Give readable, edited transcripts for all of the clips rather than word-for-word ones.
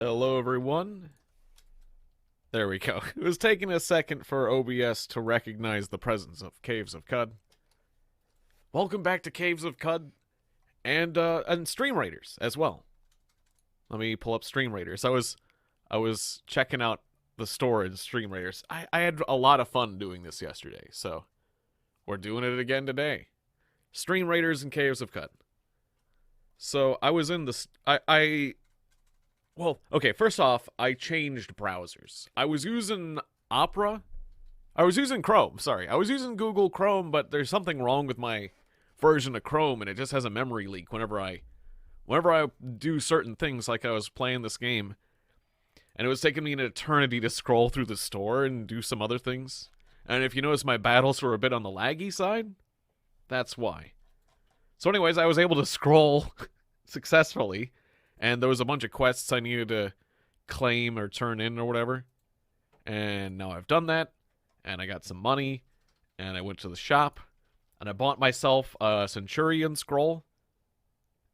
Hello, everyone. There we go. It was taking a second for OBS to recognize the presence of Caves of Qud. Welcome back to Caves of Qud and Stream Raiders as well. Let me pull up Stream Raiders. I was checking out the store in Stream Raiders. I had a lot of fun doing this yesterday, so we're doing it again today. Stream Raiders and Caves of Qud. So I was in this. Well, okay, first off, I changed browsers. I was using Opera. I was using Chrome, sorry. I was using Google Chrome, but there's something wrong with my version of Chrome, and it just has a memory leak whenever I do certain things, like I was playing this game. And it was taking me an eternity to scroll through the store and do some other things. And if you notice, my battles were a bit on the laggy side. That's why. So anyways, I was able to scroll successfully. And there was a bunch of quests I needed to claim or turn in or whatever. And now I've done that. And I got some money. And I went to the shop. And I bought myself a Centurion scroll.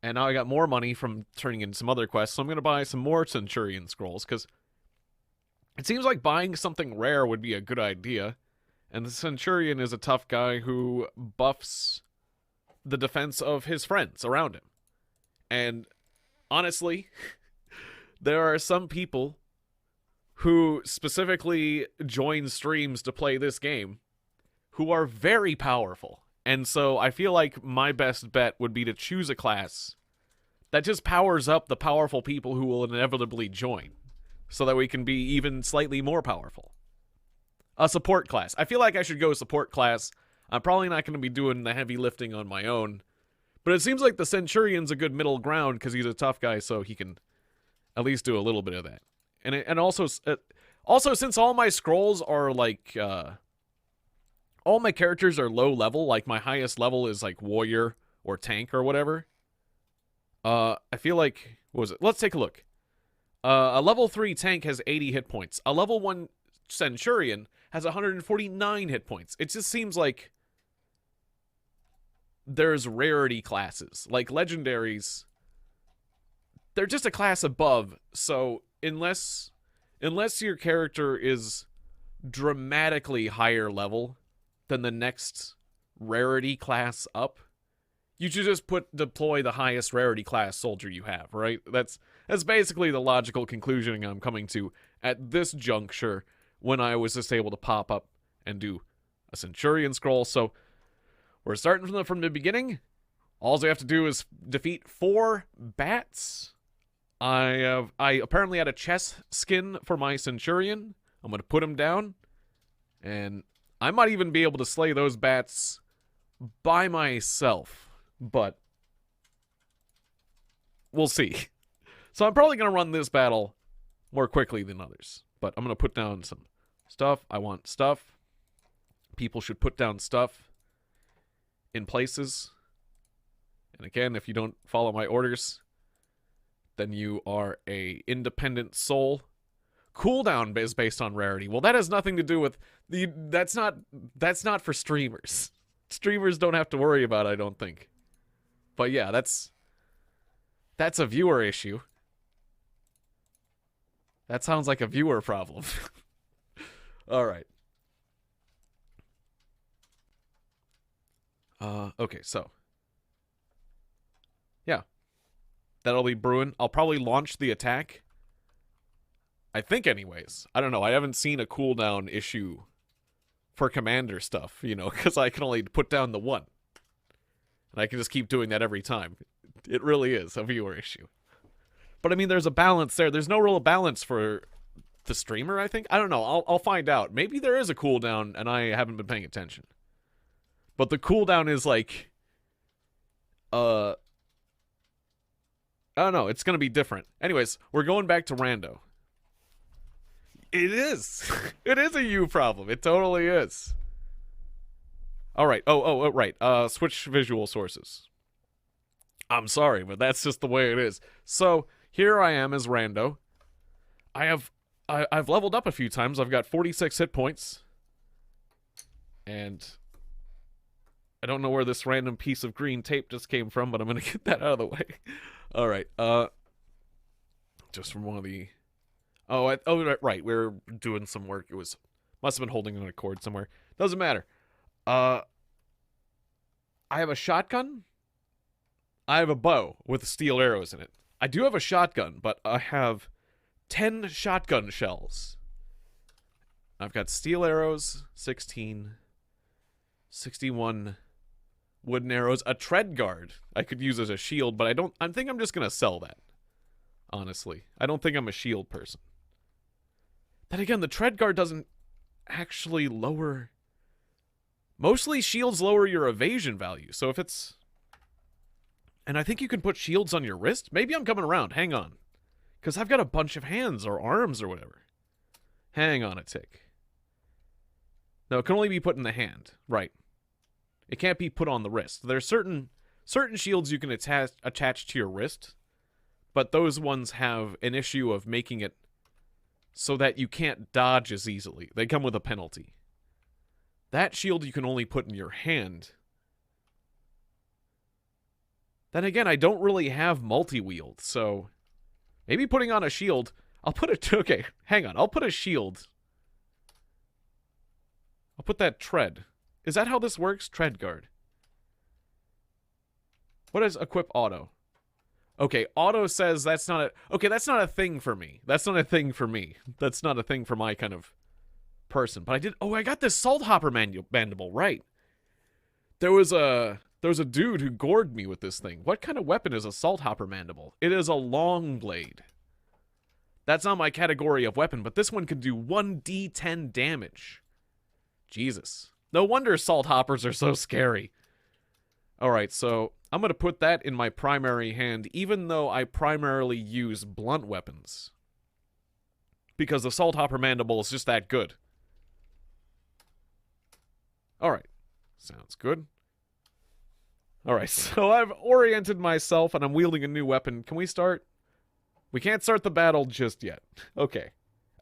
And now I got more money from turning in some other quests. So I'm going to buy some more Centurion scrolls. Because it seems like buying something rare would be a good idea. And the Centurion is a tough guy who buffs the defense of his friends around him. And honestly, there are some people who specifically join streams to play this game who are very powerful. And so I feel like my best bet would be to choose a class that just powers up the powerful people who will inevitably join so that we can be even slightly more powerful. A support class. I feel like I should go support class. I'm probably not going to be doing the heavy lifting on my own. But it seems like the Centurion's a good middle ground because he's a tough guy, so he can at least do a little bit of that. And also since all my scrolls are like all my characters are low level, like my highest level is like warrior or tank or whatever. I feel like, what was it? Let's take a look. A level 3 tank has 80 hit points. A level 1 Centurion has 149 hit points. It just seems like there's rarity classes. Like legendaries, they're just a class above. So unless your character is dramatically higher level than the next rarity class up, you should just deploy the highest rarity class soldier you have, right? That's basically the logical conclusion I'm coming to at this juncture when I was just able to pop up and do a Centurion scroll. So we're starting from the beginning. All we have to do is defeat 4 bats. I apparently had a chest skin for my Centurion. I'm going to put him down. And I might even be able to slay those bats by myself. But we'll see. So I'm probably going to run this battle more quickly than others. But I'm going to put down some stuff. I want stuff. People should put down stuff in places. And again, if you don't follow my orders, then you are a independent soul. Cooldown is based on rarity. Well, that has nothing to do with that's not for streamers. Streamers don't have to worry about it, I don't think. But yeah, that's a viewer issue. That sounds like a viewer problem. All right. Okay, so. Yeah. That'll be brewing. I'll probably launch the attack. I think anyways. I don't know. I haven't seen a cooldown issue for commander stuff, because I can only put down the 1. And I can just keep doing that every time. It really is a viewer issue. But I mean, there's a balance there. There's no real balance for the streamer, I think. I don't know. I'll find out. Maybe there is a cooldown and I haven't been paying attention. But the cooldown is like, I don't know. It's going to be different. Anyways, we're going back to Rando. It is. It is a you problem. It totally is. All right. Oh, right. Switch visual sources. I'm sorry, but that's just the way it is. So here I am as Rando. I've leveled up a few times. I've got 46 hit points. And I don't know where this random piece of green tape just came from, but I'm going to get that out of the way. All right. Just from one of the Right. We were doing some work. It must have been holding on a cord somewhere. Doesn't matter. Uh, I have a shotgun. I have a bow with steel arrows in it. I do have a shotgun, but I have 10 shotgun shells. I've got steel arrows, 16, 61 wooden arrows, a tread guard I could use as a shield, but I think I'm just going to sell that. Honestly, I don't think I'm a shield person. Then again, the tread guard doesn't actually lower... Mostly shields lower your evasion value, so if it's... And I think you can put shields on your wrist? Maybe I'm coming around, hang on. Because I've got a bunch of hands or arms or whatever. Hang on a tick. No, it can only be put in the hand. Right. It can't be put on the wrist. There's certain shields you can attach to your wrist, but those ones have an issue of making it so that you can't dodge as easily. They come with a penalty. That shield you can only put in your hand. Then again, I don't really have multi-wield, so maybe putting on a shield... I'll put it... Okay, hang on. I'll put a shield. I'll put that tread. Is that how this works? Tread guard. What is equip auto? Okay, auto says that's not a... Okay, that's not a thing for me. That's not a thing for me. That's not a thing for my kind of person. But I did... Oh, I got this salt hopper mandible, right. There was a dude who gored me with this thing. What kind of weapon is a salt hopper mandible? It is a long blade. That's not my category of weapon, but this one can do 1d10 damage. Jesus. No wonder salt hoppers are so scary. Alright, so I'm going to put that in my primary hand, even though I primarily use blunt weapons. Because the salt hopper mandible is just that good. Alright. Sounds good. Alright, so I've oriented myself and I'm wielding a new weapon. Can we start? We can't start the battle just yet. Okay.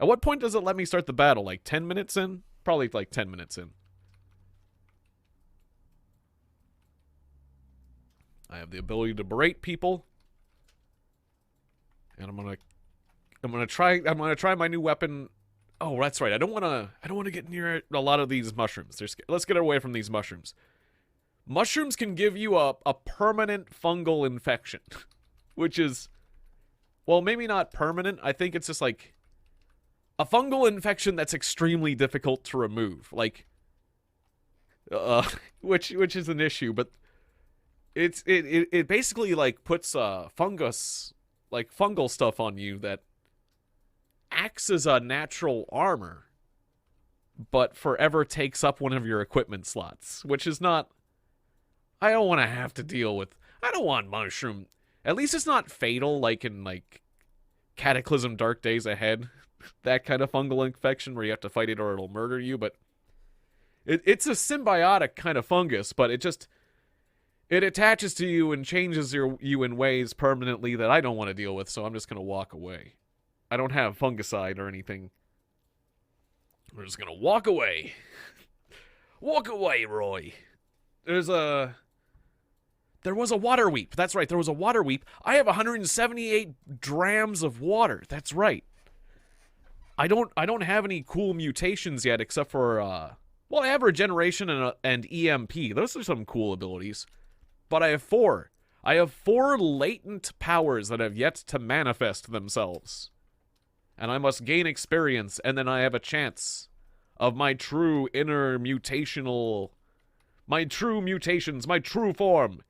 At what point does it let me start the battle? Like 10 minutes in? Probably like 10 minutes in. I have the ability to berate people. And I'm gonna try my new weapon. Oh, that's right. I don't wanna get near a lot of these mushrooms. Let's get away from these mushrooms. Mushrooms can give you a permanent fungal infection. Which is... Well, maybe not permanent. I think it's just like a fungal infection that's extremely difficult to remove. Like, which is an issue, but it basically like puts fungus, like fungal stuff on you that acts as a natural armor, but forever takes up one of your equipment slots, which is not... I don't want to have to deal with... I don't want mushroom... At least it's not fatal, like in, like, Cataclysm Dark Days Ahead. That kind of fungal infection where you have to fight it or it'll murder you, but... It's a symbiotic kind of fungus, but it attaches to you and changes you in ways permanently that I don't want to deal with, so I'm just going to walk away. I don't have fungicide or anything. We're just going to walk away. Walk away, Roy. There was a water weep. That's right, there was a water weep. I have 178 drams of water. That's right. I don't have any cool mutations yet, except for well, I have regeneration and EMP. Those are some cool abilities. But I have 4. I have 4 latent powers that have yet to manifest themselves. And I must gain experience, and then I have a chance of my true inner mutational... My true mutations, my true form.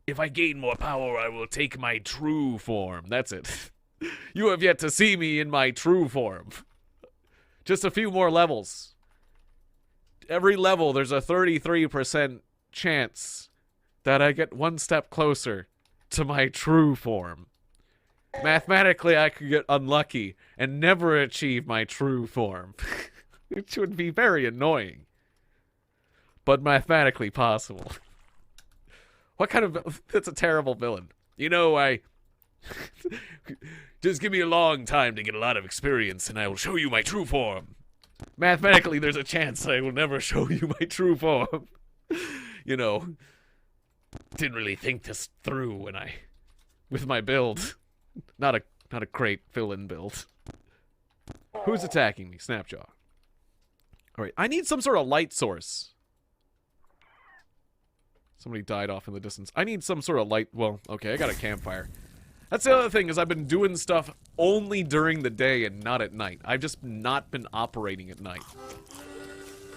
If I gain more power, I will take my true form. That's it. You have yet to see me in my true form. Just a few more levels. Every level, there's a 33% chance that I get one step closer to my true form. Mathematically, I could get unlucky and never achieve my true form. Which would be very annoying. But mathematically possible. What kind of... That's a terrible villain. You know, just give me a long time to get a lot of experience and I will show you my true form. Mathematically, there's a chance I will never show you my true form. You know, didn't really think this through with my build. Not a great villain build. Who's attacking me? Snapjaw. Alright, I need some sort of light source. Somebody died off in the distance. I need some sort of light. Well, okay, I got a campfire. That's the other thing, is I've been doing stuff only during the day and not at night. I've just not been operating at night.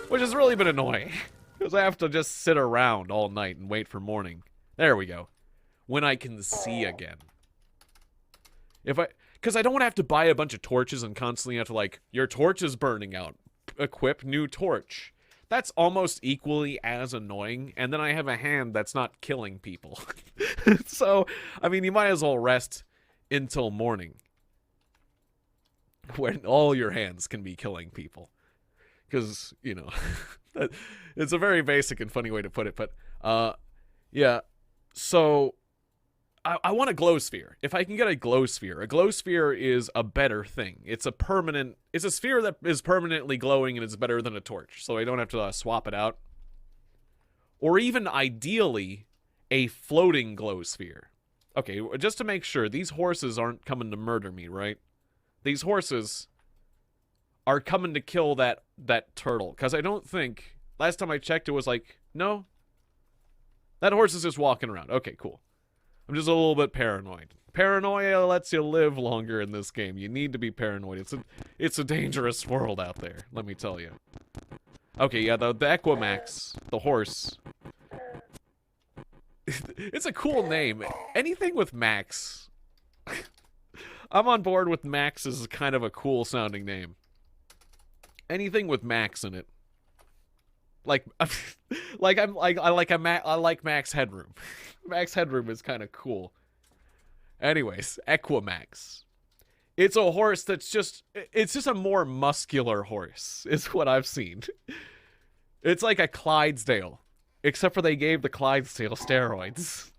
Which has really been annoying. Because I have to just sit around all night and wait for morning. There we go. When I can see again. Because I don't want to have to buy a bunch of torches and constantly have to, like, your torch is burning out. Equip new torch. That's almost equally as annoying, and then I have a hand that's not killing people. So, I mean, you might as well rest until morning. When all your hands can be killing people. Because, you know, it's a very basic and funny way to put it, but, yeah. So, I want a glow sphere. If I can get a glow sphere is a better thing. It's a sphere that is permanently glowing and is better than a torch, so I don't have to swap it out. Or even, ideally, a floating glow sphere. Okay, just to make sure, these horses aren't coming to murder me, right? These horses are coming to kill that turtle, because I don't think, last time I checked, it was like, no, that horse is just walking around. Okay, cool. I'm just a little bit paranoid. Paranoia lets you live longer in this game. You need to be paranoid. It's a dangerous world out there, let me tell you. Okay, yeah, the Equimax, the horse. It's a cool name. Anything with Max. I'm on board with Max is kind of a cool sounding name. Anything with Max in it. I like Max Headroom. Max Headroom is kind of cool. Anyways, Equimax. It's a horse that's it's just a more muscular horse, is what I've seen. It's like a Clydesdale, except for they gave the Clydesdale steroids.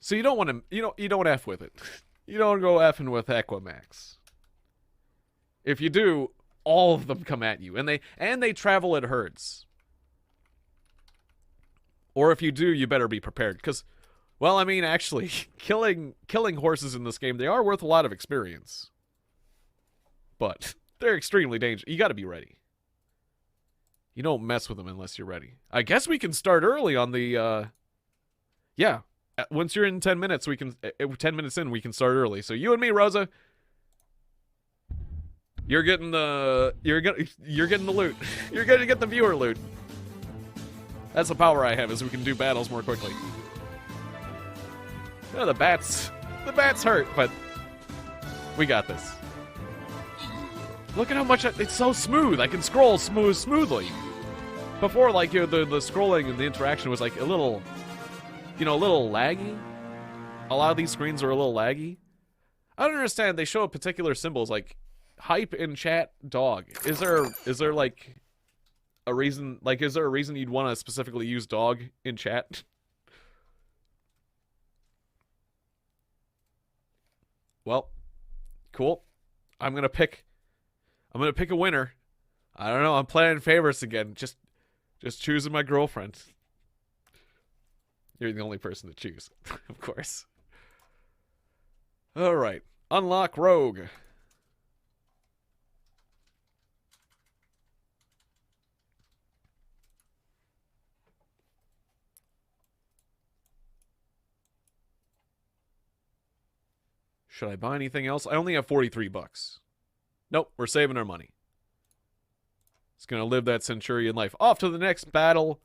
So you don't want to, you don't F with it. You don't go effing with Equimax. If you do, all of them come at you, and they travel in herds. Or if you do, you better be prepared, because, well, I mean, actually, killing horses in this game, they are worth a lot of experience. But they're extremely dangerous. You gotta be ready. You don't mess with them unless you're ready. I guess we can start early on the, yeah. Once you're in 10 minutes, 10 minutes in, we can start early. So you and me, Rosa, you're getting the loot. You're gonna get the viewer loot. That's the power I have, is we can do battles more quickly. Oh, the bats hurt, but we got this. Look at how much it's so smooth. I can scroll smoothly. Before, like, the scrolling and the interaction was like a little, a little laggy. A lot of these screens are a little laggy. I don't understand. They show particular symbols like hype in chat, dog. Is there like a reason? Like, is there a reason you'd want to specifically use dog in chat? Well, cool. I'm gonna pick a winner. I don't know. I'm playing favorites again. Just choosing my girlfriend. You're the only person to choose, of course. All right. Unlock Rogue. Should I buy anything else? I only have 43 bucks. Nope, we're saving our money. It's gonna live that Centurion life. Off to the next battle.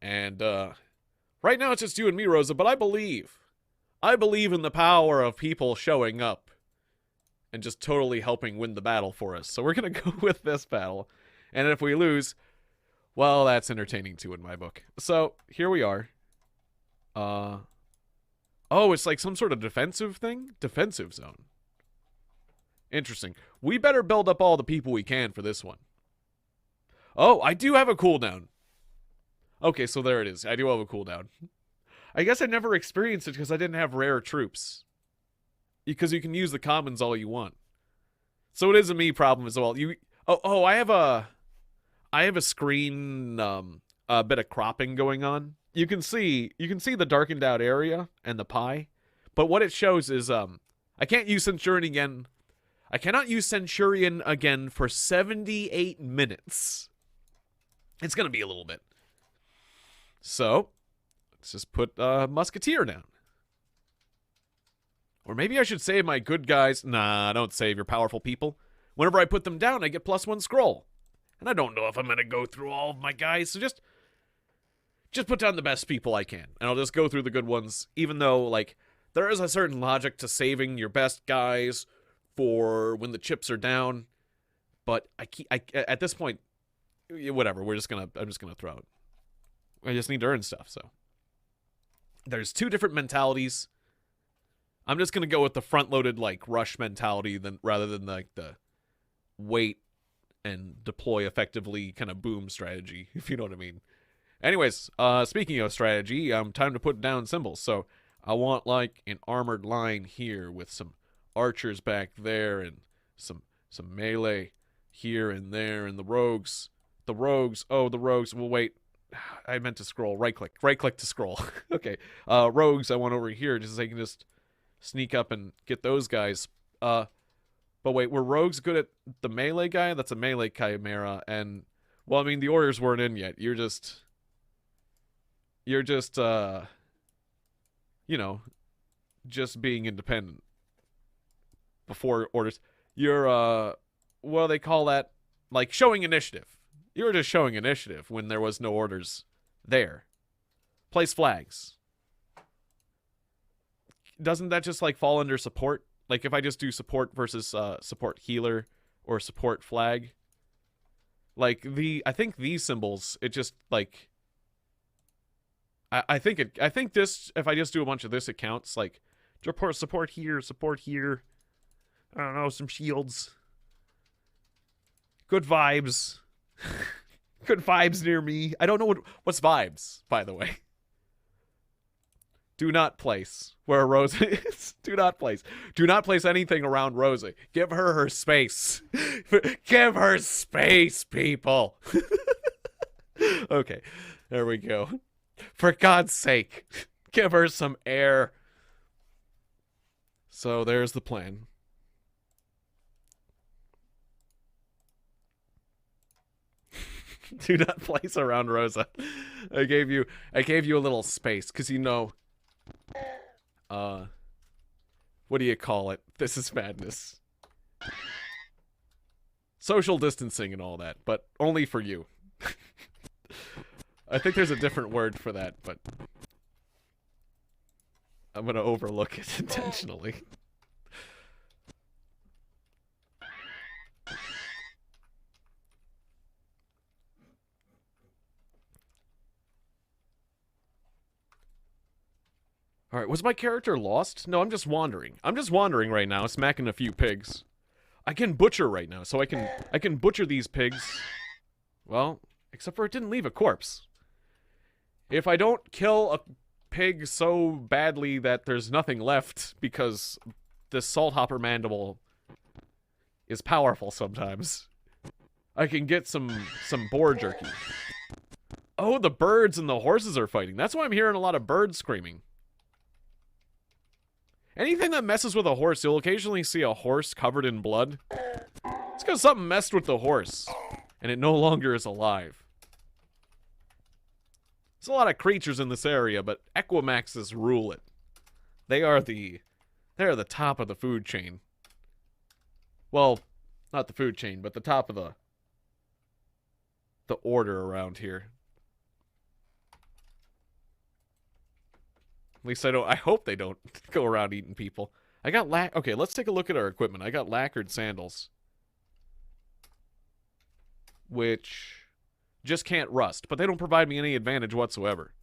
And, right now it's just you and me, Rosa, but I believe in the power of people showing up and just totally helping win the battle for us. So we're gonna go with this battle. And if we lose, well, that's entertaining too in my book. So, here we are. Oh, it's like some sort of defensive thing? Defensive zone. Interesting. We better build up all the people we can for this one. Oh, I do have a cooldown. Okay, so there it is. I do have a cooldown. I guess I never experienced it because I didn't have rare troops. Because you can use the commons all you want. So it is a me problem as well. I have a screen a bit of cropping going on. You can see the darkened out area and the pie, but what it shows is I can't use Centurion again I cannot use Centurion again for 78 minutes. It's going to be a little bit. So, let's just put Musketeer down. Or maybe I should save my good guys. Nah, don't save your powerful people. Whenever I put them down, I get +1 scroll. And I don't know if I'm going to go through all of my guys, so just put down the best people I can. And I'll just go through the good ones, even though, like, there is a certain logic to saving your best guys for when the chips are down. But at this point, whatever, I'm just going to throw it. I just need to earn stuff, so. There's 2 different mentalities. I'm just going to go with the front-loaded, like, rush mentality rather than, like, the wait and deploy effectively kind of boom strategy, if you know what I mean. Anyways, speaking of strategy, time to put down symbols. So I want, like, an armored line here with some archers back there and some melee here and there, and the rogues, well, wait. I meant to scroll. Right click to scroll. Okay. Rogues I want over here just so I can just sneak up and get those guys. But wait, were rogues good at the melee guy? That's a melee chimera, and well, I mean, the orders weren't in yet. You're just you know, just being independent before orders. You're what do they call that? Like showing initiative. You were just showing initiative when there was no orders there. Place flags. Doesn't that just like fall under support? Like if I just do support versus support healer or support flag, like I think these symbols, it just like I think this, if I just do a bunch of this, it counts. Like support here, I don't know, some shields. Good vibes. Good vibes near me. I don't know what's vibes, by the way. Do not place where Rosa is. Do not place. Do not place anything around Rosa. Give her space. Give her space, people. Okay, there we go. For God's sake, give her some air. So there's the plan. Do not place around Rosa. I gave you a little space because you know. What do you call it? This is madness. Social distancing and all that, but only for you. I think there's a different word for that, but I'm gonna overlook it intentionally. Alright, was my character lost? No, I'm just wandering. I'm just wandering right now, smacking a few pigs. I can butcher right now, so I can butcher these pigs. Well, except for it didn't leave a corpse. If I don't kill a pig so badly that there's nothing left, because this salt hopper mandible is powerful sometimes, I can get some boar jerky. Oh, the birds and the horses are fighting. That's why I'm hearing a lot of birds screaming. Anything that messes with a horse, you'll occasionally see a horse covered in blood. It's because something messed with the horse, and it no longer is alive. There's a lot of creatures in this area, but Equimaxes rule it. They are the top of the food chain. Well, not the food chain, but the top of the order around here. At least I hope they don't go around eating people. I got okay, let's take a look at our equipment. I got lacquered sandals, which just can't rust, but they don't provide me any advantage whatsoever.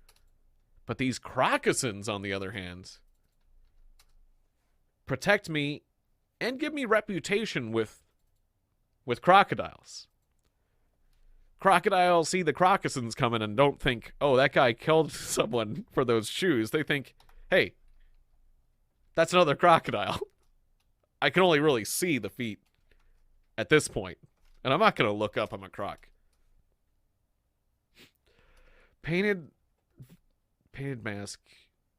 But these crocossins, on the other hand, protect me and give me reputation with crocodiles. Crocodiles see the crocossins coming and don't think, oh, that guy killed someone for those shoes. They think, hey, that's another crocodile. I can only really see the feet at this point, and I'm not going to look up. I'm a croc. Painted mask.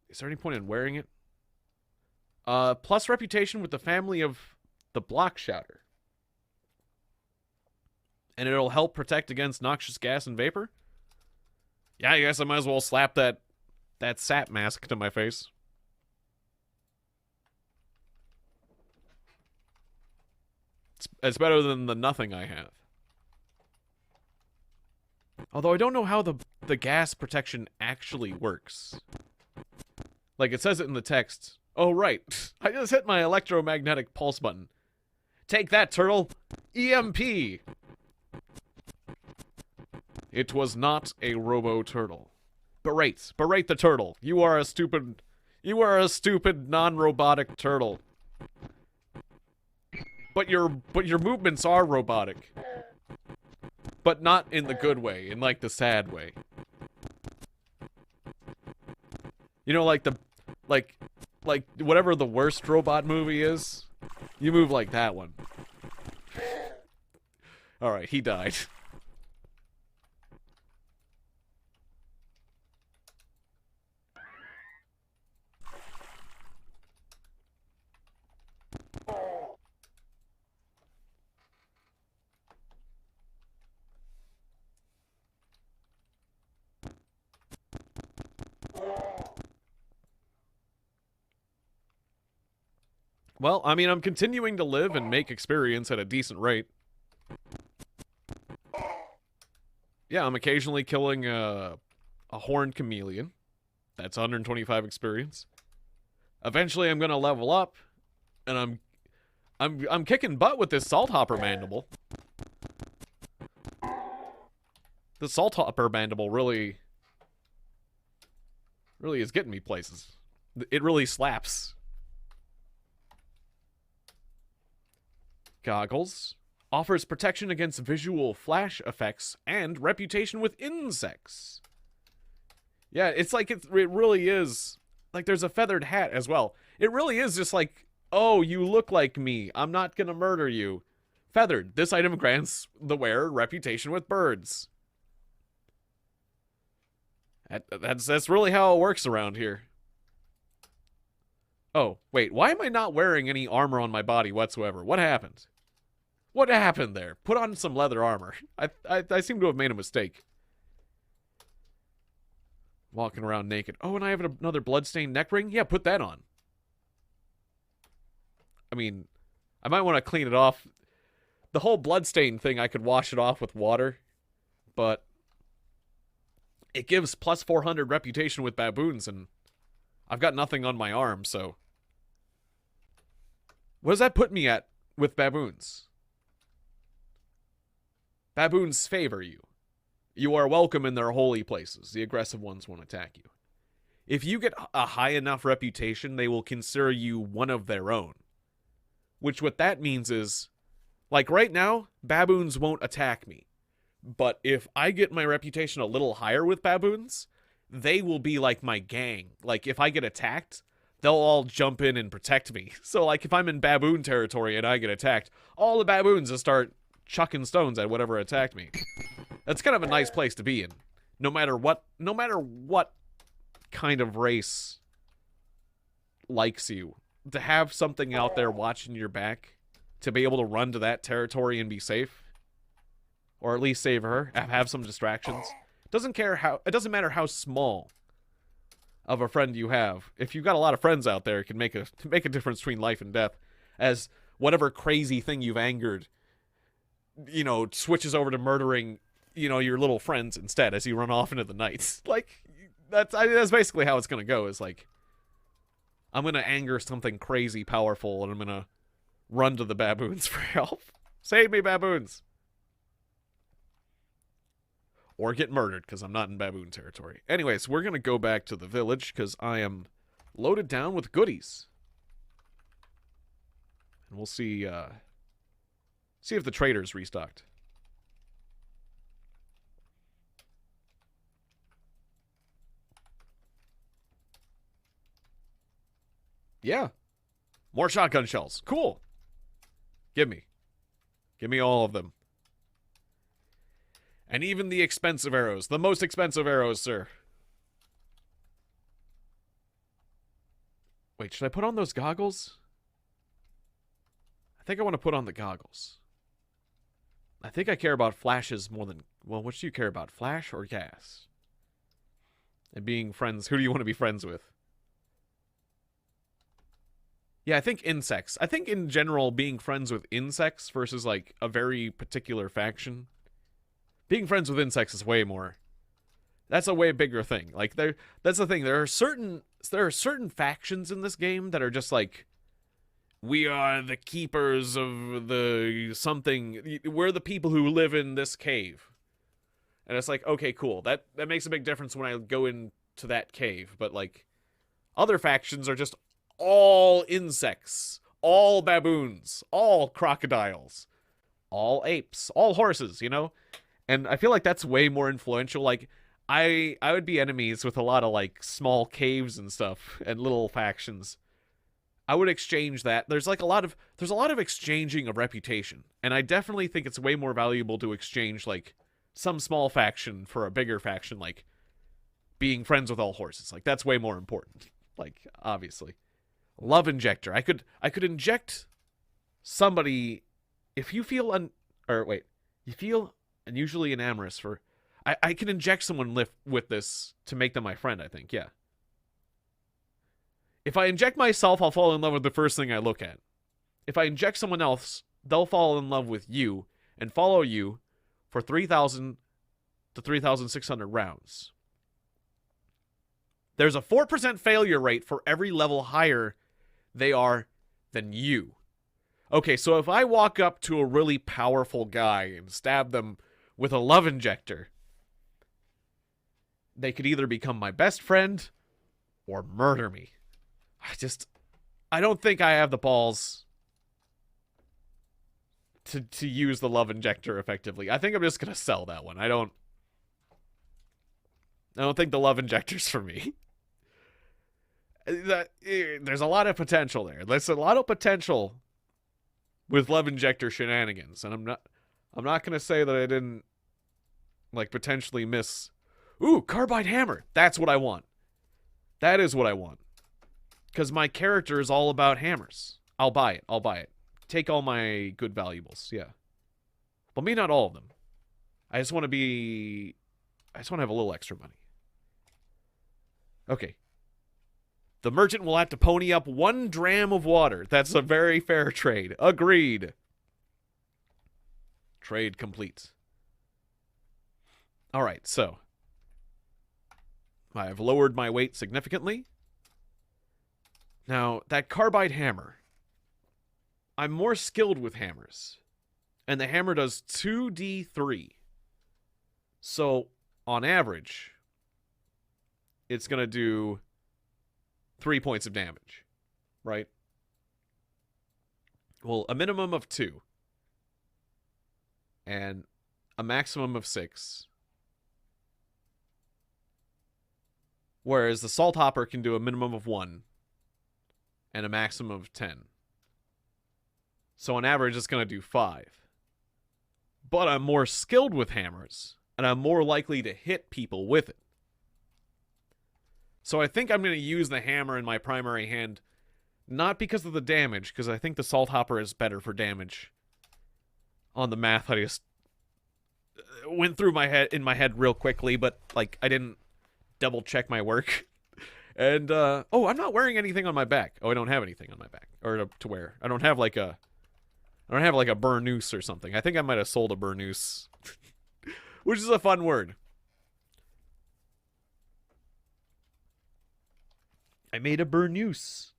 Is there any point in wearing it? Plus reputation with the family of the block shatter. And it'll help protect against noxious gas and vapor? Yeah, I guess I might as well slap that sap mask to my face. It's better than the nothing I have. Although I don't know how the gas protection actually works. Like, it says it in the text. Oh, right. I just hit my electromagnetic pulse button. Take that, turtle! EMP! It was not a robo-turtle. Berate the turtle. You are a stupid non-robotic turtle. But your movements are robotic. But not in the good way, in like the sad way. You know, like whatever the worst robot movie is, you move like that one. Alright, he died. Well, I mean, I'm continuing to live and make experience at a decent rate. Yeah, I'm occasionally killing a horned chameleon. That's 125 experience. Eventually, I'm gonna level up, and I'm kicking butt with this salt hopper mandible. The salt hopper mandible really is getting me places. It really slaps. Goggles. Offers protection against visual flash effects and reputation with insects. Yeah, it's like it really is. Like, there's a feathered hat as well. It really is just like, oh, you look like me. I'm not gonna murder you. Feathered. This item grants the wearer reputation with birds. That's really how it works around here. Oh, wait. Why am I not wearing any armor on my body whatsoever? What happened? What happened there? Put on some leather armor. I seem to have made a mistake. Walking around naked. Oh, and I have another bloodstained neck ring? Yeah, put that on. I mean, I might want to clean it off. The whole bloodstain thing, I could wash it off with water. But it gives plus 400 reputation with baboons, and I've got nothing on my arm, so... What does that put me at with baboons? Baboons favor you. You are welcome in their holy places. The aggressive ones won't attack you. If you get a high enough reputation, they will consider you one of their own. Which what that means is, like right now, baboons won't attack me. But if I get my reputation a little higher with baboons, they will be like my gang. Like, if I get attacked, they'll all jump in and protect me. So, like, if I'm in baboon territory and I get attacked, all the baboons will start chucking stones at whatever attacked me. That's kind of a nice place to be in. No matter what kind of race likes you. To have something out there watching your back, to be able to run to that territory and be safe, or at least save her, have some distractions. It doesn't matter how small of a friend you have. If you've got a lot of friends out there, it can make a difference between life and death. As whatever crazy thing you've angered, you know, switches over to murdering, you know, your little friends instead as you run off into the night. Like, that's basically how it's gonna go. Is like, I'm gonna anger something crazy powerful, and I'm gonna run to the baboons for help. Save me, baboons! Or get murdered, because I'm not in baboon territory. Anyways, we're gonna go back to the village, because I am loaded down with goodies. And we'll see if the trader's restocked. Yeah. More shotgun shells. Cool. Give me. Give me all of them. And even the expensive arrows. The most expensive arrows, sir. Wait, should I put on those goggles? I think I want to put on the goggles. I think I care about flashes more than... Well, which do you care about? Flash or gas? And being friends... Who do you want to be friends with? Yeah, I think insects. I think in general, being friends with insects versus, like, a very particular faction. Being friends with insects is way more... That's a way bigger thing. Like, that's the thing. There are certain factions in this game that are just like... We are the keepers of the something. We're the people who live in this cave. And it's like, okay, cool. That makes a big difference when I go into that cave. But, like, other factions are just all insects, all baboons, all crocodiles, all apes, all horses, you know? And I feel like that's way more influential. Like, I would be enemies with a lot of, like, small caves and stuff and little factions. I would exchange that. There's a lot of exchanging of reputation, and I definitely think it's way more valuable to exchange like some small faction for a bigger faction, like being friends with all horses. Like that's way more important. Like obviously, love injector. I could inject somebody if you feel you feel unusually enamorous for. I can inject someone with this to make them my friend. I think yeah. If I inject myself, I'll fall in love with the first thing I look at. If I inject someone else, they'll fall in love with you and follow you for 3,000 to 3,600 rounds. There's a 4% failure rate for every level higher they are than you. Okay, so if I walk up to a really powerful guy and stab them with a love injector, they could either become my best friend or murder me. I don't think I have the balls to use the love injector effectively. I think I'm just gonna sell that one. I don't think the love injector's for me. There's a lot of potential there. There's a lot of potential with love injector shenanigans, and I'm not gonna say that I didn't like potentially miss. Ooh, carbide hammer. That's what I want. That is what I want. Because my character is all about hammers. I'll buy it. Take all my good valuables, yeah. But maybe not all of them. I just want to have a little extra money. Okay. The merchant will have to pony up 1 dram of water. That's a very fair trade. Agreed. Trade complete. Alright, so. I have lowered my weight significantly. Now, that carbide hammer. I'm more skilled with hammers. And the hammer does 2d3. So, on average, it's going to do 3 points of damage. Right? Well, a minimum of 2. And a maximum of 6. Whereas the salt hopper can do a minimum of 1. And a maximum of 10. So on average, it's going to do 5. But I'm more skilled with hammers, and I'm more likely to hit people with it. So I think I'm going to use the hammer in my primary hand, not because of the damage, because I think the salt hopper is better for damage. On the math, I just went through in my head real quickly, but like I didn't double check my work. And, oh, I'm not wearing anything on my back. Oh, I don't have anything on my back. Or to wear. I don't have like a burnoose or something. I think I might have sold a burnoose. Which is a fun word. I made a burnoose.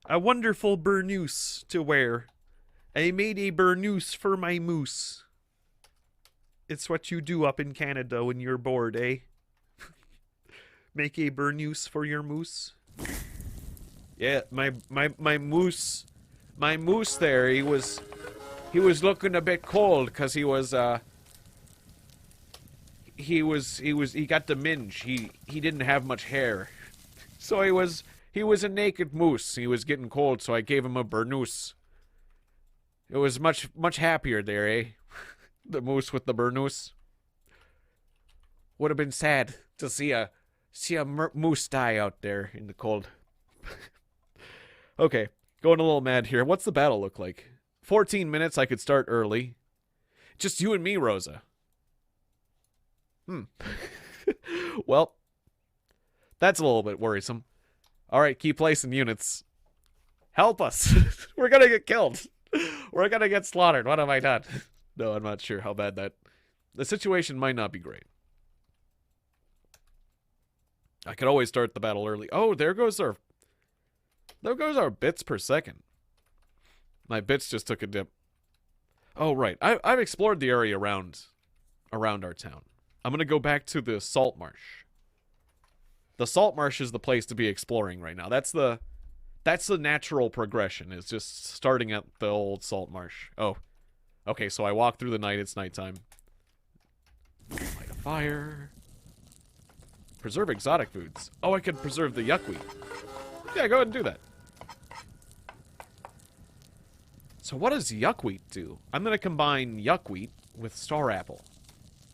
A wonderful burnoose to wear. I made a burnoose for my moose. It's what you do up in Canada when you're bored, eh? Make a burnoose for your moose. Yeah, my moose there, he was looking a bit cold because he got the minge. He didn't have much hair. So he was a naked moose. He was getting cold, so I gave him a burnoose. It was much happier there, eh? The moose with the burnoose. Would have been sad to see a moose die out there in the cold. Okay, going a little mad here. What's the battle look like? 14 minutes, I could start early. Just you and me, Rosa. Well, that's a little bit worrisome. Alright, keep placing units. Help us. We're gonna get killed. We're gonna get slaughtered. What have I done? No, I'm not sure how bad that... The situation might not be great. I could always start the battle early. Oh, there goes our bits per second. My bits just took a dip. Oh, right. I've explored the area around our town. I'm gonna go back to the salt marsh. The salt marsh is the place to be exploring right now. That's the natural progression, is just starting at the old salt marsh. Oh. Okay, so I walk through the night, it's nighttime. Light a fire. Preserve exotic foods. Oh, I could preserve the yuckweed. Yeah, go ahead and do that. So what does yuckweed do? I'm gonna combine yuckweed with star apple.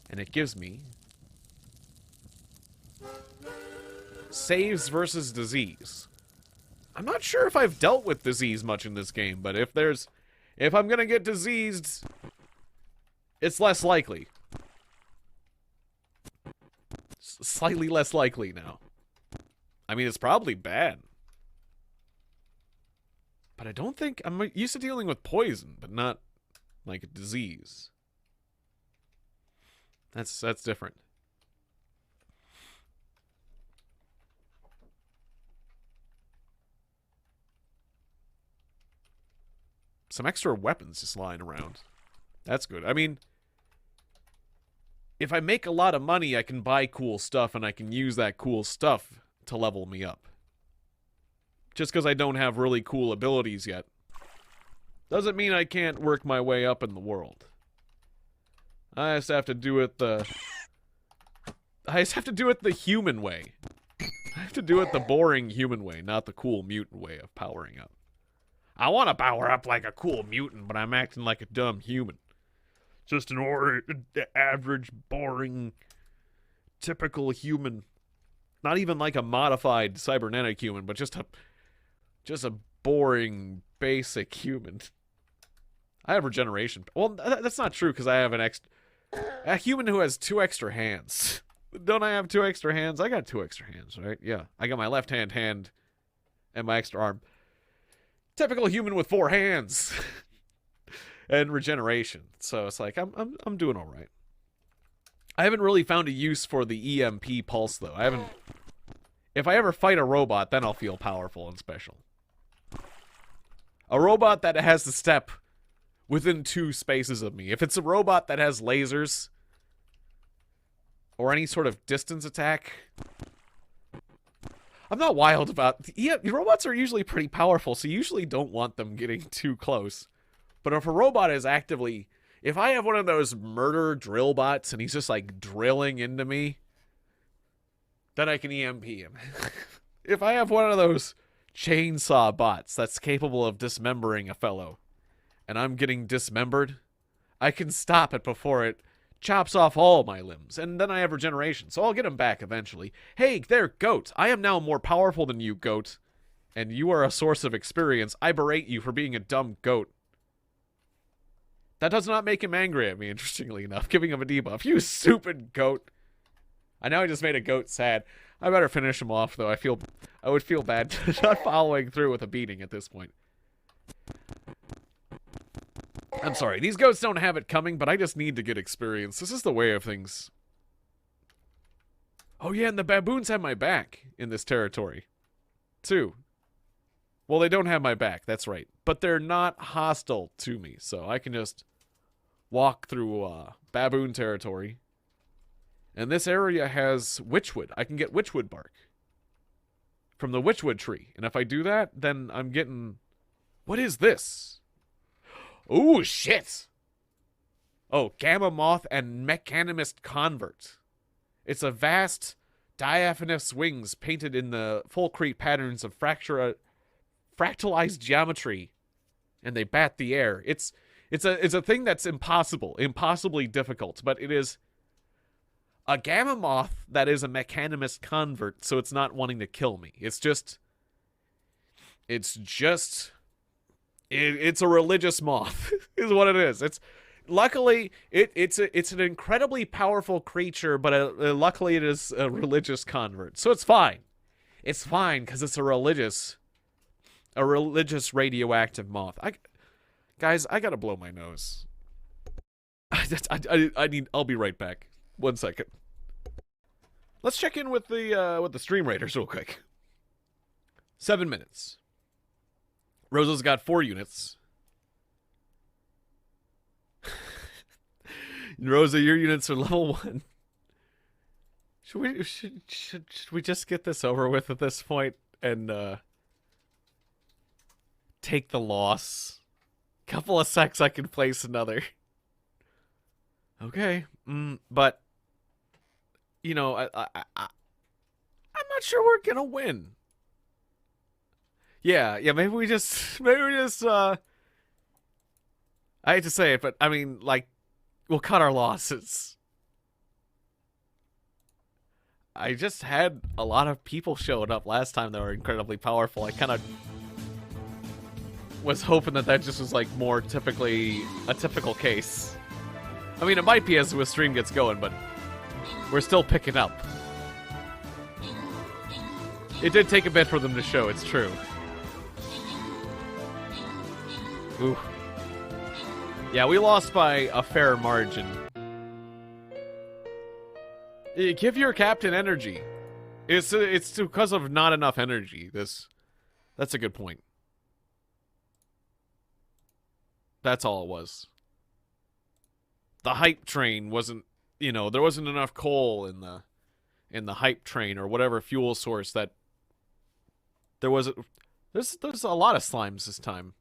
And it gives me... saves versus disease. I'm not sure if I've dealt with disease much in this game, but if I'm gonna get diseased, it's less likely. Slightly less likely now. I mean, it's probably bad. But I don't think... I'm used to dealing with poison, but not, like, a disease. That's different. Some extra weapons just lying around. That's good. I mean, if I make a lot of money, I can buy cool stuff, and I can use that cool stuff to level me up. Just because I don't have really cool abilities yet doesn't mean I can't work my way up in the world. I just have to do it the human way. I have to do it the boring human way, not the cool mutant way of powering up. I want to power up like a cool mutant, but I'm acting like a dumb human. Just an average, boring, typical human. Not even like a modified cybernetic human, but just a boring, basic human. I have regeneration. Well, that's not true, because I have a human who has 2 extra hands. Don't I have 2 extra hands? I got 2 extra hands, right? Yeah. I got my left hand and my extra arm. Typical human with 4 hands. And regeneration. So it's like, I'm doing all right. I haven't really found a use for the EMP pulse, though. If I ever fight a robot, then I'll feel powerful and special. A robot that has to step within 2 spaces of me. If it's a robot that has lasers or any sort of distance attack, I'm not wild about... Yeah, robots are usually pretty powerful, so you usually don't want them getting too close. But if a robot is actively... If I have one of those murder drill bots and he's just, like, drilling into me, then I can EMP him. If I have one of those chainsaw bots that's capable of dismembering a fellow, and I'm getting dismembered, I can stop it before it chops off all my limbs, and then I have regeneration, so I'll get him back eventually. Hey, there, goat. I am now more powerful than you, goat, and you are a source of experience. I berate you for being a dumb goat. That does not make him angry at me, interestingly enough, giving him a debuff. You stupid goat. I know I just made a goat sad. I better finish him off, though. I would feel bad not following through with a beating at this point. I'm sorry, these goats don't have it coming, but I just need to get experience. This is the way of things. Oh yeah, and the baboons have my back in this territory, too. Well, they don't have my back, that's right. But they're not hostile to me, so I can just walk through baboon territory. And this area has witchwood. I can get witchwood bark from the witchwood tree. And if I do that, then I'm getting... What is this? Ooh, shit! Oh, Gamma Moth and Mechanimist Convert. It's a vast, diaphanous wings painted in the Fulcrete patterns of fractalized geometry, and they bat the air. It's a thing that's impossibly difficult, but it is a Gamma Moth that is a Mechanimist Convert, so it's not wanting to kill me. It's just It's a religious moth, is what it is. It's luckily it's an incredibly powerful creature, but luckily it is a religious convert, so it's fine. It's fine because it's a religious radioactive moth. Guys, I gotta blow my nose. I'll be right back. 1 second. Let's check in with the Stream Raiders real quick. 7 minutes. Rosa's got 4 units. Rosa, your units are level 1. Should we just get this over with at this point and take the loss? Couple of secs, I can place another. Okay, but you know, I'm not sure we're gonna win. Yeah, maybe we just, I hate to say it, but I mean, like, we'll cut our losses. I just had a lot of people showing up last time that were incredibly powerful. I kind of was hoping that just was, like, more typically a typical case. I mean, it might be as the stream gets going, but we're still picking up. It did take a bit for them to show, it's true. Ooh. Yeah, we lost by a fair margin. Give your captain energy. It's because of not enough energy. That's a good point. That's all it was. The hype train wasn't, you know, there wasn't enough coal in the hype train or whatever fuel source that there was. There's a lot of slimes this time.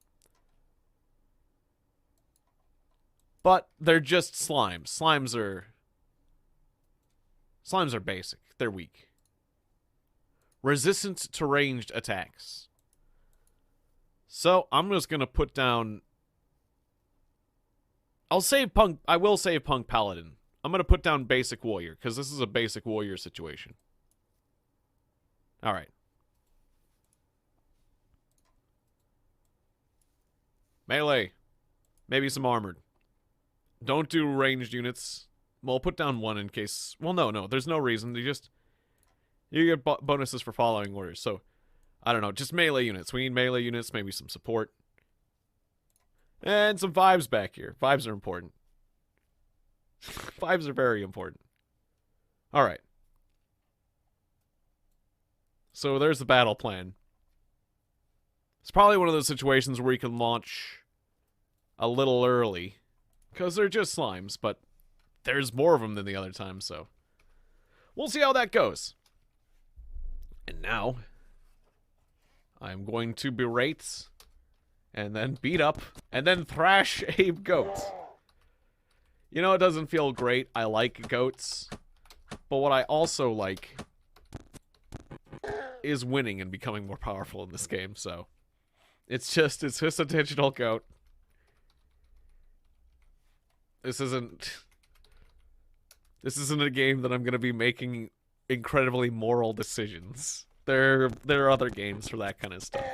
But they're just slimes. Slimes are basic. They're weak. Resistant to ranged attacks. So I'm just gonna put down. I'll save Punk. I will save Punk Paladin. I'm gonna put down Basic Warrior because this is a Basic Warrior situation. All right. Melee. Maybe some armored. Don't do ranged units. Well, put down 1 in case. Well, no. There's no reason. You get bonuses for following orders. So, I don't know. Just melee units. We need melee units. Maybe some support. And some vibes back here. Vibes are important. Vibes are very important. Alright. So there's the battle plan. It's probably one of those situations where you can launch a little early. Because they're just slimes, but there's more of them than the other time, so. We'll see how that goes. And now, I'm going to berate, and then beat up, and then thrash a goat. You know, it doesn't feel great. I like goats. But what I also like is winning and becoming more powerful in this game, so. It's just a digital goat. This isn't a game that I'm going to be making incredibly moral decisions. There are other games for that kind of stuff.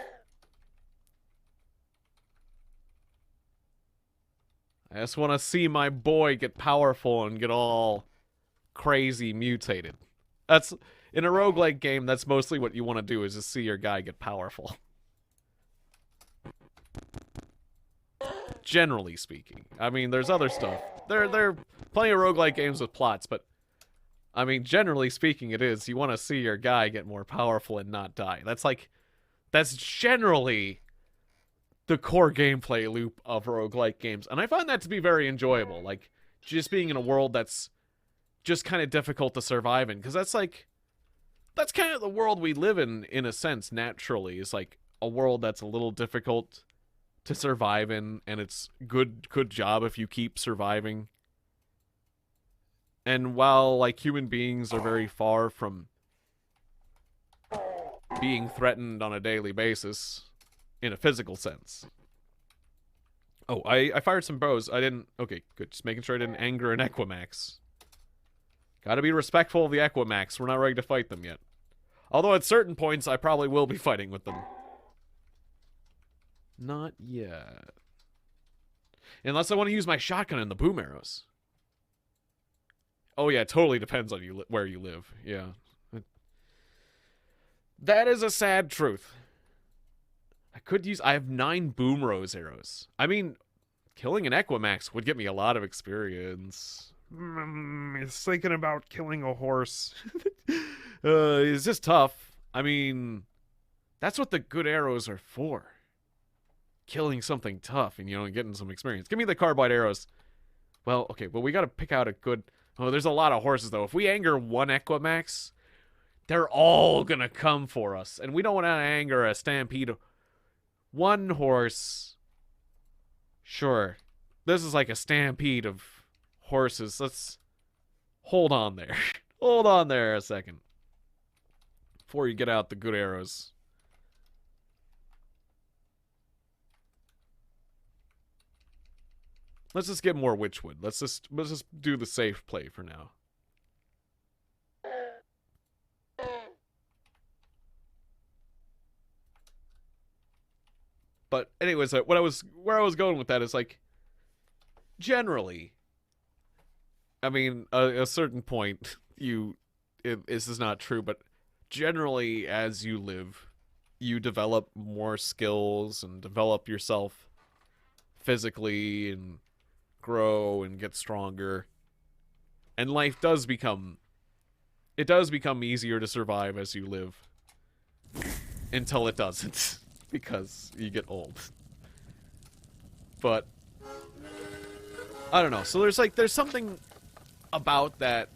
I just want to see my boy get powerful and get all crazy mutated. That's in a roguelike game, that's mostly what you want to do is just see your guy get powerful. Generally speaking. I mean, there's other stuff. There are plenty of roguelike games with plots, but I mean, generally speaking, it is. You want to see your guy get more powerful and not die. That's generally the core gameplay loop of roguelike games. And I find that to be very enjoyable. Like, just being in a world that's just kind of difficult to survive in. Because that's kind of the world we live in a sense, naturally. Is like a world that's a little difficult to survive in, and it's good job if you keep surviving. And while, like, human beings are very far from being threatened on a daily basis, in a physical sense. Oh, I fired some bows. I didn't... Okay, good. Just making sure I didn't anger an Equimax. Gotta be respectful of the Equimax. We're not ready to fight them yet. Although at certain points, I probably will be fighting with them. Not yet. Unless I want to use my shotgun and the boom arrows. Oh yeah, it totally depends on you where you live. Yeah. That is a sad truth. I have 9 boom rose arrows. I mean, killing an Equimax would get me a lot of experience. It's thinking about killing a horse. It's just tough. I mean, that's what the good arrows are for. Killing something tough and, getting some experience. Give me the carbide arrows. Well, okay, well, we gotta pick out a good... Oh, there's a lot of horses, though. If we anger one Equimax, they're all gonna come for us. And we don't want to anger a stampede. One horse. Sure. This is like a stampede of horses. Let's hold on there. Hold on there a second. Before you get out the good arrows. Let's just get more witchwood. Let's just do the safe play for now. But anyways, where I was going with that is like, generally, I mean, a certain point, this is not true, but generally, as you live, you develop more skills and develop yourself physically and grow and get stronger. And life does become easier to survive as you live. Until it doesn't. Because you get old. But I don't know. So there's something about that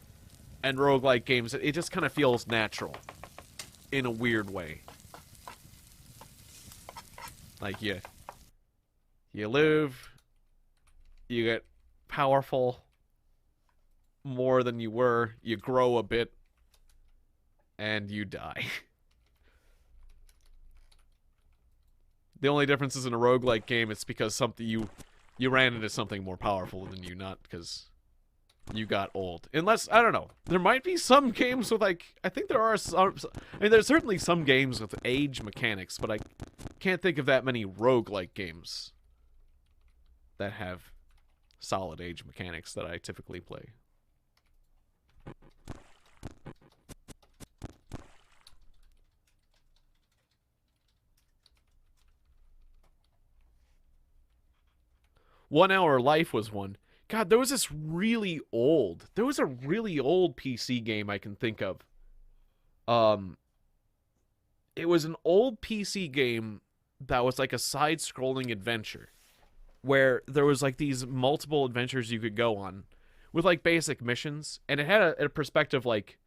and roguelike games that it just kind of feels natural in a weird way. Like you live, you get powerful more than you were, you grow a bit, and you die. The only difference is in a roguelike game, it's because something you ran into something more powerful than you, not because you got old. Unless, I don't know, there might be some games with, like, I think there are some, I mean, there's certainly some games with age mechanics, but I can't think of that many roguelike games that have solid age mechanics that I typically play. One Hour Life was one. God, there was a really old PC game I can think of. It was an old PC game that was like a side-scrolling adventure where there was like these multiple adventures you could go on with like basic missions, and it had a perspective like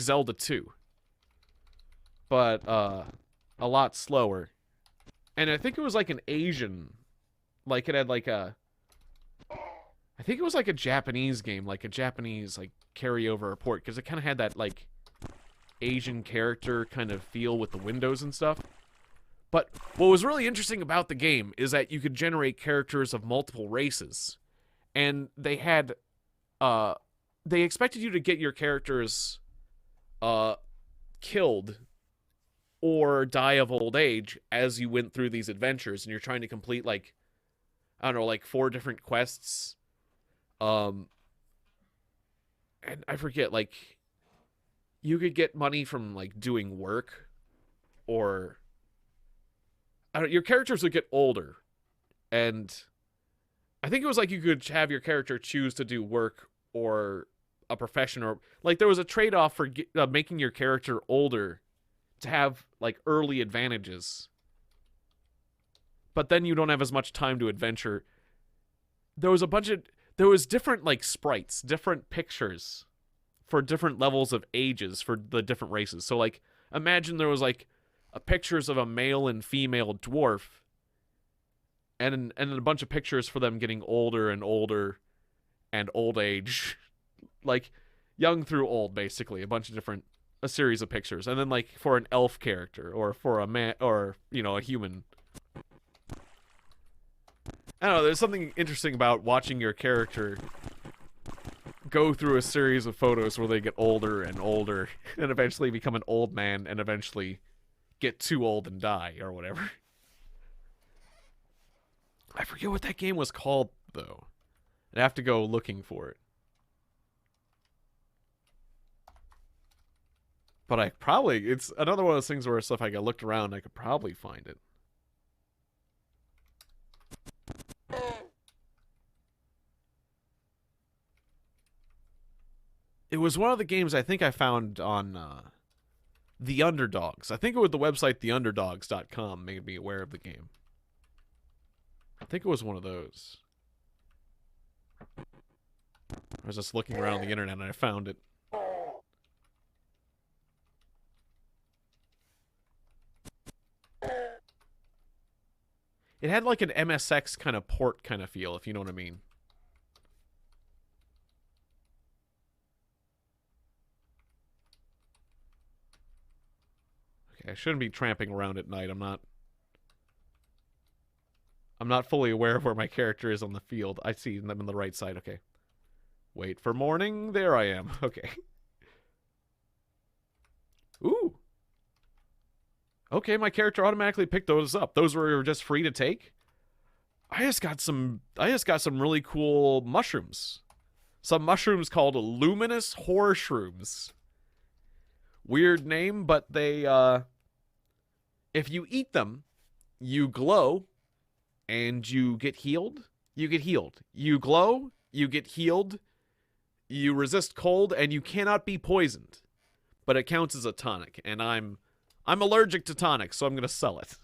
Zelda 2, but a lot slower. And I think it was like an Asian, like it had like a, I think it was like a Japanese game, like a Japanese like carryover port, because it kind of had that like Asian character kind of feel with the windows and stuff. But what was really interesting about the game is that you could generate characters of multiple races, and they had, they expected you to get your characters, killed or die of old age as you went through these adventures, and you're trying to complete like, I don't know, like 4 different quests. And I forget, like, you could get money from like doing work, or I don't, your characters would get older, and I think it was like you could have your character choose to do work or a profession, or like there was a trade-off for making your character older to have like early advantages, but then you don't have as much time to adventure. There was different like sprites, different pictures for different levels of ages for the different races. So like imagine there was like pictures of a male and female dwarf, and a bunch of pictures for them getting older and older and old age, like young through old, basically a series of pictures. And then like for an elf character, or for a man, or a human. I don't know, there's something interesting about watching your character go through a series of photos where they get older and older and eventually become an old man and eventually get too old and die or whatever. I forget what that game was called, though. I'd have to go looking for it. But it's another one of those things where if I looked around, I could probably find it. It was one of the games I think I found on The Underdogs. I think it was the website theunderdogs.com made me aware of the game. I think it was one of those. I was just looking around the internet and I found it. It had like an MSX kind of port kind of feel, if you know what I mean. Okay, I shouldn't be tramping around at night. I'm not fully aware of where my character is on the field. I see them on the right side. Okay. Wait for morning. There I am. Okay. Ooh. Okay, my character automatically picked those up. Those were just free to take. I just got some really cool mushrooms. Some mushrooms called luminous horror shrooms. Weird name, but they if you eat them, you glow and you get healed. You get healed. You glow, you get healed. You resist cold and you cannot be poisoned. But it counts as a tonic, and I'm allergic to tonics, so I'm going to sell it.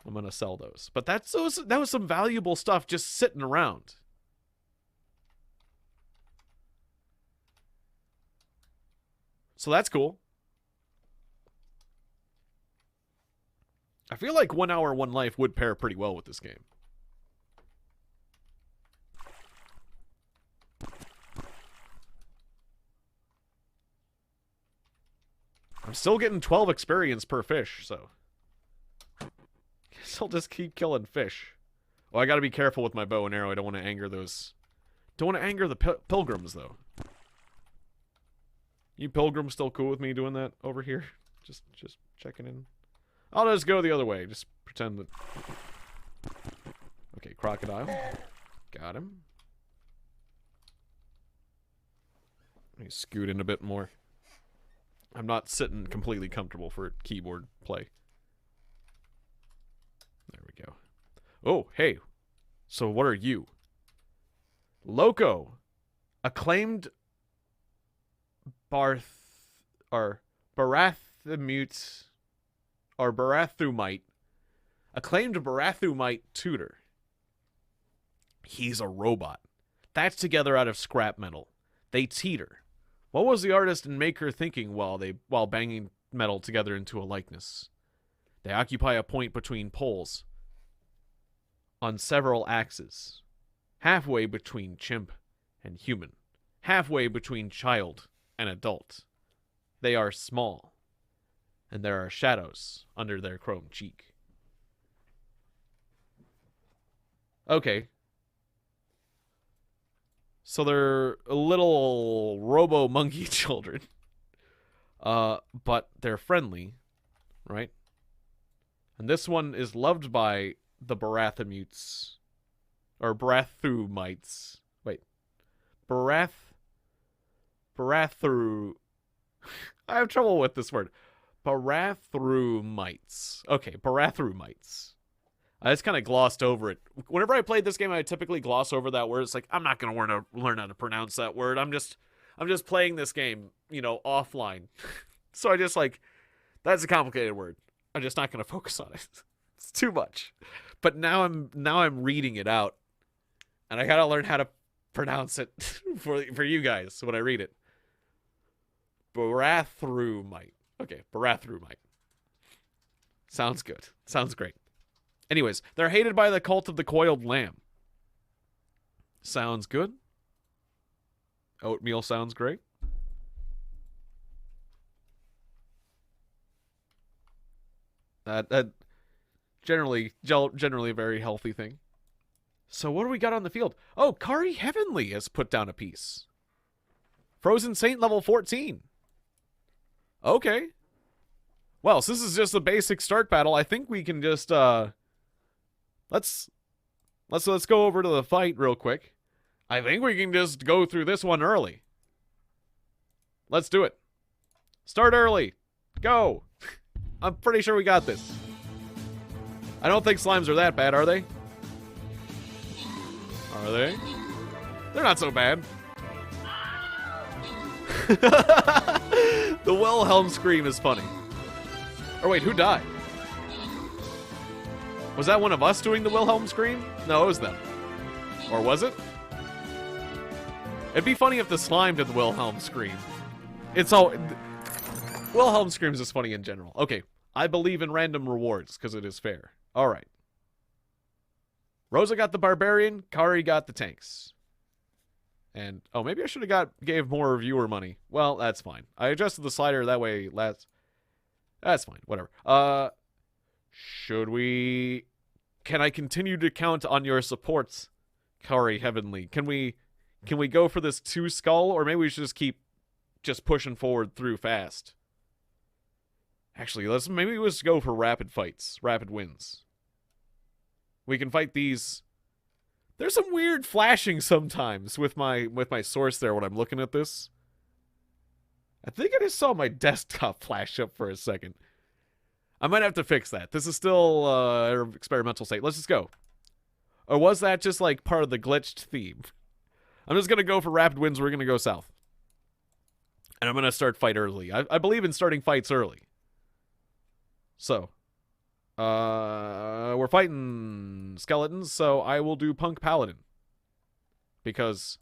I'm going to sell those. But that was some valuable stuff just sitting around. So that's cool. I feel like 1 Hour, One Life would pair pretty well with this game. I'm still getting 12 experience per fish, so guess I'll just keep killing fish. Well, I gotta be careful with my bow and arrow. I don't want to anger those. Don't want to anger the pilgrims, though. You pilgrims still cool with me doing that over here? Just checking in. I'll just go the other way. Just pretend that... Okay, crocodile. Got him. Let me scoot in a bit more. I'm not sitting completely comfortable for keyboard play. There we go. Oh, hey. So what are you? Loco. Acclaimed Barathumite. Acclaimed Barathumite tutor. He's a robot. That's together out of scrap metal. They teeter. What was the artist and maker thinking while banging metal together into a likeness? They occupy a point between poles on several axes, halfway between chimp and human, halfway between child and adult. They are small, and there are shadows under their chrome cheek. Okay. So they're little robo-monkey children. But they're friendly, right? And this one is loved by the Barathumutes. Or Barathumites. Wait. Barathu... I have trouble with this word. Barathrumites. Okay, Barathrumites. I just kind of glossed over it. Whenever I played this game, I typically gloss over that word. It's like, I'm not going to learn how to pronounce that word. I'm just playing this game, offline. So I just that's a complicated word. I'm just not going to focus on it. It's too much. But now I'm reading it out. And I got to learn how to pronounce it for you guys when I read it. Barathrumite. Okay, Barathrumite. Sounds good. Sounds great. Anyways, they're hated by the cult of the coiled lamb. Sounds good. Oatmeal sounds great. That generally a very healthy thing. So what do we got on the field? Oh, Kari Heavenly has put down a piece. Frozen Saint level 14. Okay. Well, since this is just a basic start battle, I think we can just Let's go over to the fight real quick. I think we can just go through this one early. Let's do it. Start early. Go. I'm pretty sure we got this. I don't think slimes are that bad, are they? Are they? They're not so bad. The Wilhelm scream is funny. Or wait, who died? Was that one of us doing the Wilhelm scream? No, it was them. Or was it? It'd be funny if the slime did the Wilhelm scream. It's all... Wilhelm screams is funny in general. Okay, I believe in random rewards, because it is fair. Alright. Rosa got the barbarian, Kari got the tanks. And, oh, maybe I should have gave more viewer money. Well, that's fine. I adjusted the slider that way last... That's fine, whatever. Should we... Can I continue to count on your supports, Kari Heavenly? Can we go for this 2 skull, or maybe we should just keep pushing forward through fast? Actually, maybe let's go for rapid fights, rapid wins. We can fight these. There's some weird flashing sometimes with my source there when I'm looking at this. I think I just saw my desktop flash up for a second. I might have to fix that. This is still experimental state. Let's just go. Or was that just like part of the glitched theme? I'm just going to go for rapid wins. We're going to go south. And I'm going to start fight early. I believe in starting fights early. So. We're fighting skeletons, so I will do Punk Paladin. Because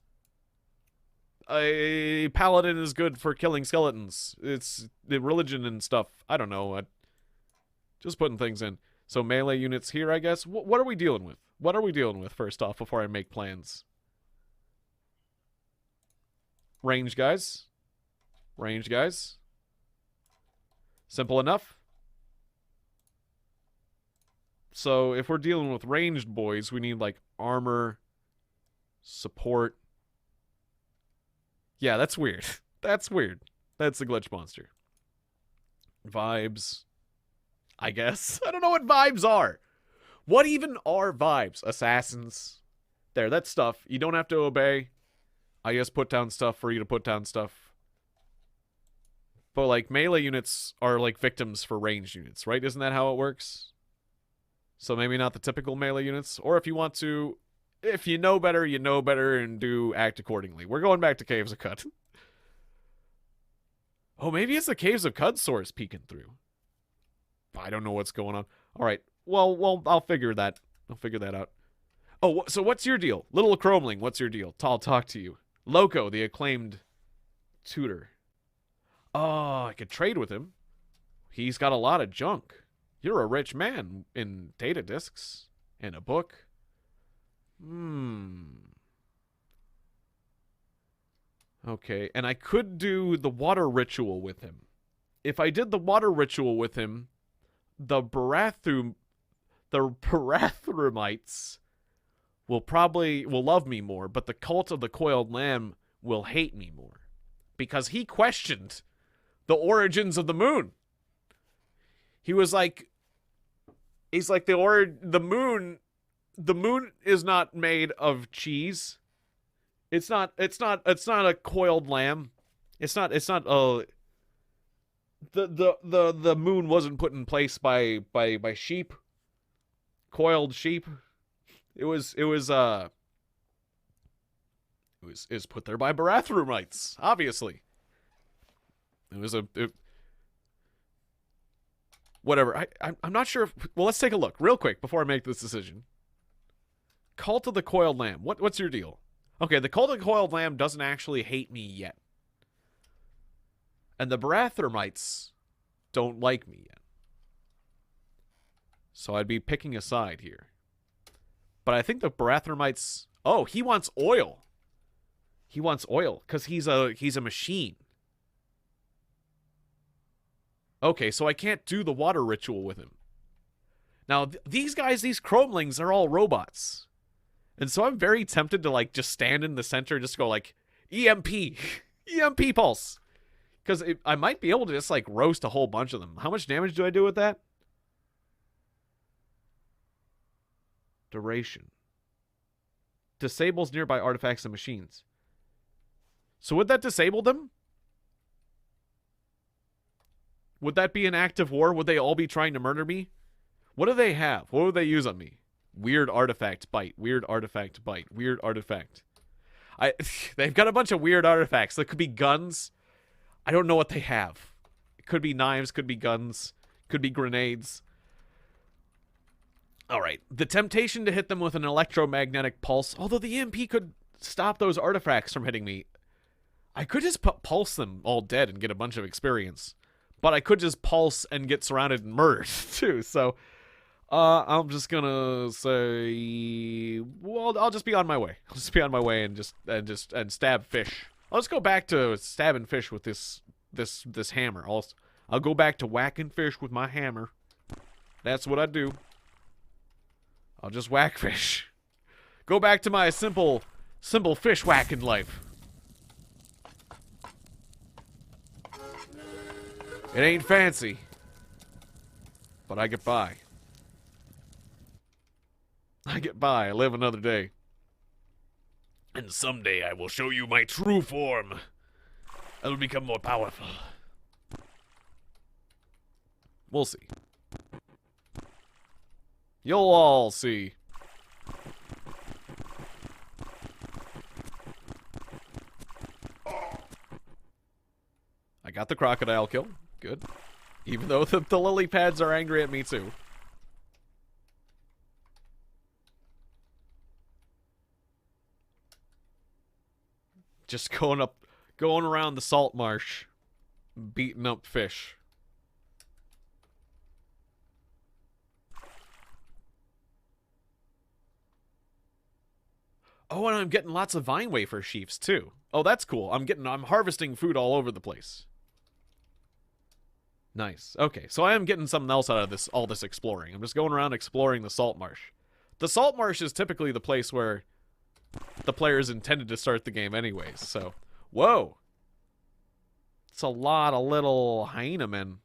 a paladin is good for killing skeletons. It's the religion and stuff. I don't know. Just putting things in. So melee units here, I guess. What are we dealing with? What are we dealing with, first off, before I make plans? Range guys. Range guys. Simple enough. So if we're dealing with ranged boys, we need, like, armor, support. Yeah, that's weird. That's weird. That's the glitch monster. Vibes. I guess. I don't know what vibes are. What even are vibes? Assassins. There, that's stuff. You don't have to obey. I just put down stuff for you to put down stuff. But, like, melee units are, like, victims for ranged units, right? Isn't that how it works? So maybe not the typical melee units. Or if you want to... If you know better, and do act accordingly. We're going back to Caves of Qud. Oh, maybe it's the Caves of Qud source peeking through. I don't know what's going on. All right. Well, I'll figure that. I'll figure that out. Oh, so what's your deal? Little Chromeling, what's your deal? I'll talk to you. Loco, the acclaimed tutor. Oh, I could trade with him. He's got a lot of junk. You're a rich man in data disks and a book. Okay, and I could do the water ritual with him. If I did the water ritual with him, the Barathrumites will love me more, but the cult of the coiled lamb will hate me more. Because he questioned the origins of the moon. He's like the moon is not made of cheese. It's not a coiled lamb. The moon wasn't put in place by sheep. Coiled sheep. It was put there by Barathrumites, obviously. Whatever. I'm not sure if... Well, let's take a look real quick before I make this decision. Cult of the Coiled Lamb. What's your deal? Okay, the Cult of the Coiled Lamb doesn't actually hate me yet. And the Barathrumites don't like me yet. So I'd be picking a side here. But I think the Barathrumites... Oh, he wants oil. He wants oil because he's a machine. Okay, so I can't do the water ritual with him. Now, these guys, these chromelings, are all robots. And so I'm very tempted to, like, just stand in the center and just go, like, EMP. EMP pulse. Because I might be able to just, like, roast a whole bunch of them. How much damage do I do with that? Duration. Disables nearby artifacts and machines. So would that disable them? Would that be an active war? Would they all be trying to murder me? What do they have? What would they use on me? Weird artifact bite. Weird artifact bite. Weird artifact. They've got a bunch of weird artifacts. That could be guns. I don't know what they have. It could be knives, could be guns, could be grenades. Alright. The temptation to hit them with an electromagnetic pulse, although the EMP could stop those artifacts from hitting me. I could just pulse them all dead and get a bunch of experience. But I could just pulse and get surrounded and murdered, too. So, I'm just gonna say, well, I'll just be on my way. I'll just be on my way and stab fish. I'll just go back to stabbing fish with this hammer. I'll go back to whacking fish with my hammer. That's what I do. I'll just whack fish. Go back to my simple fish whacking life. It ain't fancy, but I get by. I get by. I live another day. And someday I will show you my true form. I will become more powerful. We'll see. You'll all see. I got the crocodile kill. Good. Even though the lily pads are angry at me too. Just going around the salt marsh, beating up fish. Oh, and I'm getting lots of vine wafer sheaves too. Oh, that's cool. I'm harvesting food all over the place. Nice. Okay, so I am getting something else out of all this exploring. I'm just going around exploring the salt marsh. The salt marsh is typically the place where the players intended to start the game anyways, so... Whoa! It's a lot of little hyena men.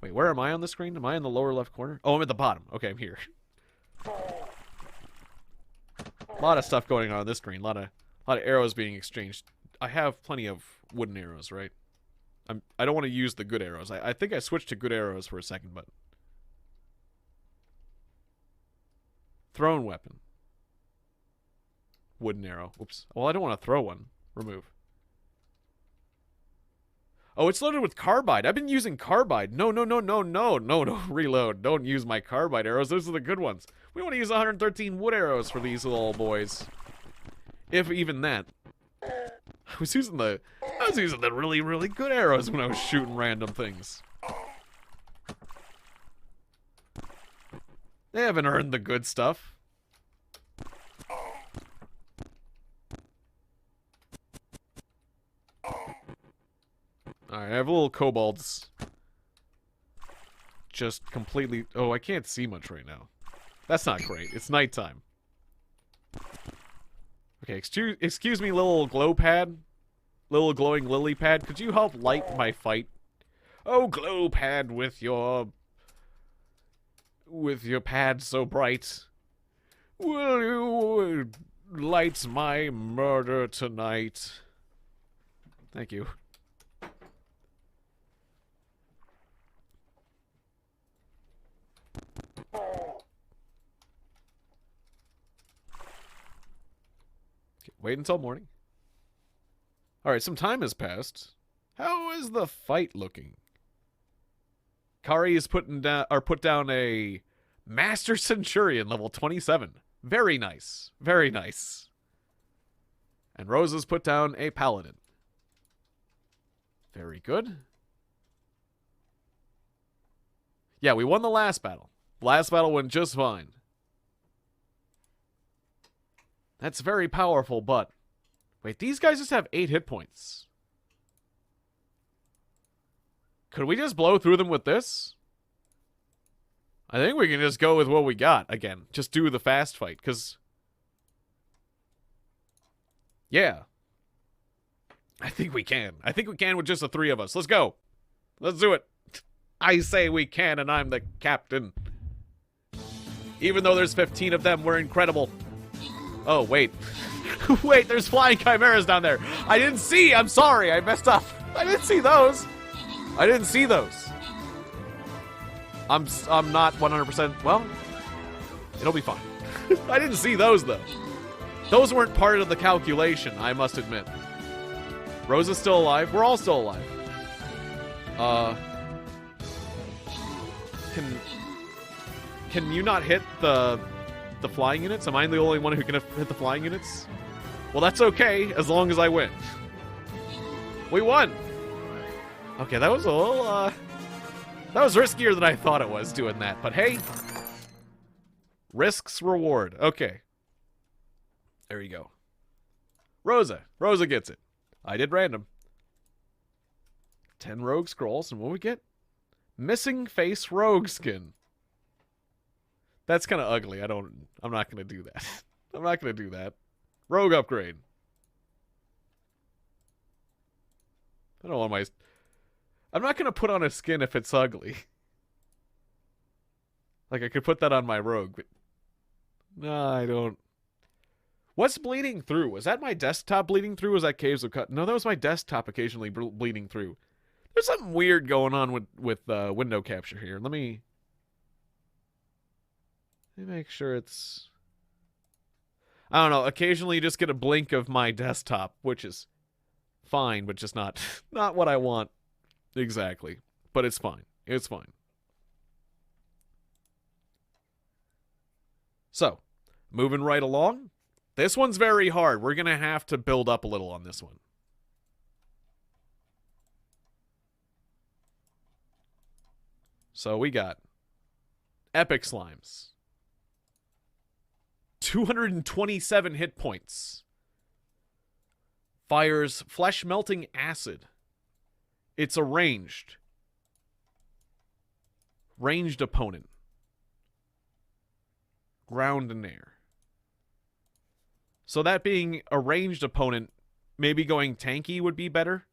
Wait, where am I on the screen? Am I in the lower left corner? Oh, I'm at the bottom. Okay, I'm here. A lot of stuff going on this screen. A lot of arrows being exchanged. I have plenty of wooden arrows, right? I don't want to use the good arrows. I think I switched to good arrows for a second, but... Thrown weapon. Wooden arrow. Oops. Well, I don't want to throw one. Remove. Oh, it's loaded with carbide. I've been using carbide. No. Reload. Don't use my carbide arrows. Those are the good ones. We want to use 113 wood arrows for these little boys. If even that. I was using the really, really good arrows when I was shooting random things. They haven't earned the good stuff. Alright, I have little kobolds. Just completely... Oh, I can't see much right now. That's not great. It's nighttime. Okay, excuse me, little glow pad. Little glowing lily pad. Could you help light my fight? Oh, glow pad with your pad so bright. Will you light my murder tonight? Thank you. Wait until morning. Alright, some time has passed. How is the fight looking? Kari is put down a Master Centurion level 27. Very nice. Very nice. And Rose has put down a Paladin. Very good. Yeah, we won the last battle. Last battle went just fine. That's very powerful, but... Wait, these guys just have 8 hit points. Could we just blow through them with this? I think we can just go with what we got again. Just do the fast fight, because... Yeah. I think we can. I think we can with just the 3 of us. Let's go. Let's do it. I say we can, and I'm the captain. Even though there's 15 of them, we're incredible. Oh, wait. Wait, there's flying chimeras down there. I didn't see. I'm sorry. I messed up. I didn't see those. I didn't see those. I'm not 100%. Well, it'll be fine. I didn't see those, though. Those weren't part of the calculation, I must admit. Rosa's still alive. We're all still alive. Can you not hit the flying units? Am I the only one who can hit the flying units? Well, that's okay, as long as I win. We won! Okay, that was a little, that was riskier than I thought it was doing that, but hey. Risks reward. Okay. There you go. Rosa. Rosa gets it. I did random. 10 rogue scrolls, and what we get? Missing face rogue skin. That's kind of ugly. I'm not going to do that. I'm not going to do that. Rogue upgrade. I don't want my... I'm not going to put on a skin if it's ugly. Like, I could put that on my rogue, but... No, I don't. What's bleeding through? Was that my desktop bleeding through? Was that Caves of Cut? No, that was my desktop occasionally bleeding through. There's something weird going on with window capture here. Let me make sure it's... I don't know. Occasionally you just get a blink of my desktop, which is fine, but just not what I want exactly. But it's fine. It's fine. So, moving right along. This one's very hard. We're going to have to build up a little on this one. So we got Epic Slimes. 227 hit points. Fires flesh-melting acid. It's a ranged opponent. Ground and air. So that being a ranged opponent, maybe going tanky would be better.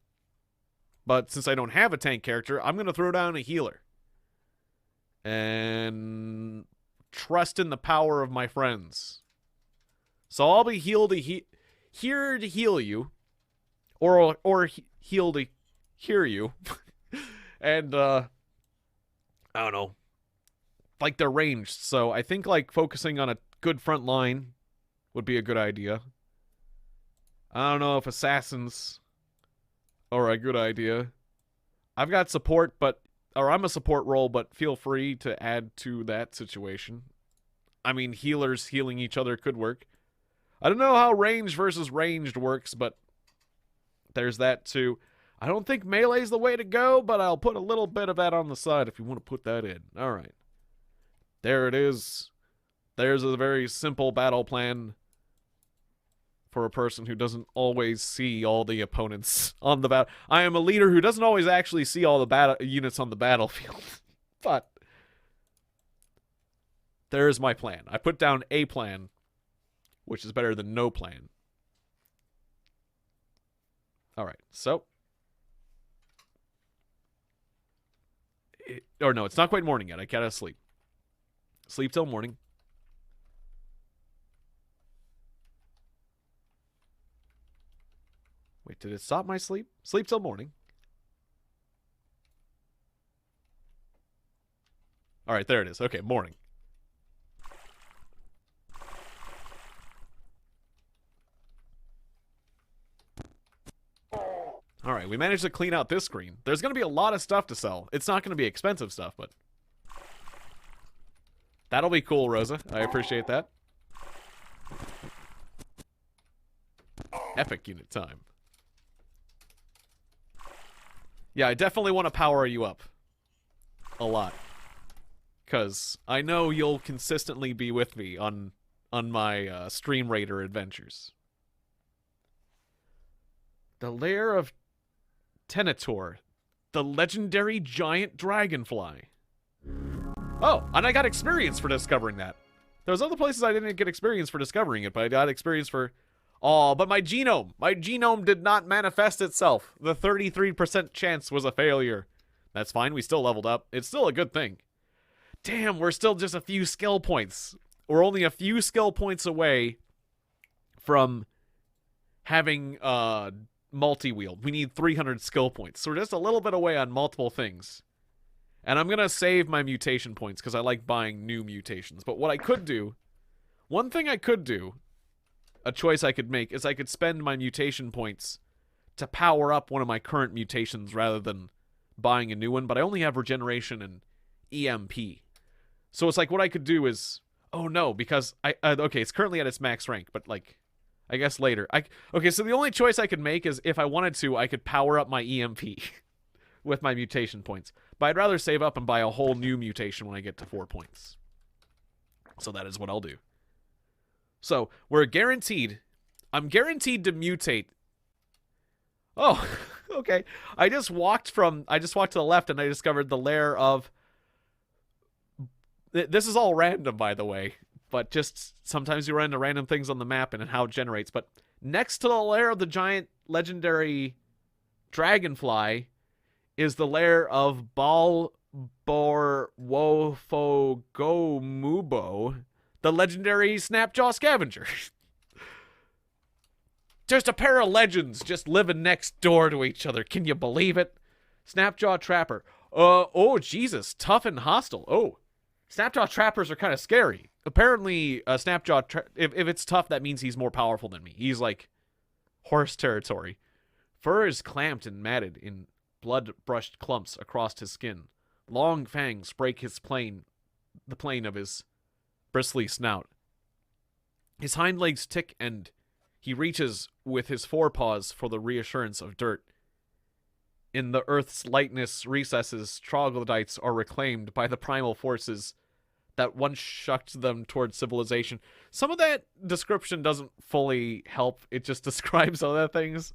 But since I don't have a tank character, I'm going to throw down a healer. And trust in the power of my friends. So I'll be here to heal you. Or heal to hear you. And, I don't know. Like, they're ranged. So I think, like, focusing on a good front line would be a good idea. I don't know if assassins are a good idea. I've got support, or I'm a support role, but feel free to add to that situation. I mean, healers healing each other could work. I don't know how ranged versus ranged works, but there's that too. I don't think melee's the way to go, but I'll put a little bit of that on the side if you want to put that in. All right. There it is. There's a very simple battle plan for a person who doesn't always see all the opponents on the battle. I am a leader who doesn't always actually see all the units on the battlefield. But there's my plan. I put down a plan, which is better than no plan. All right, so. No, it's not quite morning yet. I gotta sleep. Sleep till morning. Wait, did it stop my sleep? Sleep till morning. All right, there it is. Okay, morning. All right, we managed to clean out this screen. There's going to be a lot of stuff to sell. It's not going to be expensive stuff, but that'll be cool, Rosa. I appreciate that. Epic unit time. Yeah, I definitely want to power you up. A lot. Because I know you'll consistently be with me on my Stream Raider adventures. The Lair of Tenator. The legendary giant dragonfly. Oh, and I got experience for discovering that. There's other places I didn't get experience for discovering it, but I got experience for... Oh, but my genome did not manifest itself. The 33% chance was a failure. That's fine, we still leveled up. It's still a good thing. Damn, we're still just a few skill points. We're only a few skill points away from having multi-wield. We need 300 skill points. So we're just a little bit away on multiple things. And I'm going to save my mutation points because I like buying new mutations. But what I could do, one thing I could do, a choice I could make, is I could spend my mutation points to power up one of my current mutations rather than buying a new one. But I only have regeneration and EMP. So it's like what I could do is, oh no, because okay, it's currently at its max rank, but like, I guess later. Okay, so the only choice I could make is if I wanted to, I could power up my EMP with my mutation points. But I'd rather save up and buy a whole new mutation when I get to 4 points. So that is what I'll do. So we're guaranteed. I'm guaranteed to mutate. Oh, okay. I just walked to the left and I discovered the lair of. This is all random, by the way. But just sometimes you run into random things on the map and how it generates. But next to the lair of the giant legendary dragonfly is the lair of Balbor Wofogomubo, the legendary Snapjaw scavenger. Just a pair of legends just living next door to each other. Can you believe it? Snapjaw Trapper. Oh, Jesus. Tough and hostile. Oh, Snapjaw Trappers are kind of scary. Apparently, Snapjaw, if it's tough, that means he's more powerful than me. He's like horse territory. Fur is clamped and matted in blood-brushed clumps across his skin. Long fangs break the plane of his bristly snout. His hind legs tick and he reaches with his forepaws for the reassurance of dirt. In the earth's lightness recesses, troglodytes are reclaimed by the primal forces that once shucked them towards civilization. Some of that description doesn't fully help. It just describes other things.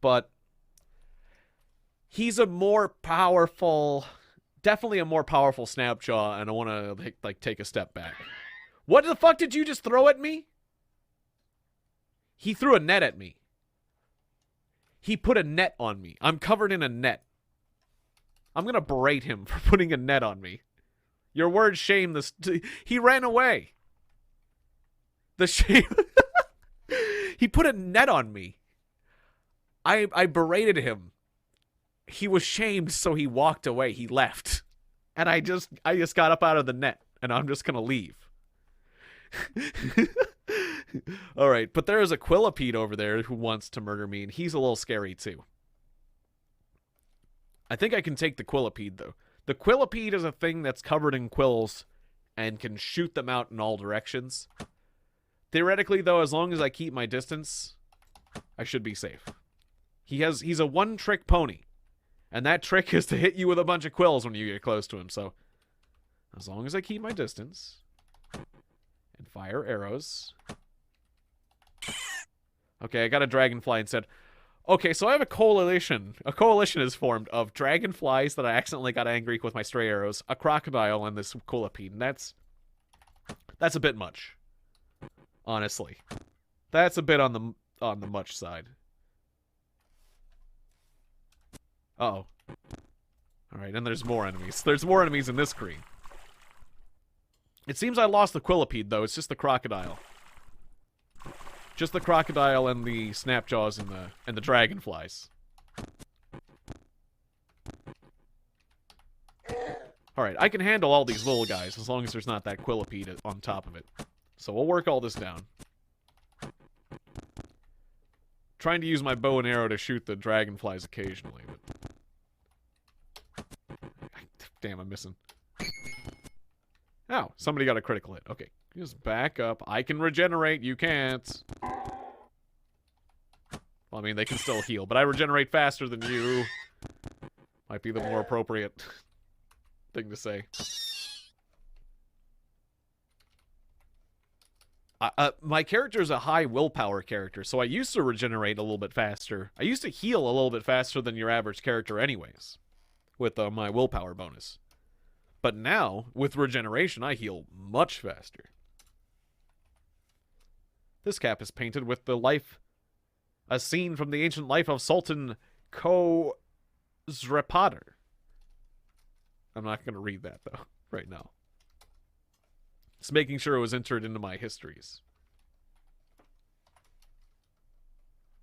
But he's a more powerful, definitely a more powerful Snapjaw, and I want to like take a step back. What the fuck did you just throw at me? He threw a net at me. He put a net on me. I'm covered in a net. I'm going to berate him for putting a net on me. Your words shame this. He ran away. The shame. He put a net on me. I berated him. He was shamed, so he walked away. He left. And I just got up out of the net, and I'm just going to leave. All right, but there is a Quillipede over there who wants to murder me, and he's a little scary too. I think I can take the Quillipede, though. The Quillipede is a thing that's covered in quills and can shoot them out in all directions. Theoretically, though, as long as I keep my distance, I should be safe. He's a one-trick pony, and that trick is to hit you with a bunch of quills when you get close to him, so as long as I keep my distance and fire arrows. Okay, I got a dragonfly instead. Okay, so I have a coalition. A coalition is formed of dragonflies that I accidentally got angry with my stray arrows, a crocodile, and this Quillipede. And that's a bit much, honestly. That's a bit on the much side. Uh-oh. Alright, and there's more enemies. There's more enemies in this screen. It seems I lost the Quillipede, though. It's just the crocodile. Just the crocodile and the Snapjaws and the dragonflies. Alright, I can handle all these little guys as long as there's not that Quillipede on top of it. So we'll work all this down. Trying to use my bow and arrow to shoot the dragonflies occasionally, but... Damn, I'm missing. Ow, somebody got a critical hit. Okay, just back up. I can regenerate, you can't. Well, I mean, they can still heal, but I regenerate faster than you. Might be the more appropriate thing to say. My character is a high willpower character, so I used to regenerate a little bit faster. I used to heal a little bit faster than your average character anyways, with my willpower bonus. But now, with regeneration, I heal much faster. This cap is painted with a scene from the ancient life of Sultan Khosrepater. I'm not going to read that, though. right now. Just making sure it was entered into my histories.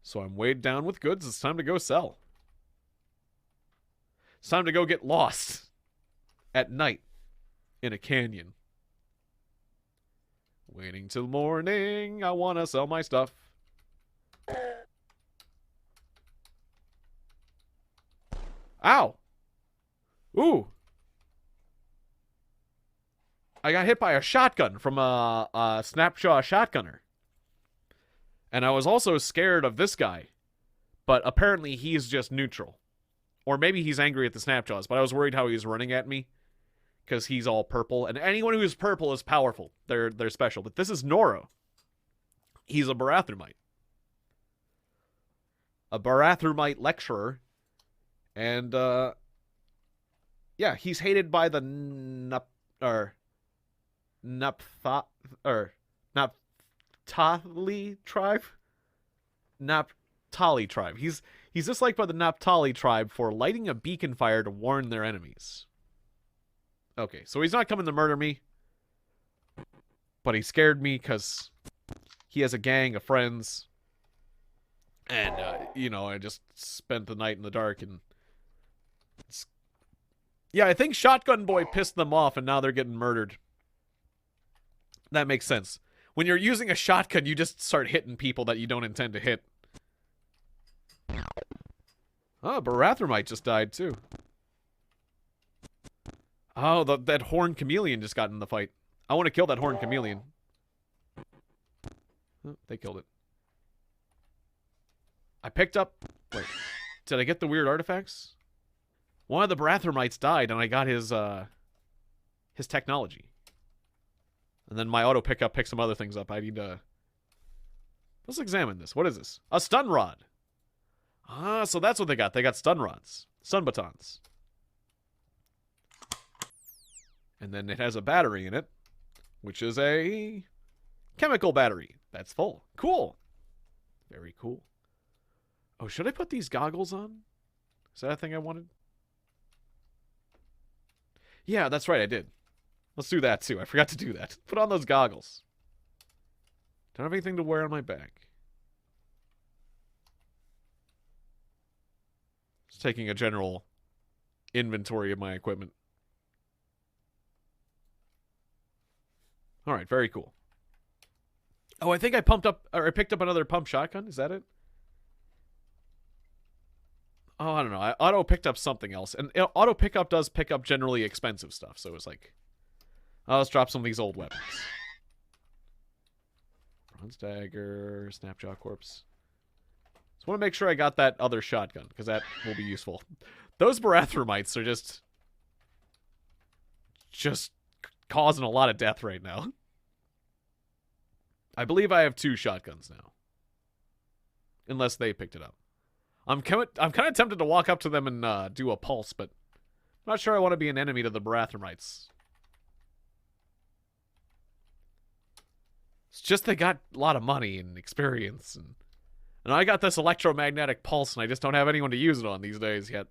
So I'm weighed down with goods. It's time to go sell. It's time to go get lost at night in a canyon. Waiting till morning. I want to sell my stuff. Ow! Ooh! I got hit by a shotgun from a Snapjaw shotgunner. And I was also scared of this guy. But apparently he's just neutral. Or maybe he's angry at the Snapjaws, but I was worried how he was running at me. Because he's all purple. And anyone who is purple is powerful. They're special. But this is Noro. He's a Barathumite. A Barathumite lecturer. And, yeah, he's hated by the Naphtali tribe? Naphtali tribe. He's disliked by the Naphtali tribe for lighting a beacon fire to warn their enemies. Okay, so he's not coming to murder me. But he scared me because he has a gang of friends. And, you know, I just spent the night in the dark and... Yeah, I think Shotgun Boy pissed them off and now they're getting murdered. That makes sense. When you're using a shotgun, you just start hitting people that you don't intend to hit. Oh, Barathumite just died too. Oh, that Horned Chameleon just got in the fight. I want to kill that Horned Chameleon. Oh, they killed it. I picked up... Wait. Did I get the weird artifacts? One of the Barathumites died, and I got his technology. And then my auto pickup picked some other things up. I need to... Let's examine this. What is this? A stun rod. Ah, so that's what they got. They got stun rods. Stun batons. And then it has a battery in it, which is a chemical battery. That's full. Cool. Very cool. Oh, should I put these goggles on? Is that a thing I wanted? Yeah, that's right, I did. Let's do that, too. I forgot to do that. Put on those goggles. Don't have anything to wear on my back. Just taking a general inventory of my equipment. Alright, very cool. Oh, I think I picked up another pump shotgun. Is that it? Oh, I don't know. I auto picked up something else. And auto pickup does pick up generally expensive stuff. So it's like, oh, let's drop some of these old weapons. Bronze dagger, Snapjaw corpse. Just want to make sure I got that other shotgun, because that will be useful. Those Barathumites are just causing a lot of death right now. I believe I have 2 shotguns now. Unless they picked it up. I'm kind of tempted to walk up to them and do a pulse, but I'm not sure I want to be an enemy to the Barathumites. It's just they got a lot of money and experience, and I got this electromagnetic pulse, and I just don't have anyone to use it on these days yet.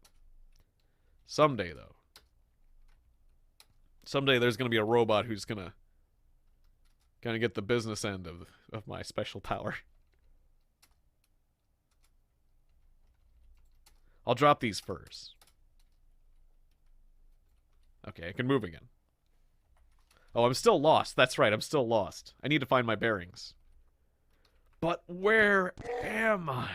Someday, though. Someday there's going to be a robot who's going to get the business end of my special power. I'll drop these furs. Okay, I can move again. Oh, I'm still lost. That's right, I'm still lost. I need to find my bearings. But where am I?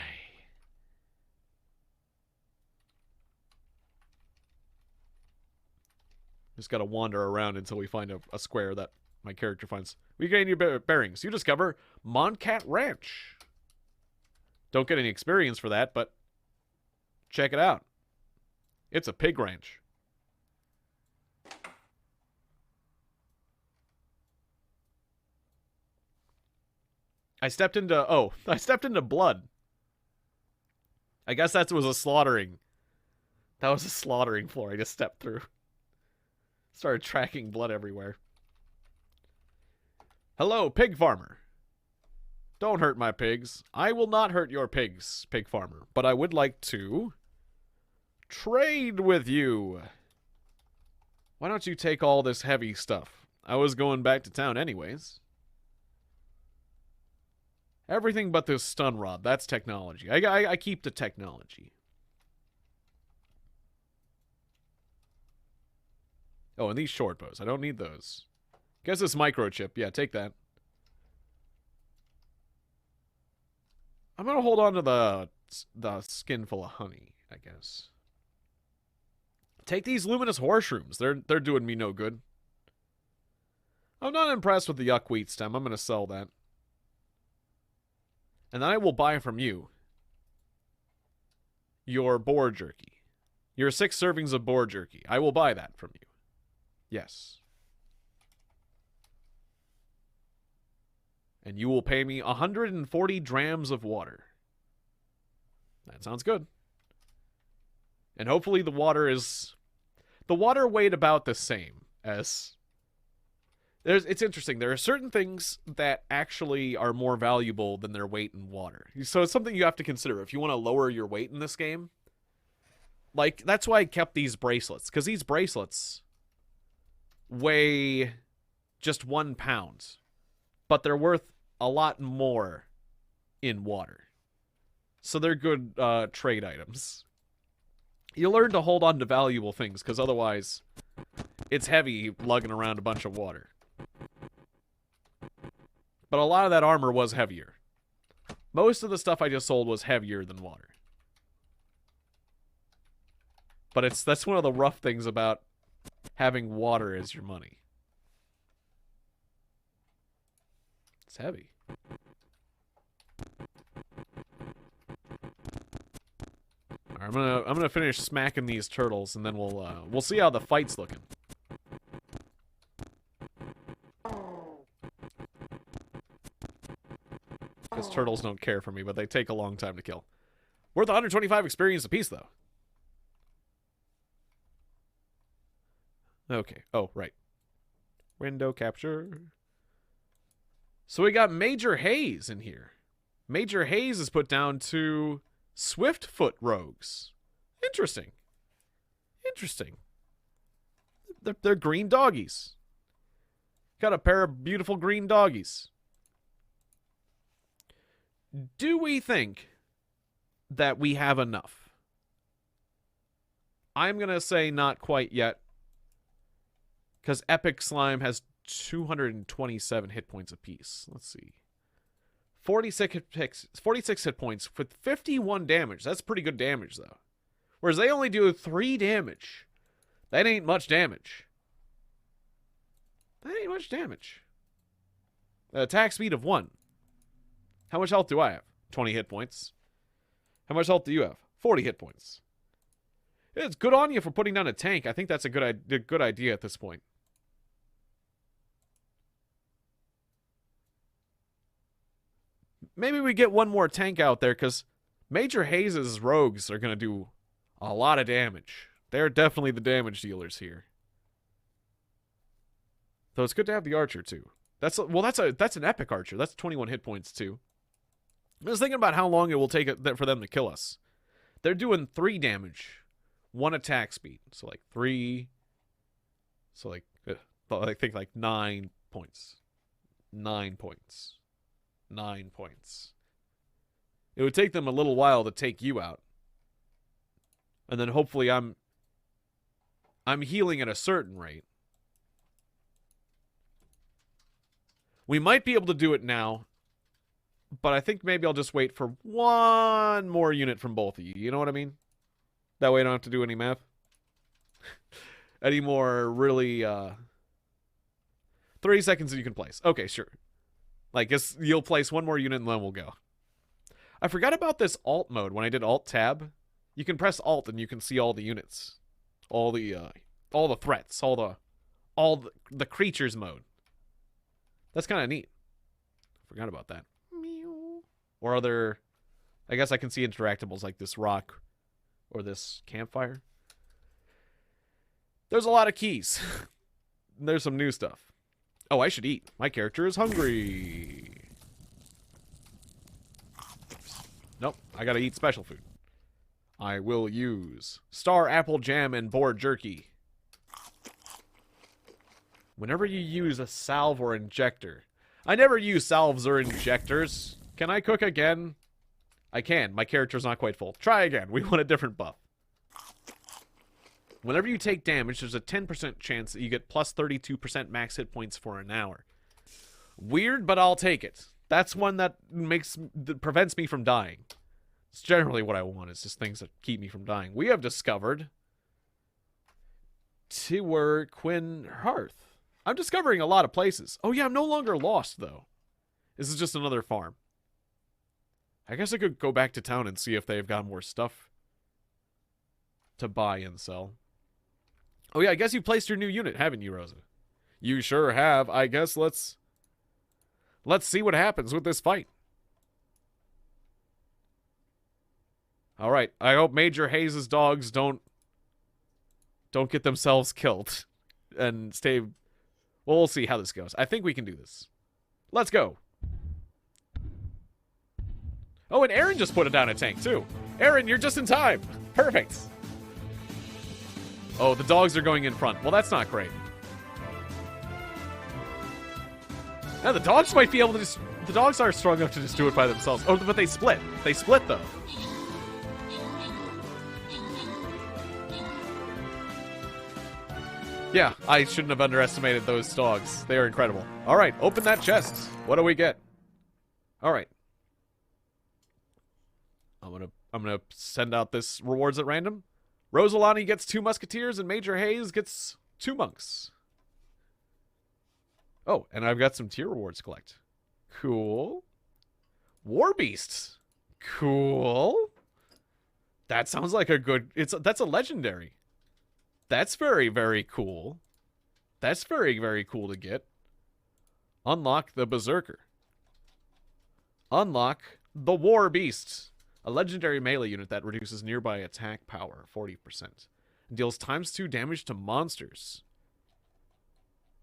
Just gotta wander around until we find a square that my character finds. We gain your bearings. You discover Moncat Ranch. Don't get any experience for that, but check it out. It's a pig ranch. I stepped into blood. I guess that was a slaughtering. That was a slaughtering floor I just stepped through. Started tracking blood everywhere. Hello, pig farmer. Don't hurt my pigs. I will not hurt your pigs, pig farmer. But I would like to trade with you. Why don't you take all this heavy stuff? I was going back to town anyways. Everything but this stun rod. That's technology. I keep the technology. Oh, and these short bows. I don't need those. Guess this microchip. Yeah, take that. I'm gonna hold on to the skin full of honey, I guess. Take these luminous horseshrooms. They're doing me no good. I'm not impressed with the yuck wheat stem. I'm gonna sell that. And then I will buy from you your boar jerky. Your 6 servings of boar jerky. I will buy that from you. Yes. And you will pay me 140 drams of water. That sounds good. And hopefully the water is... The water weighed about the same as... It's interesting. There are certain things that actually are more valuable than their weight in water. So it's something you have to consider if you want to lower your weight in this game. Like, that's why I kept these bracelets. Because these bracelets weigh just 1 pound. But they're worth a lot more in water. So they're good trade items. You learn to hold on to valuable things, because otherwise it's heavy lugging around a bunch of water. But a lot of that armor was heavier. Most of the stuff I just sold was heavier than water. But that's one of the rough things about having water as your money. It's heavy. All right, I'm gonna finish smacking these turtles, and then we'll see how the fight's looking. Because turtles don't care for me, but they take a long time to kill. Worth 125 experience apiece, though. Okay. Oh, right. Window capture. So we got Major Haze in here. Major Haze is put down to Swiftfoot Rogues. Interesting. Interesting. They're green doggies. Got a pair of beautiful green doggies. Do we think that we have enough? I'm going to say not quite yet. Because Epic Slime has 227 hit points apiece. Let's see. 46 hit points with 51 damage. That's pretty good damage, though. Whereas they only do 3 damage. That ain't much damage. That ain't much damage. Attack speed of 1. How much health do I have? 20 hit points. How much health do you have? 40 hit points. It's good on you for putting down a tank. I think that's a good idea at this point. Maybe we get one more tank out there, because Major Haze's rogues are going to do a lot of damage. They're definitely the damage dealers here. Though it's good to have the archer, too. That's an epic archer. That's 21 hit points, too. I was thinking about how long it will take for them to kill us. They're doing 3 damage. 1 attack speed. So, like, 3... So, like, I think, like, 9 points. 9 points. 9 points. It would take them a little while to take you out. And then hopefully I'm healing at a certain rate. We might be able to do it now, but I think maybe I'll just wait for 1 more unit from both of you. You know what I mean? That way I don't have to do any math. Any more really 30 seconds that you can place. Okay, sure. Like, you'll place 1 more unit and then we'll go. I forgot about this alt mode when I did alt tab. You can press alt and you can see all the units. All the threats. All the creatures mode. That's kind of neat. Forgot about that. Or other... I guess I can see interactables like this rock or this campfire. There's a lot of keys. There's some new stuff. Oh, I should eat. My character is hungry. Nope, I gotta eat special food. I will use star apple jam and boar jerky. Whenever you use a salve or injector. I never use salves or injectors. Can I cook again? I can. My character's not quite full. Try again. We want a different buff. Whenever you take damage, there's a 10% chance that you get plus 32% max hit points for an hour. Weird, but I'll take it. That's one that prevents me from dying. It's generally what I want. It's just things that keep me from dying. We have discovered Quinn Hearth. I'm discovering a lot of places. Oh yeah, I'm no longer lost, though. This is just another farm. I guess I could go back to town and see if they've got more stuff to buy and sell. Oh yeah, I guess you placed your new unit, haven't you, Rosa? You sure have. I guess let's see what happens with this fight. All right. I hope Major Hayes' dogs don't get themselves killed and stay. Well, we'll see how this goes. I think we can do this. Let's go. Oh, and Aaron just put it down a tank, too. Aaron, you're just in time. Perfect. Oh, the dogs are going in front. Well, that's not great. Now, the dogs might be able to just... The dogs are strong enough to just do it by themselves. Oh, but they split. They split, though. Yeah, I shouldn't have underestimated those dogs. They are incredible. All right, open that chest. What do we get? All right. I'm gonna send out this rewards at random. Rosalani gets 2 musketeers and Major Hayes gets 2 monks. Oh, and I've got some tier rewards to collect. Cool. War beasts. Cool. That sounds like a good... That's a legendary. That's very, very cool. That's very, very cool to get. Unlock the Berserker. Unlock the War Beast. A legendary melee unit that reduces nearby attack power 40%. And deals ×2 damage to monsters.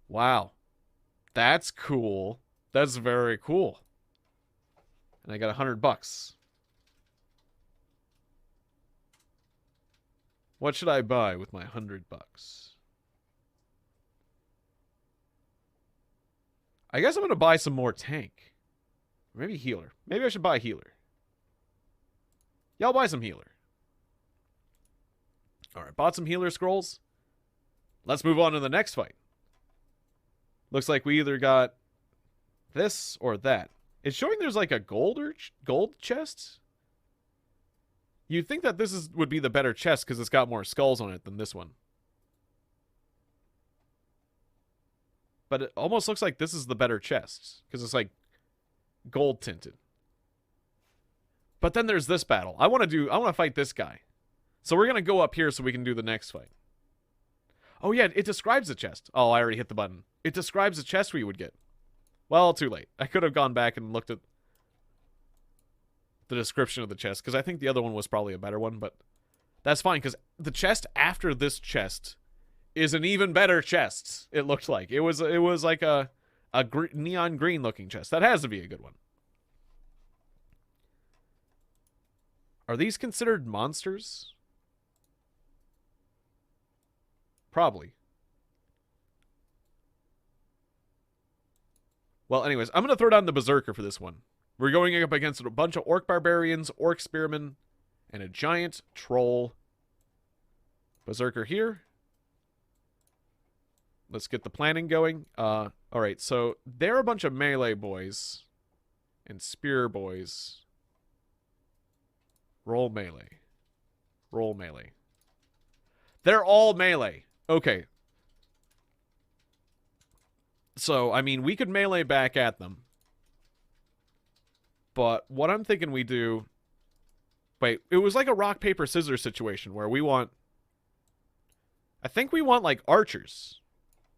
Wow. That's cool. That's very cool. And I got $100. What should I buy with my $100? I guess I'm going to buy some more tank. Maybe healer. Maybe I should buy healer. Yeah, I'll buy some healer. Alright, bought some healer scrolls. Let's move on to the next fight. Looks like we either got this or that. It's showing there's like a gold chest. You'd think that this would be the better chest because it's got more skulls on it than this one. But it almost looks like this is the better chest because it's like gold tinted. But then there's this battle. I want to fight this guy. So we're going to go up here so we can do the next fight. Oh yeah, it describes the chest. Oh, I already hit the button. It describes the chest we would get. Well, too late. I could have gone back and looked at the description of the chest, because I think the other one was probably a better one, but that's fine, because the chest after this chest is an even better chest, it looked like. It was like a neon green looking chest. That has to be a good one. Are these considered monsters? Probably. Well, anyways, I'm going to throw down the Berserker for this one. We're going up against a bunch of Orc Barbarians, Orc Spearmen, and a giant troll. Berserker here. Let's get the planning going. Alright, so they're a bunch of melee boys and spear boys. Roll melee. Roll melee. They're all melee. Okay. So, I mean, we could melee back at them. But what I'm thinking we do... Wait, it was like a rock, paper, scissors situation where we want... I think we want, like, archers.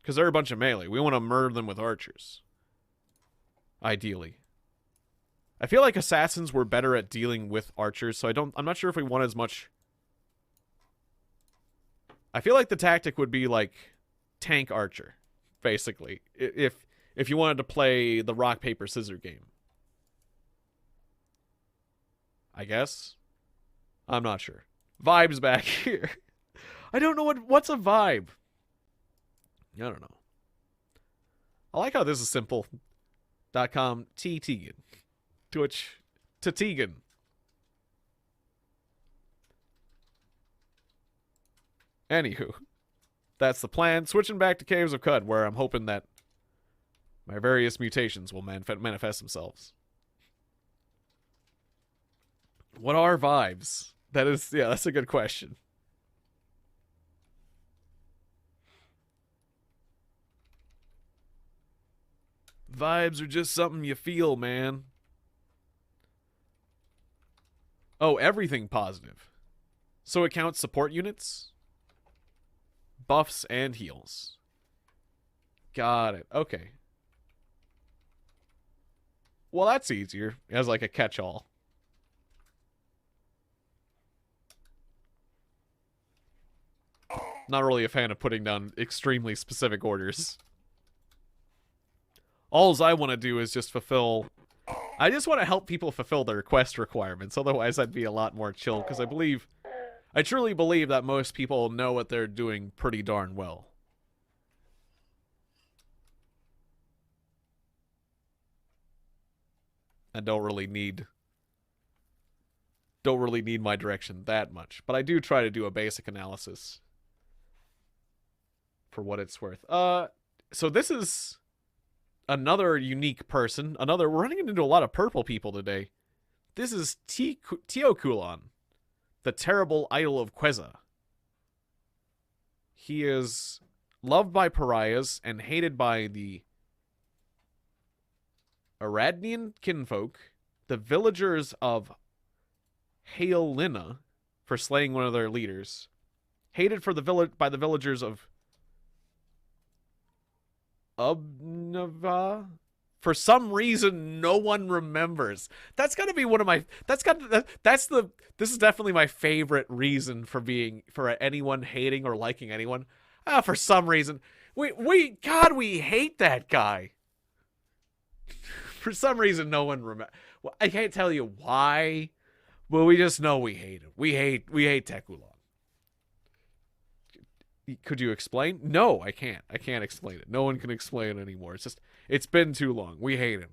Because they're a bunch of melee. We want to murder them with archers. Ideally. I feel like assassins were better at dealing with archers, so I'm not sure if we want as much... I feel like the tactic would be, like, tank archer, basically. If you wanted to play the rock, paper, scissors game. I guess. I'm not sure. Vibes back here. I don't know what's a vibe. I don't know. I like how this is simple. .com Tiegon. Twitch to Tiegon. Anywho, that's the plan. Switching back to Caves of Qud, where I'm hoping that my various mutations will manifest themselves. What are vibes? That is, yeah, that's a good question. Vibes are just something you feel, man. Oh, everything positive. So it counts support units, buffs, and heals. Got it. Okay. Well, that's easier as like a catch-all. Not really a fan of putting down extremely specific orders. Alls I want to do is just fulfill... I just want to help people fulfill their quest requirements. Otherwise, I'd be a lot more chill. Because I truly believe that most people know what they're doing pretty darn well. And don't really need my direction that much. But I do try to do a basic analysis. For what it's worth. So this is another unique person. We're running into a lot of purple people today. This is Tiegon, the terrible idol of Queza. He is loved by pariahs and hated by the Aradnian kinfolk, the villagers of Haelina for slaying one of their leaders, hated by the villagers of Ubnava. For some reason, no one remembers. That's got to be one of my. This is definitely my favorite reason for anyone hating or liking anyone. For some reason, we hate that guy. For some reason, no one remembers. Well, I can't tell you why, but we just know we hate him. We hate Tiegon. Could you explain? No, I can't. I can't explain it. No one can explain it anymore. It's been too long. We hate him.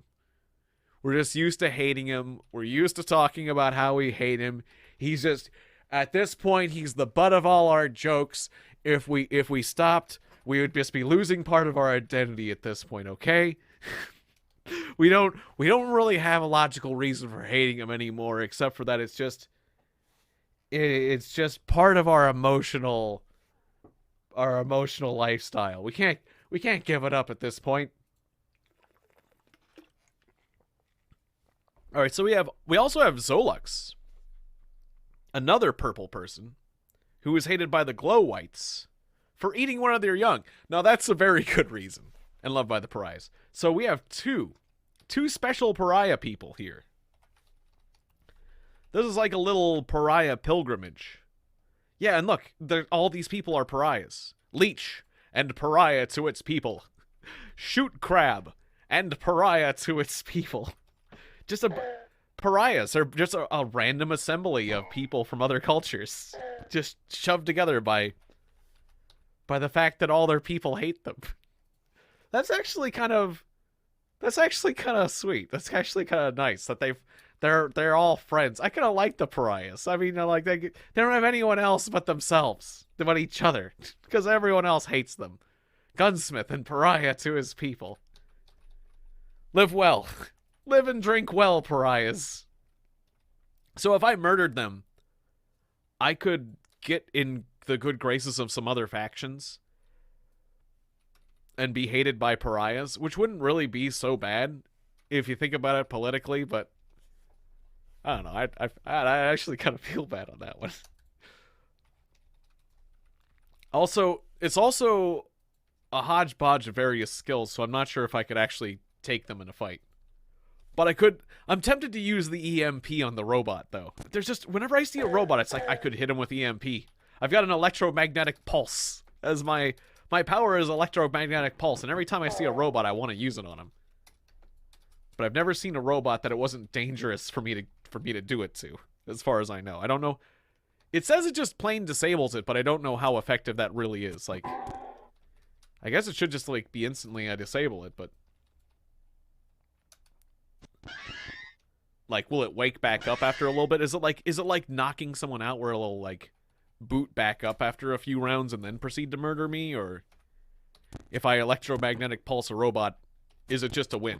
We're just used to hating him. We're used to talking about how we hate him. He's just, at this point, he's the butt of all our jokes. If we stopped, we would just be losing part of our identity at this point, okay? We don't really have a logical reason for hating him anymore, except for that it's just part of our emotional lifestyle. We can't give it up at this point. All right, so we also have Zolux, another purple person who is hated by the Glow Whites for eating one of their young. Now that's a very good reason, and loved by the pariahs. So we have two special pariah people here. This is like a little pariah pilgrimage. Yeah, and look, all these people are pariahs. Leech, and pariah to its people. Shoot crab, and pariah to its people. Pariahs are just a random assembly of people from other cultures. Just shoved together by the fact that all their people hate them. That's actually kind of sweet. That's actually kind of nice that they're all friends. I kind of like the pariahs. I mean, like they don't have anyone else but themselves, but each other, because everyone else hates them. Gunsmith and pariah to his people. Live well. Live and drink well, pariahs. So if I murdered them, I could get in the good graces of some other factions and be hated by pariahs, which wouldn't really be so bad if you think about it politically, but I don't know. I actually kind of feel bad on that one. Also, it's also a hodgepodge of various skills, so I'm not sure if I could actually take them in a fight. But I could. I'm tempted to use the EMP on the robot, though. There's just, whenever I see a robot, it's like I could hit him with EMP. I've got an electromagnetic pulse as my power is electromagnetic pulse, and every time I see a robot, I want to use it on him. But I've never seen a robot that it wasn't dangerous for me to do it to, as far as I know. I don't know. It says it just plain disables it, but I don't know how effective that really is. Like, I guess it should just, like, be instantly I disable it, but... Like, will it wake back up after a little bit? Is it like knocking someone out where it'll, like, boot back up after a few rounds and then proceed to murder me? Or if I electromagnetic pulse a robot, is it just a win?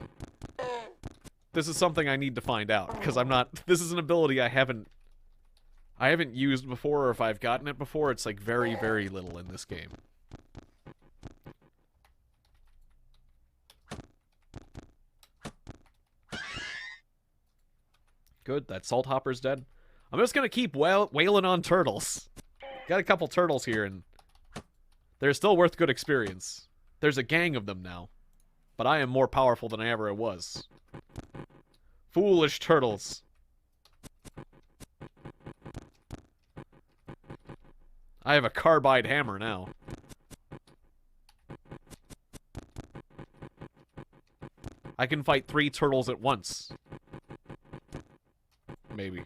This is something I need to find out, because I'm not... This is an ability I haven't used before, or if I've gotten it before, it's, like, very, very little in this game. Good, that salt hopper's dead. I'm just gonna keep wailing on turtles. Got a couple turtles here, and they're still worth good experience. There's a gang of them now, but I am more powerful than I ever was. Foolish turtles. I have a carbide hammer now. I can fight 3 turtles at once. Maybe.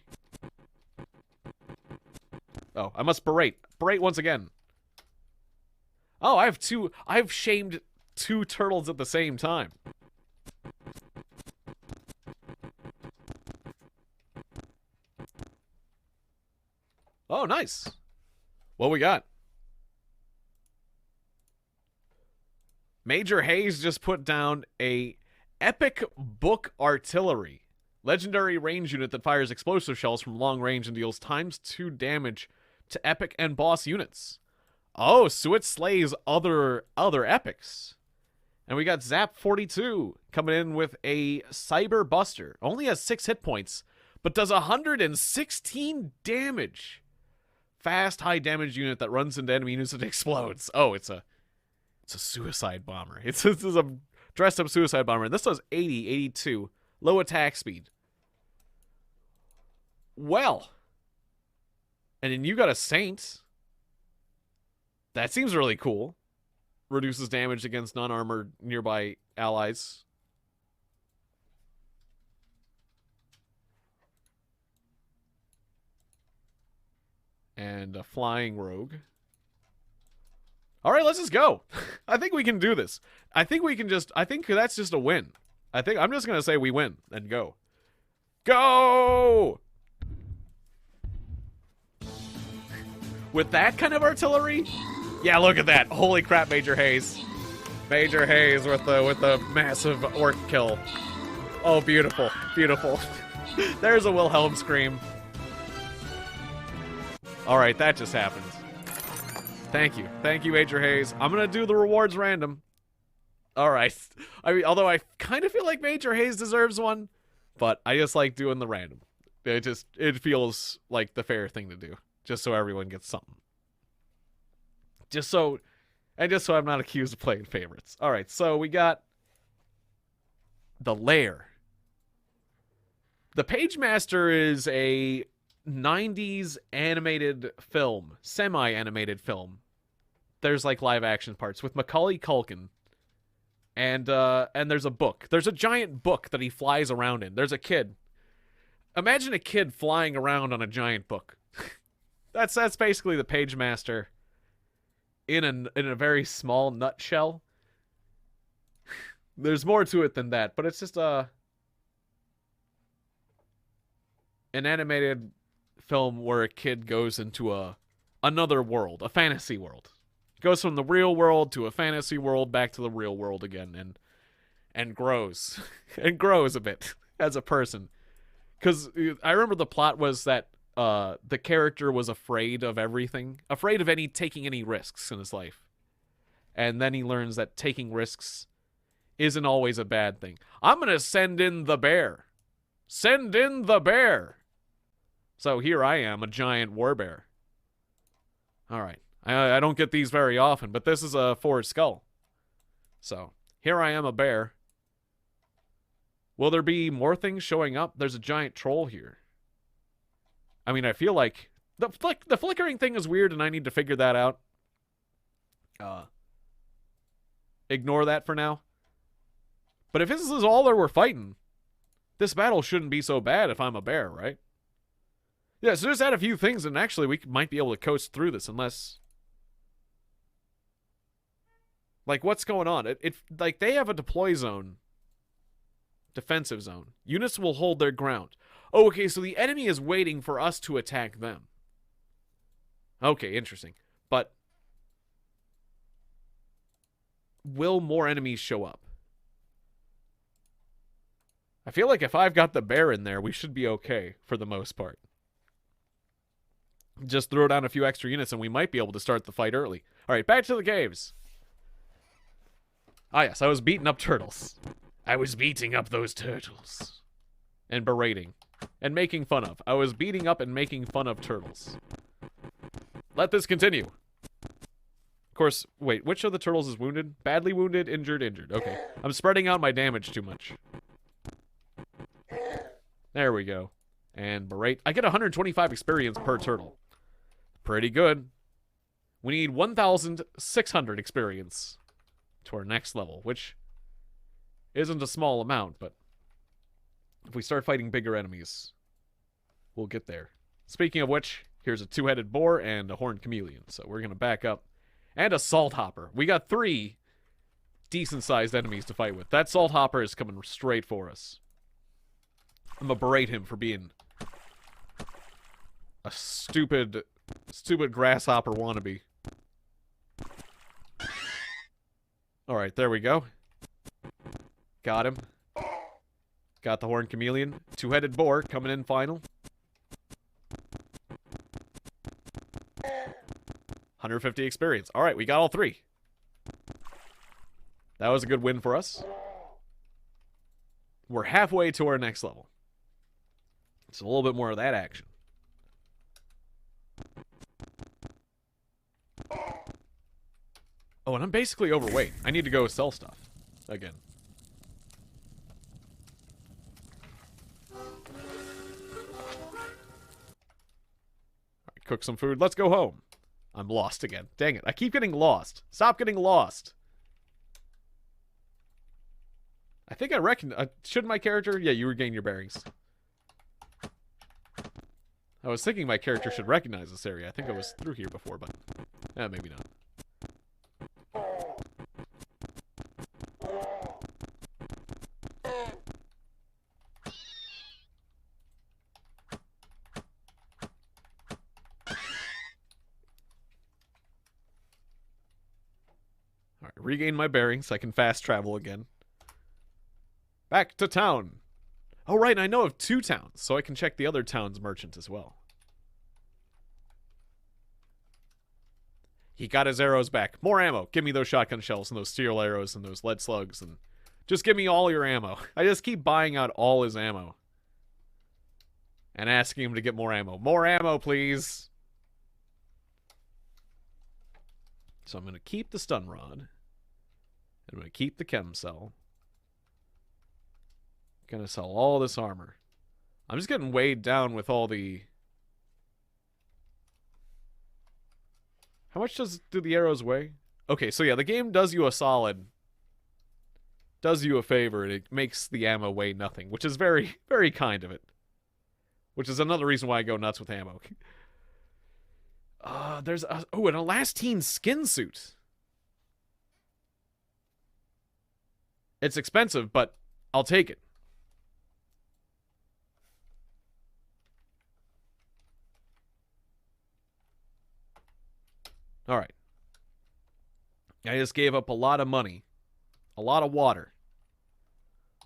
Oh, I must berate. Berate once again. Oh, I've shamed 2 turtles at the same time. Oh, nice. What we got? Major Hayes just put down a epic book artillery. Legendary range unit that fires explosive shells from long range and deals ×2 damage to epic and boss units. Oh, so it slays other epics. And we got Zap 42 coming in with a Cyber Buster. Only has 6 hit points, but does 116 damage. Fast, high damage unit that runs into enemy units and explodes. Oh, it's a suicide bomber. This is a dressed up suicide bomber. And this does 80, 82. Low attack speed. Well, and then you got a Saint. That seems really cool. Reduces damage against non-armored nearby allies. And a flying rogue. All right, let's just go. I think we can do this. I think that's just a win. I'm just going to say we win and go. Go! With that kind of artillery? Yeah, look at that. Holy crap, Major Hayes. Major Hayes with the massive orc kill. Oh, beautiful. Beautiful. There's a Wilhelm scream. All right, that just happened. Thank you. Thank you, Major Hayes. I'm going to do the rewards random. All right. I mean, although I kind of feel like Major Hayes deserves one, but I just like doing the random. It feels like the fair thing to do. Just so everyone gets something. Just so I'm not accused of playing favorites. All right, so we got the Lair. The Page Master is a 90s animated film, semi-animated film. There's like live action parts with Macaulay Culkin. And there's a book. There's a giant book that he flies around in. There's a kid. Imagine a kid flying around on a giant book. That's basically the Page Master in a very small nutshell. There's more to it than that, but it's just an animated film where a kid goes into another world, a fantasy world. Goes from the real world to a fantasy world, back to the real world again, and grows. And grows a bit as a person. Because I remember the plot was that the character was afraid of everything. Afraid of taking any risks in his life. And then he learns that taking risks isn't always a bad thing. I'm going to send in the bear. Send in the bear. So here I am, a giant warbear. All right. I don't get these very often, but this is a forged skull. So, here I am, a bear. Will there be more things showing up? There's a giant troll here. I mean, I feel like the flickering thing is weird, and I need to figure that out. Ignore that for now. But if this is all that we're fighting, this battle shouldn't be so bad if I'm a bear, right? Yeah, so just add a few things, and actually we might be able to coast through this, unless... Like, what's going on? Like, they have a deploy zone. Defensive zone. Units will hold their ground. Oh, okay, so the enemy is waiting for us to attack them. Okay, interesting. But will more enemies show up? I feel like if I've got the bear in there, we should be okay for the most part. Just throw down a few extra units and we might be able to start the fight early. Alright, back to the caves. Ah, yes, I was beating up turtles. I was beating up those turtles. And berating. And making fun of. I was beating up and making fun of turtles. Let this continue. Of course, wait, which of the turtles is wounded? Badly wounded, injured, injured. Okay. I'm spreading out my damage too much. There we go. And berate. I get 125 experience per turtle. Pretty good. We need 1,600 experience to our next level, which isn't a small amount, but if we start fighting bigger enemies, we'll get there. Speaking of which, here's a two-headed boar and a horned chameleon, so we're going to back up. And a salt hopper. We got 3 decent-sized enemies to fight with. That salt hopper is coming straight for us. I'm going to berate him for being a stupid grasshopper wannabe. Alright, there we go. Got him. Got the horned chameleon. Two-headed boar coming in final. 150 experience. Alright, we got all 3. That was a good win for us. We're halfway to our next level. It's a little bit more of that action. Oh, and I'm basically overweight. I need to go sell stuff. Again. Alright, cook some food. Let's go home. I'm lost again. Dang it. I keep getting lost. Stop getting lost. I think I reckon... should my character... Yeah, you regain your bearings. I was thinking my character should recognize this area. I think I was through here before, but... maybe not. Alright, regain my bearings. I can fast travel again. Back to town. Oh, right, I know of 2 towns, so I can check the other town's merchant as well. He got his arrows back. More ammo. Give me those shotgun shells and those steel arrows and those lead slugs and just give me all your ammo. I just keep buying out all his ammo. And asking him to get more ammo. More ammo, please. So I'm going to keep the stun rod. I'm going to keep the chem cell. Gonna sell all this armor. I'm just getting weighed down with all the... How much do the arrows weigh? Okay, so yeah, the game does you a solid. Does you a favor, and it makes the ammo weigh nothing, which is very, very kind of it. Which is another reason why I go nuts with ammo. There's a... Oh, an elastine skin suit. It's expensive, but I'll take it. Alright. I just gave up a lot of money. A lot of water.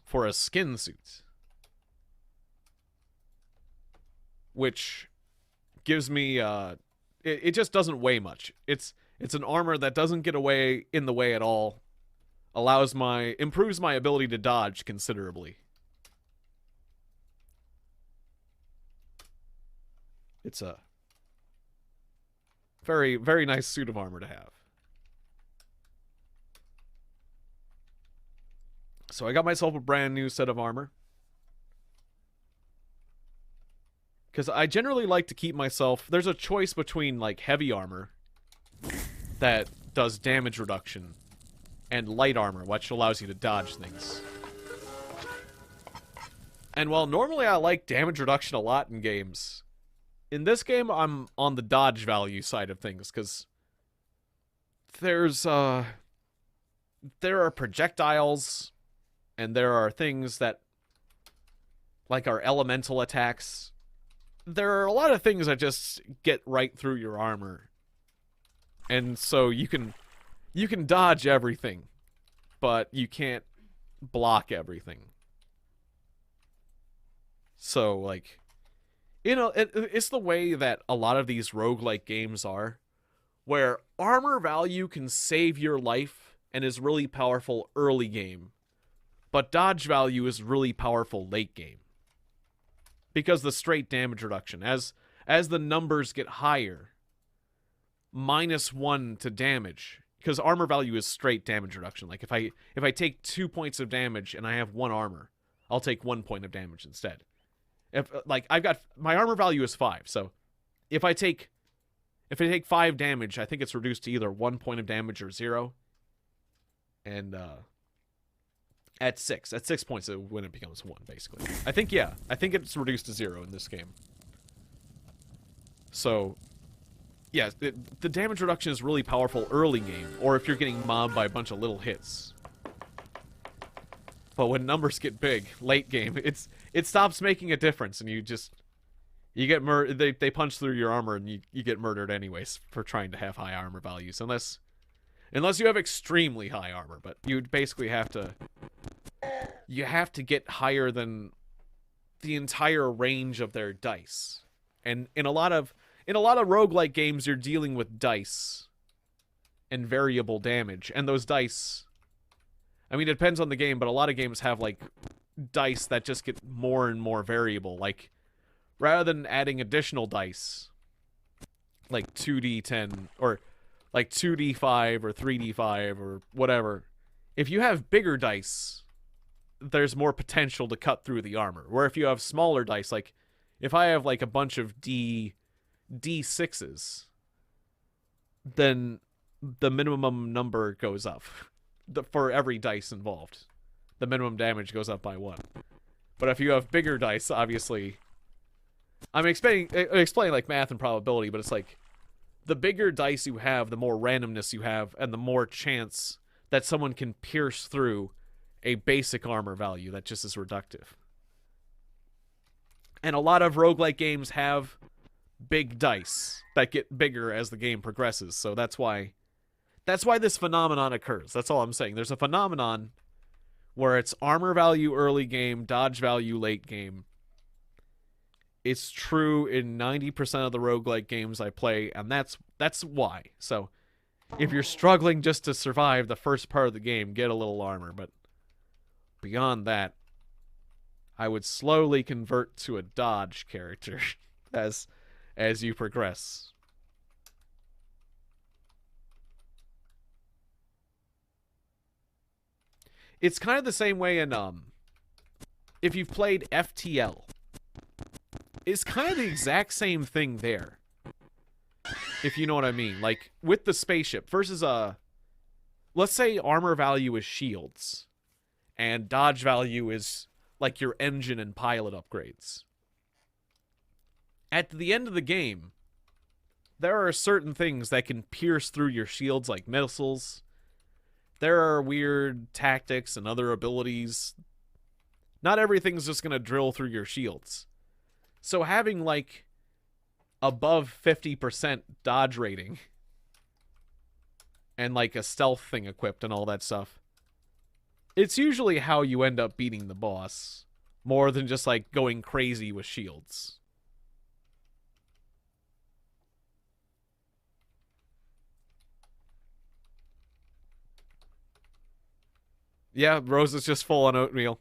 For a skin suit. Which gives me, it just doesn't weigh much. It's an armor that doesn't get in the way at all. Improves my ability to dodge considerably. It's a very, very nice suit of armor to have. So I got myself a brand new set of armor. Because I generally like to keep myself... There's a choice between, like, heavy armor that does damage reduction and light armor, which allows you to dodge things. And while normally I like damage reduction a lot in games... In this game, I'm on the dodge value side of things, because there's there are projectiles, and there are things that, like, are elemental attacks. There are a lot of things that just get right through your armor, and so you can dodge everything, but you can't block everything. So, like, it's the way that a lot of these roguelike games are, where armor value can save your life and is really powerful early game, but dodge value is really powerful late game. Because the straight damage reduction, as the numbers get higher, -1 to damage, because armor value is straight damage reduction. Like, if I take 2 points of damage and I have 1 armor, I'll take 1 point of damage instead. If, like, I've got, my armor value is 5, so if I take 5 damage, I think it's reduced to either 1 point of damage or 0. And at 6 points, when it becomes 1, basically. I think it's reduced to 0 in this game. So, yeah, the damage reduction is really powerful early game, or if you're getting mobbed by a bunch of little hits. But when numbers get big, late game, it stops making a difference, and you get they punch through your armor, and you get murdered anyways for trying to have high armor values, unless you have extremely high armor. But you basically have to get higher than the entire range of their dice. And in a lot of roguelike games, you're dealing with dice and variable damage, and those dice, I mean, it depends on the game, but a lot of games have, like, dice that just get more and more variable. Like, rather than adding additional dice, like 2d10, or like 2d5 or 3d5 or whatever, if you have bigger dice, there's more potential to cut through the armor. Where if you have smaller dice, like, if I have, like, a bunch of D6s, then the minimum number goes up. For every dice involved, the minimum damage goes up by 1. But if you have bigger dice, obviously, I'm explaining like math and probability, but it's like, the bigger dice you have, the more randomness you have, and the more chance that someone can pierce through a basic armor value that just is reductive. And a lot of roguelike games have big dice that get bigger as the game progresses, so that's why this phenomenon occurs. That's all I'm saying. There's a phenomenon where it's armor value early game, dodge value late game. It's true in 90% of the roguelike games I play, and that's why. So, if you're struggling just to survive the first part of the game, get a little armor. But beyond that, I would slowly convert to a dodge character as you progress. It's kind of the same way in, if you've played FTL. It's kind of the exact same thing there. If you know what I mean. Like, with the spaceship versus, let's say armor value is shields, and dodge value is, like, your engine and pilot upgrades. At the end of the game, there are certain things that can pierce through your shields, like missiles. There are weird tactics and other abilities. Not everything's just going to drill through your shields. So having, like, above 50% dodge rating and, like, a stealth thing equipped and all that stuff, it's usually how you end up beating the boss, more than just, like, going crazy with shields. Yeah, Rosa's just full on oatmeal.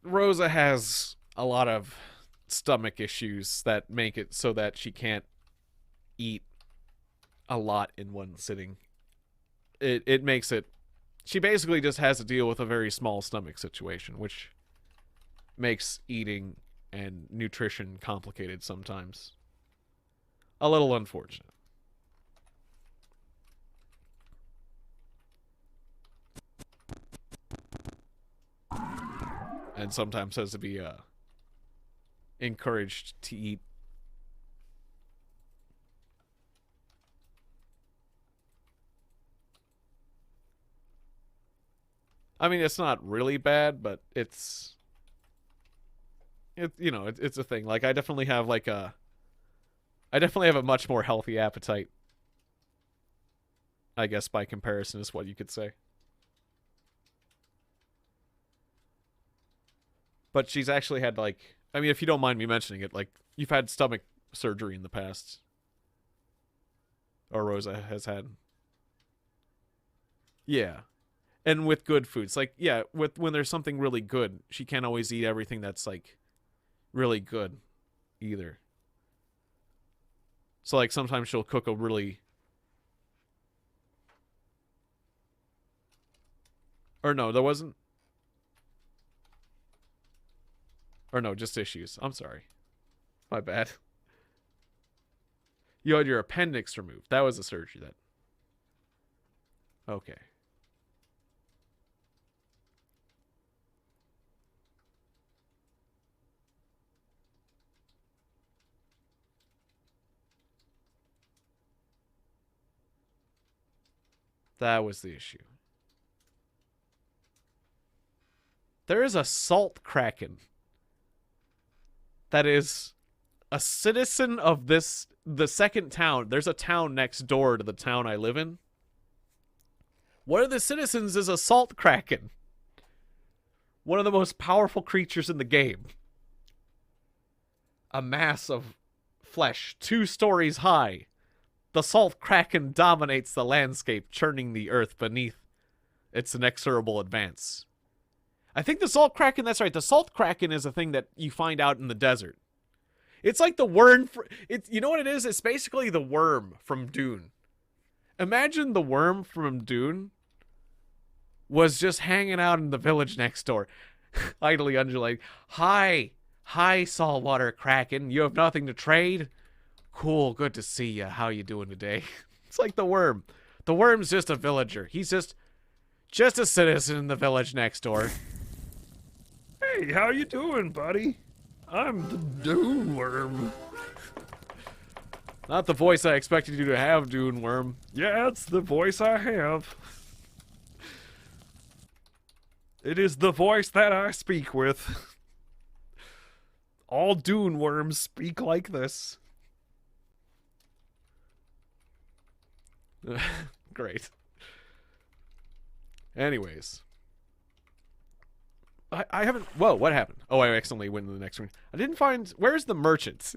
Rosa has a lot of stomach issues that make it so that she can't eat a lot in one sitting. It makes it... She basically just has to deal with a very small stomach situation, which makes eating and nutrition complicated sometimes. A little unfortunate. And sometimes has to be encouraged to eat. I mean, it's not really bad, but it's it's a thing. Like I definitely have a much more healthy appetite, I guess, by comparison is what you could say. But she's actually had like, I mean, if you don't mind me mentioning it, like you've had stomach surgery in the past. Or Rosa has had. Yeah. And with good foods. Like, yeah, with when there's something really good, she can't always eat everything that's like really good either. So like sometimes she'll cook a really or no, there wasn't or no, just issues. I'm sorry. My bad. You had your appendix removed. That was a surgery that. Okay. That was the issue. There is a salt kraken that is a citizen of the second town. There's a town next door to the town I live in. One of the citizens is a salt kraken. One of the most powerful creatures in the game. A mass of flesh 2 stories high. The salt kraken dominates the landscape, churning the earth beneath its inexorable advance. I think the salt kraken, that's right, the salt kraken is a thing that you find out in the desert. It's like the worm, you know what it is? It's basically the worm from Dune. Imagine the worm from Dune was just hanging out in the village next door, idly undulating. Hi, saltwater kraken, you have nothing to trade? Cool, good to see you. How you doing today? It's like the worm. The worm's just a villager. He's just a citizen in the village next door. Hey, how you doing, buddy? I'm the Dune Worm. Not the voice I expected you to have, Dune Worm. Yeah, it's the voice I have. It is the voice that I speak with. All Dune Worms speak like this. Great. Anyways. I haven't... Whoa, what happened? Oh, I accidentally went to the next one. I didn't find... Where's the merchants?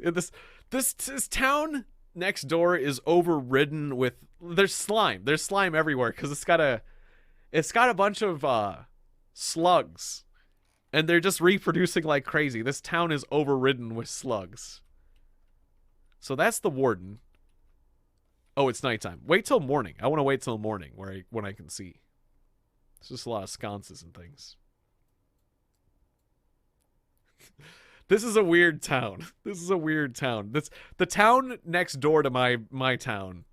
This town next door is overridden with... There's slime. There's slime everywhere because it's got a bunch of slugs. And they're just reproducing like crazy. This town is overridden with slugs. So that's the warden. Oh, it's nighttime. Wait till morning. I want to wait till morning when I can see. It's just a lot of sconces and things. This is a weird town. This is a weird town. The town next door to my town.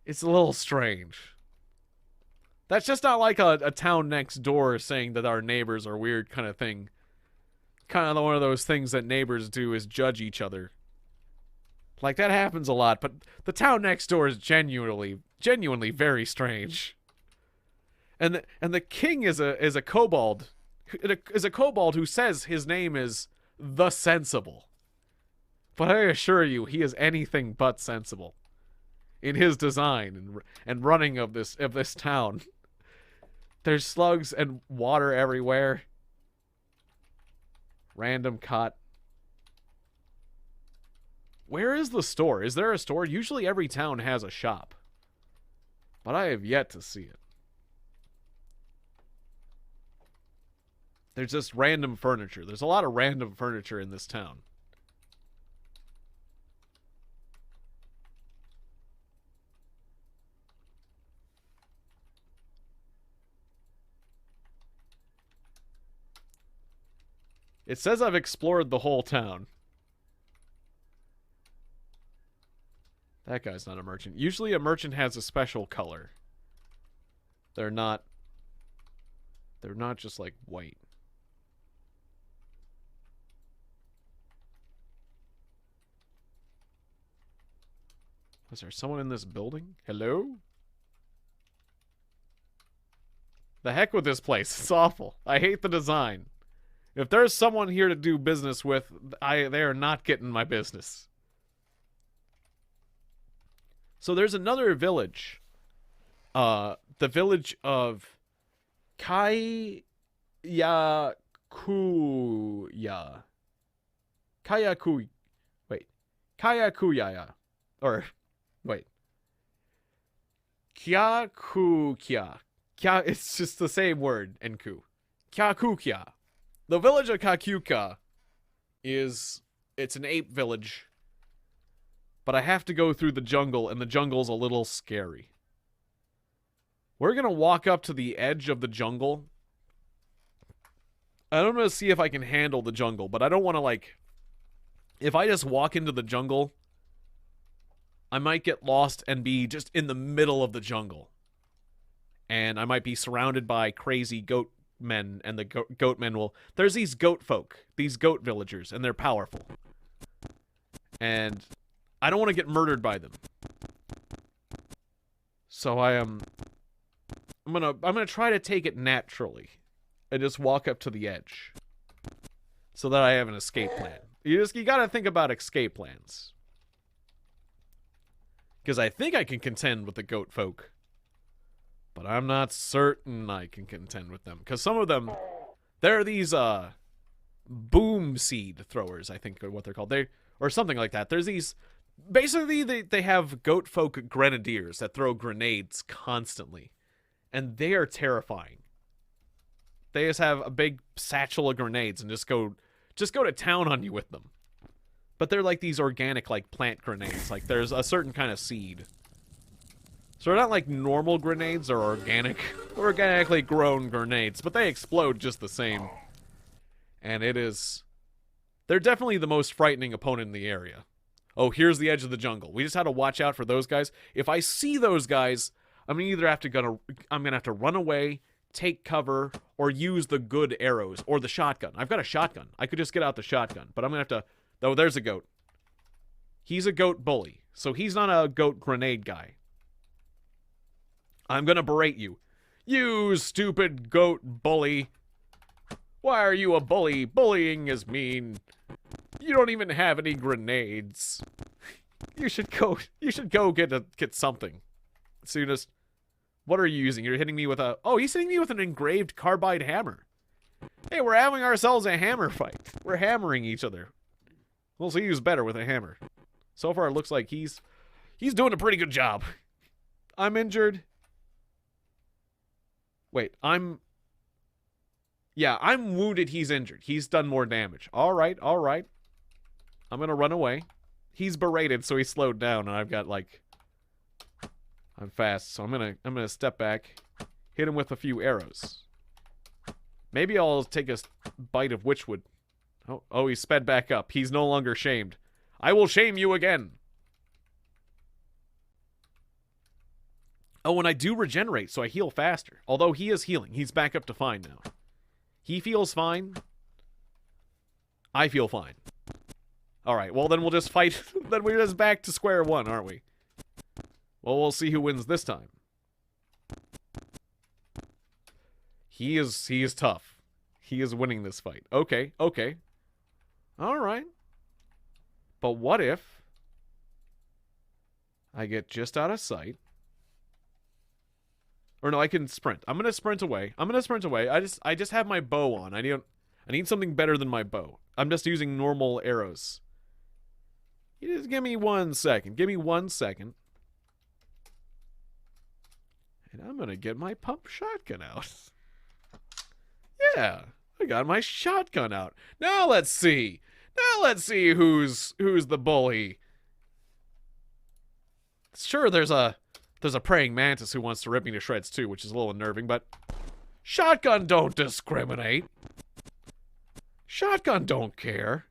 It's a little strange. That's just not like a town next door saying that our neighbors are weird kind of thing. Kind of one of those things that neighbors do is judge each other. Like, that happens a lot, but the town next door is genuinely very strange. And the king is a kobold. Is a kobold who says his name is the Sensible. But I assure you, he is anything but sensible in his design and running of this town. There's slugs and water everywhere. Random cut. Where is the store? Is there a store? Usually every town has a shop. But I have yet to see it. There's just random furniture. There's a lot of random furniture in this town. It says I've explored the whole town. That guy's not a merchant. Usually a merchant has a special color. They're not just like white. Is there someone in this building? Hello? The heck with this place. It's awful. I hate the design. If there's someone here to do business with, they are not getting my business. So there's another village. The village of Kayakuya. Kayakuyaya. Or, wait. Kyakukia. It's just the same word, Enku. Kyakukia. The village of Kakuka it's an ape village. But I have to go through the jungle, and the jungle's a little scary. We're gonna walk up to the edge of the jungle. I'm gonna see if I can handle the jungle, but I don't want to, like... If I just walk into the jungle, I might get lost and be just in the middle of the jungle. And I might be surrounded by crazy goat men, and the goat men will... There's these goat folk, these goat villagers, and they're powerful. And I don't want to get murdered by them. So I'm gonna try to take it naturally and just walk up to the edge so that I have an escape plan. You gotta think about escape plans. Because I think I can contend with the goat folk. But I'm not certain I can contend with them. Because some of them, they're these, boom seed throwers, I think are what they're called. Or something like that. There's these, basically they have goat folk grenadiers that throw grenades constantly. And they are terrifying. They just have a big satchel of grenades and just go to town on you with them. But they're like these organic, like, plant grenades. Like, there's a certain kind of seed. So they're not like normal grenades, they're organically grown grenades. But they explode just the same. And they're definitely the most frightening opponent in the area. Oh, here's the edge of the jungle. We just had to watch out for those guys. If I see those guys, I'm gonna have to run away, take cover, or use the good arrows, or the shotgun. I've got a shotgun. I could just get out the shotgun, but I'm gonna have to... Oh, there's a goat. He's a goat bully, so he's not a goat grenade guy. I'm gonna berate you. You stupid goat bully. Why are you a bully? Bullying is mean. You don't even have any grenades. You should go get something. Soonest. What are you using? You're hitting me with a... Oh, he's hitting me with an engraved carbide hammer. Hey, we're having ourselves a hammer fight. We're hammering each other. We'll see who's better with a hammer. So far, it looks like he's doing a pretty good job. I'm injured. Wait, Yeah, I'm wounded, he's injured. He's done more damage. All right. I'm going to run away. He's berated, so he slowed down, and I've got, like... I'm fast, so I'm gonna step back, hit him with a few arrows. Maybe I'll take a bite of witchwood. Oh, he sped back up. He's no longer shamed. I will shame you again. Oh, and I do regenerate, so I heal faster. Although he is healing. He's back up to fine now. He feels fine. I feel fine. Alright, well then we'll just fight. Then we're just back to square one, aren't we? Well, we'll see who wins this time. He is tough. He is winning this fight. Okay. Alright. But what if I get just out of sight? Or no, I can sprint. I'm gonna sprint away. I just have my bow on. I need something better than my bow. I'm just using normal arrows. You just give me 1 second. And I'm gonna get my pump shotgun out. Yeah, I got my shotgun out. Now let's see who's the bully. Sure, there's a praying mantis who wants to rip me to shreds too, which is a little unnerving, but shotgun don't discriminate. Shotgun don't care.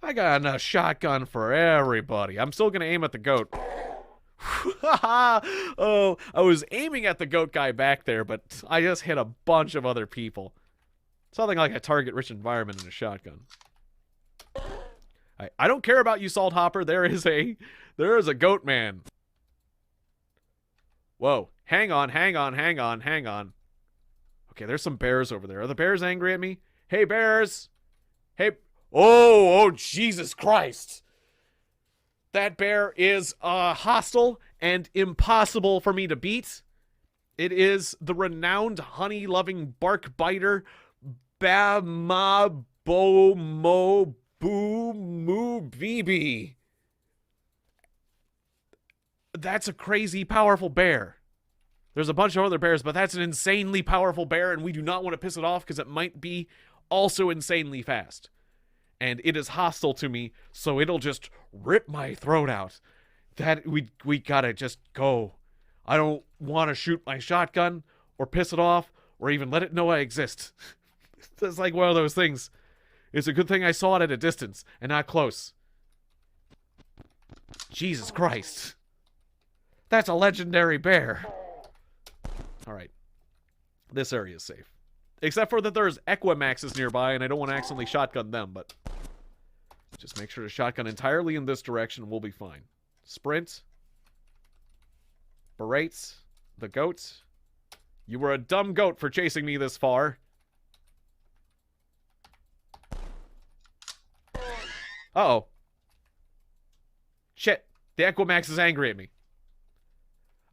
I got a shotgun for everybody. I'm still gonna aim at the goat. Oh, I was aiming at the goat guy back there, but I just hit a bunch of other people. Something like a target-rich environment in a shotgun. I don't care about you, Salt Hopper. There is a goat man. Whoa. Hang on, hang on, hang on, hang on. Okay, there's some bears over there. Are the bears angry at me? Hey, bears! Hey... Oh, Jesus Christ! That bear is hostile and impossible for me to beat. It is the renowned honey-loving bark biter Bama Bo Mo Boo Moo BB. That's a crazy powerful bear. There's a bunch of other bears, but that's an insanely powerful bear, and we do not want to piss it off because it might be also insanely fast. And it is hostile to me, so it'll just rip my throat out. That we gotta just go. I don't want to shoot my shotgun or piss it off or even let it know I exist. It's like one of those things. It's a good thing I saw it at a distance and not close. Jesus Christ. That's a legendary bear. Alright. This area is safe. Except for that there's Equimaxes nearby and I don't want to accidentally shotgun them, but... just make sure to shotgun entirely in this direction and we'll be fine. Sprint. Berates. The goat. You were a dumb goat for chasing me this far. Uh-oh. Shit. The Equimax is angry at me.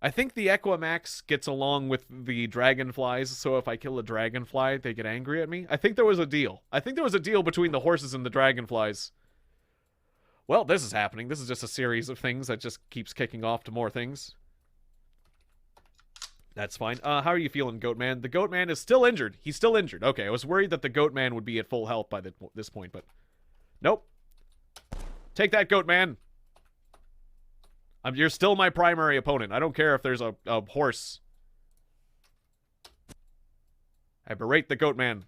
I think the Equimax gets along with the dragonflies, so if I kill a dragonfly, they get angry at me. I think there was a deal. I think there was a deal between the horses and the dragonflies. Well, this is happening. This is just a series of things that just keeps kicking off to more things. That's fine. How are you feeling, Goatman? The Goatman is still injured. He's still injured. Okay, I was worried that the Goatman would be at full health by this point, but... nope. Take that, Goatman. You're still my primary opponent. I don't care if there's a horse. I berate the Goatman.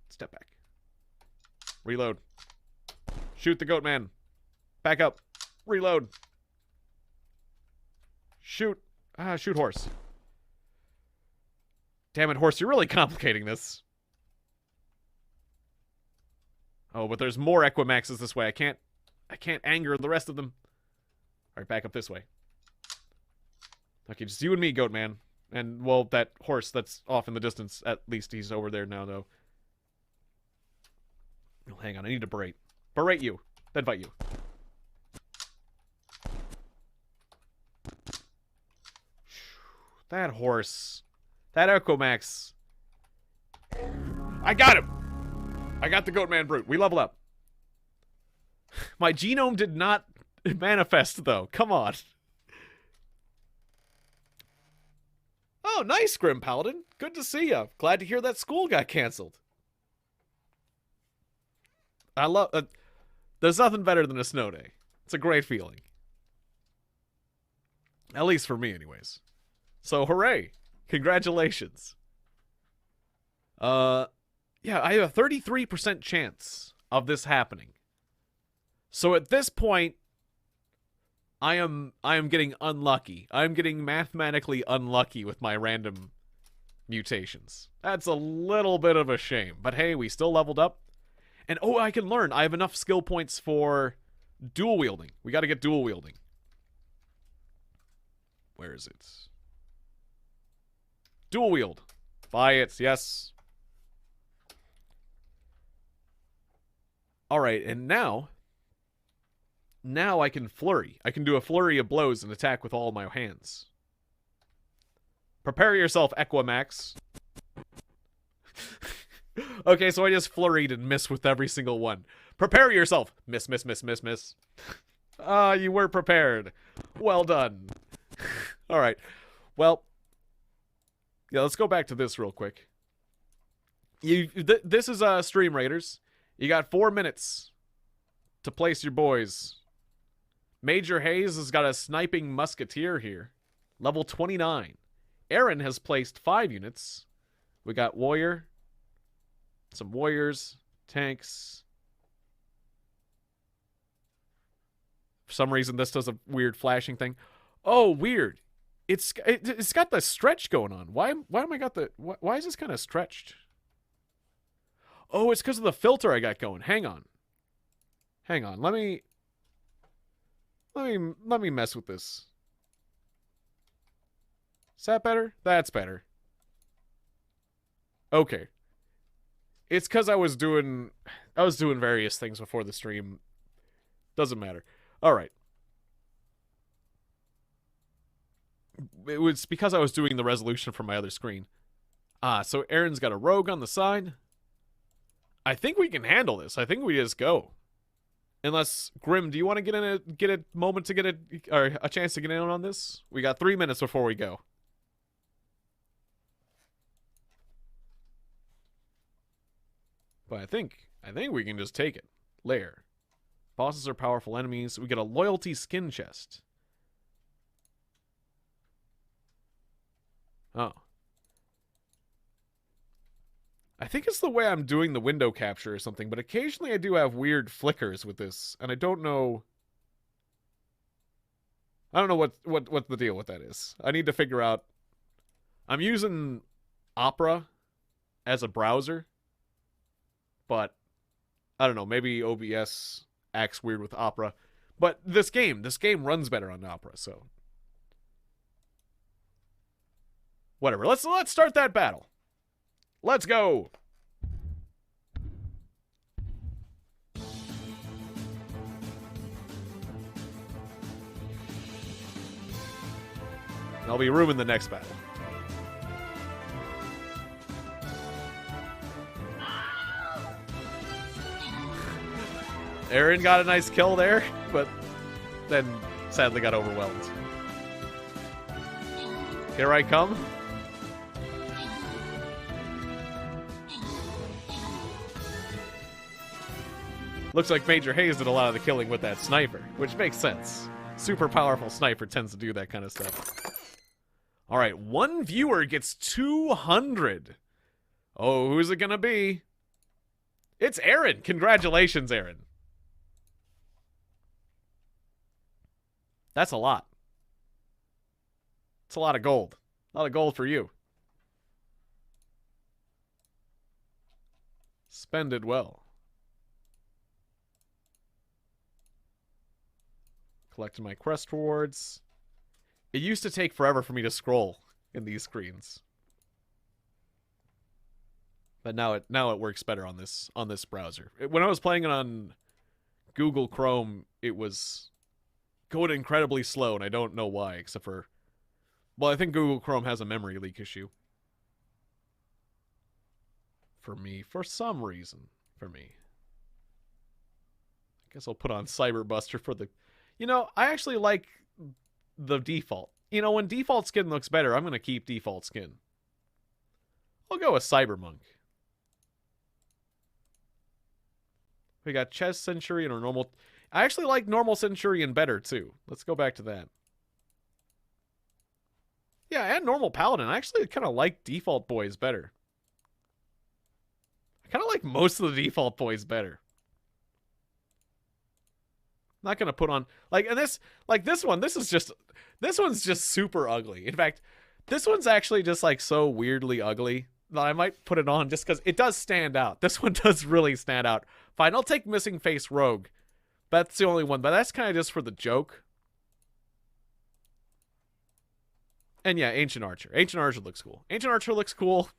Step back. Reload. Shoot the Goatman. Back up. Reload. Shoot. Shoot horse. Damn it, horse. You're really complicating this. Oh, but there's more Equimaxes this way. I can't anger the rest of them. Alright, back up this way. Okay, just you and me, Goatman. And, well, that horse that's off in the distance. At least he's over there now, though. Oh, hang on, I need to berate. Berate you. Then fight you. That horse. That Equimax. I got him! I got the Goatman brute. We level up. My genome did not manifest, though. Come on. Oh, nice, Grim Paladin. Good to see ya. Glad to hear that school got canceled. I love... there's nothing better than a snow day. It's a great feeling. At least for me, anyways. So, hooray. Congratulations. Yeah, I have a 33% chance of this happening. So at this point, I am getting unlucky. I'm getting mathematically unlucky with my random mutations. That's a little bit of a shame. But hey, we still leveled up. And oh, I can learn. I have enough skill points for dual wielding. We got to get dual wielding. Where is it? Dual wield. Buy it, yes. Alright, and now I can flurry. I can do a flurry of blows and attack with all my hands. Prepare yourself, Equimax. Okay, so I just flurried and missed with every single one. Prepare yourself. Miss, miss, miss, miss, miss. Ah, you were prepared. Well done. Alright, well... yeah, let's go back to this real quick. This is Stream Raiders. You got 4 minutes to place your boys. Major Hayes has got a sniping musketeer here. Level 29. Aaron has placed 5 units. We got warrior. Some warriors. Tanks. For some reason, this does a weird flashing thing. Oh, weird. It's got the stretch going on. Why am I got the... why is this kind of stretched? Oh, it's because of the filter I got going. Hang on. Hang on. Let me mess with this. Is that better? That's better. Okay. It's because I was doing various things before the stream. Doesn't matter. All right. It was because I was doing the resolution from my other screen. So Aaron's got a rogue on the side. I think we can handle this. I think we just go. Unless, Grim, do you want to get a moment to get or a chance to get in on this? We got 3 minutes before we go. But I think we can just take it. Lair. Bosses are powerful enemies. We get a loyalty skin chest. Oh. I think it's the way I'm doing the window capture or something, but occasionally I do have weird flickers with this, and I don't know what the deal with that is. I need to figure out. I'm using Opera as a browser, but I don't know, maybe OBS acts weird with Opera. But this game runs better on Opera, so whatever. Let's start that battle. Let's go. I'll be rooming the next battle. Aaron got a nice kill there, but then sadly got overwhelmed. Here I come. Looks like Major Hayes did a lot of the killing with that sniper, which makes sense. Super powerful sniper tends to do that kind of stuff. Alright, one viewer gets 200. Oh, who's it gonna be? It's Aaron. Congratulations, Aaron. That's a lot. It's a lot of gold. A lot of gold for you. Spend it well. Collecting my quest rewards. It used to take forever for me to scroll in these screens. But now it works better on this browser. When I was playing it on Google Chrome, it was going incredibly slow, and I don't know why, except for, well, I think Google Chrome has a memory leak issue. For me, for some reason, for me. I guess I'll put on Cyberbuster for the, you know, I actually like the default. You know, when default skin looks better, I'm going to keep default skin. I'll go with Cybermonk. We got Chess Centurion or normal. I actually like normal Centurion better, too. Let's go back to that. Yeah, and normal Paladin. I actually kind of like default boys better. I kind of like most of the default boys better. Not gonna put on this one's just super ugly. In fact, this one's actually just like so weirdly ugly that I might put it on just because it does stand out. This one does really stand out. Fine, I'll take Missing Face Rogue. That's the only one, but that's kind of just for the joke. And yeah, Ancient Archer. Ancient Archer looks cool. Ancient Archer looks cool.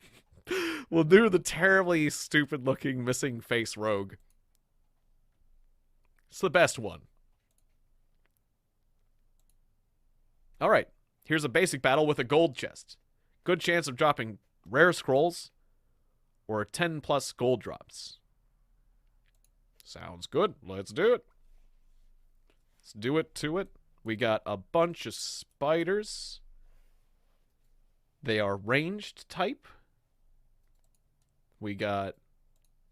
We'll do the terribly stupid looking Missing Face Rogue. It's the best one. Alright, here's a basic battle with a gold chest. Good chance of dropping rare scrolls or 10 plus gold drops. Sounds good. Let's do it. Let's do it to it. We got a bunch of spiders. They are ranged type. We got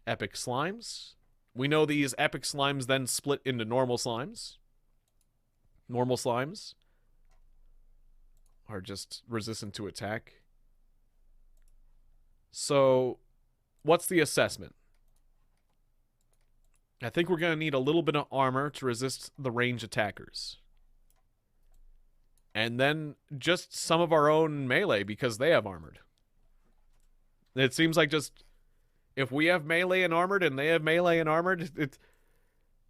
epic slimes. We know these epic slimes then split into normal slimes. Normal slimes are just resistant to attack. So, what's the assessment? I think we're going to need a little bit of armor to resist the range attackers. And then just some of our own melee because they have armored. It seems like just if we have melee and armored and they have melee and armored,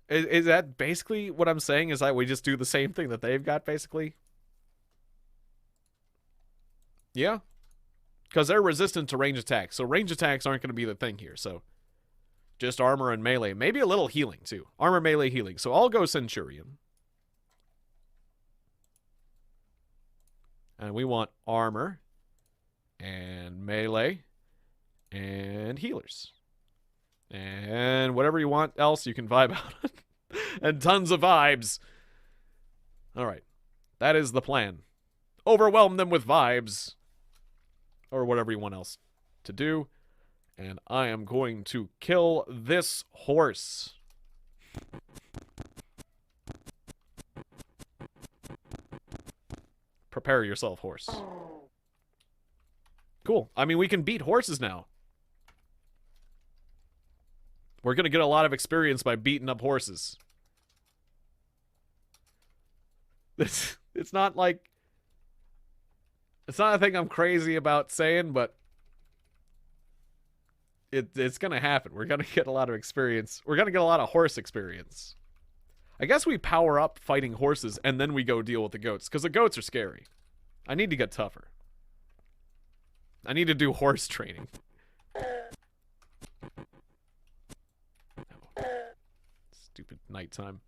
is that basically what I'm saying? Is that we just do the same thing that they've got, basically? Yeah. Because they're resistant to range attacks. So range attacks aren't going to be the thing here. So just armor and melee. Maybe a little healing, too. Armor, melee, healing. So I'll go Centurion. And we want armor and melee and healers. And whatever you want else you can vibe out. And tons of vibes. Alright. That is the plan. Overwhelm them with vibes. Or whatever you want else to do. And I am going to kill this horse. Prepare yourself, horse. Cool. I mean, we can beat horses now. We're going to get a lot of experience by beating up horses. It's not like... It's not a thing I'm crazy about saying, but... It's going to happen. We're going to get a lot of experience. We're going to get a lot of horse experience. I guess we power up fighting horses, and then we go deal with the goats, because the goats are scary. I need to get tougher. I need to do horse training. Oh. Stupid nighttime.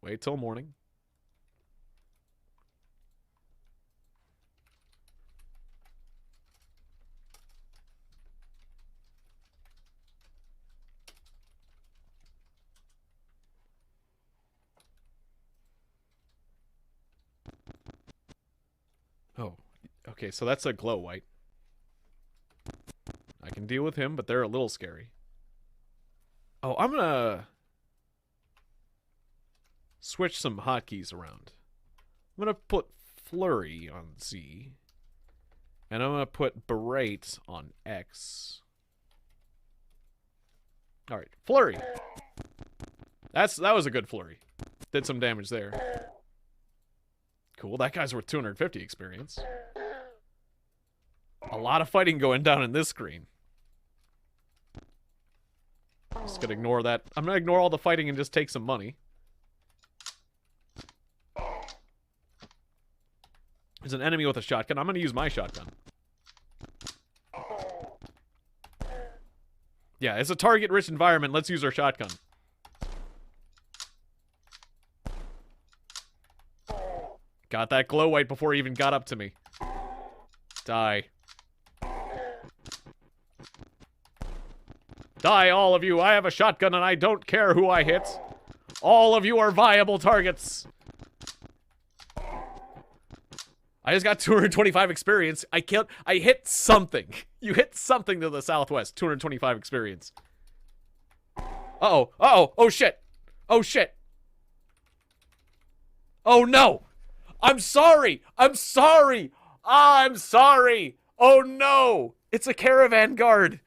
Wait till morning. Oh, okay, so that's a glow white. I can deal with him, but they're a little scary. Oh, I'm gonna switch some hotkeys around. I'm gonna put Flurry on Z. And I'm gonna put Berate on X. Alright, Flurry. That was a good Flurry. Did some damage there. Cool, that guy's worth 250 experience. A lot of fighting going down in this screen. Just gonna ignore that. I'm gonna ignore all the fighting and just take some money. There's an enemy with a shotgun. I'm gonna use my shotgun. Yeah, it's a target-rich environment. Let's use our shotgun. Got that glow white before he even got up to me. Die. Die, all of you. I have a shotgun and I don't care who I hit. All of you are viable targets. I just got 225 experience. I hit something. You hit something to the southwest. 225 experience. Uh-oh. Uh-oh. Oh, shit. Oh, shit. Oh, no. I'm sorry. I'm sorry. I'm sorry. Oh, no. It's a caravan guard.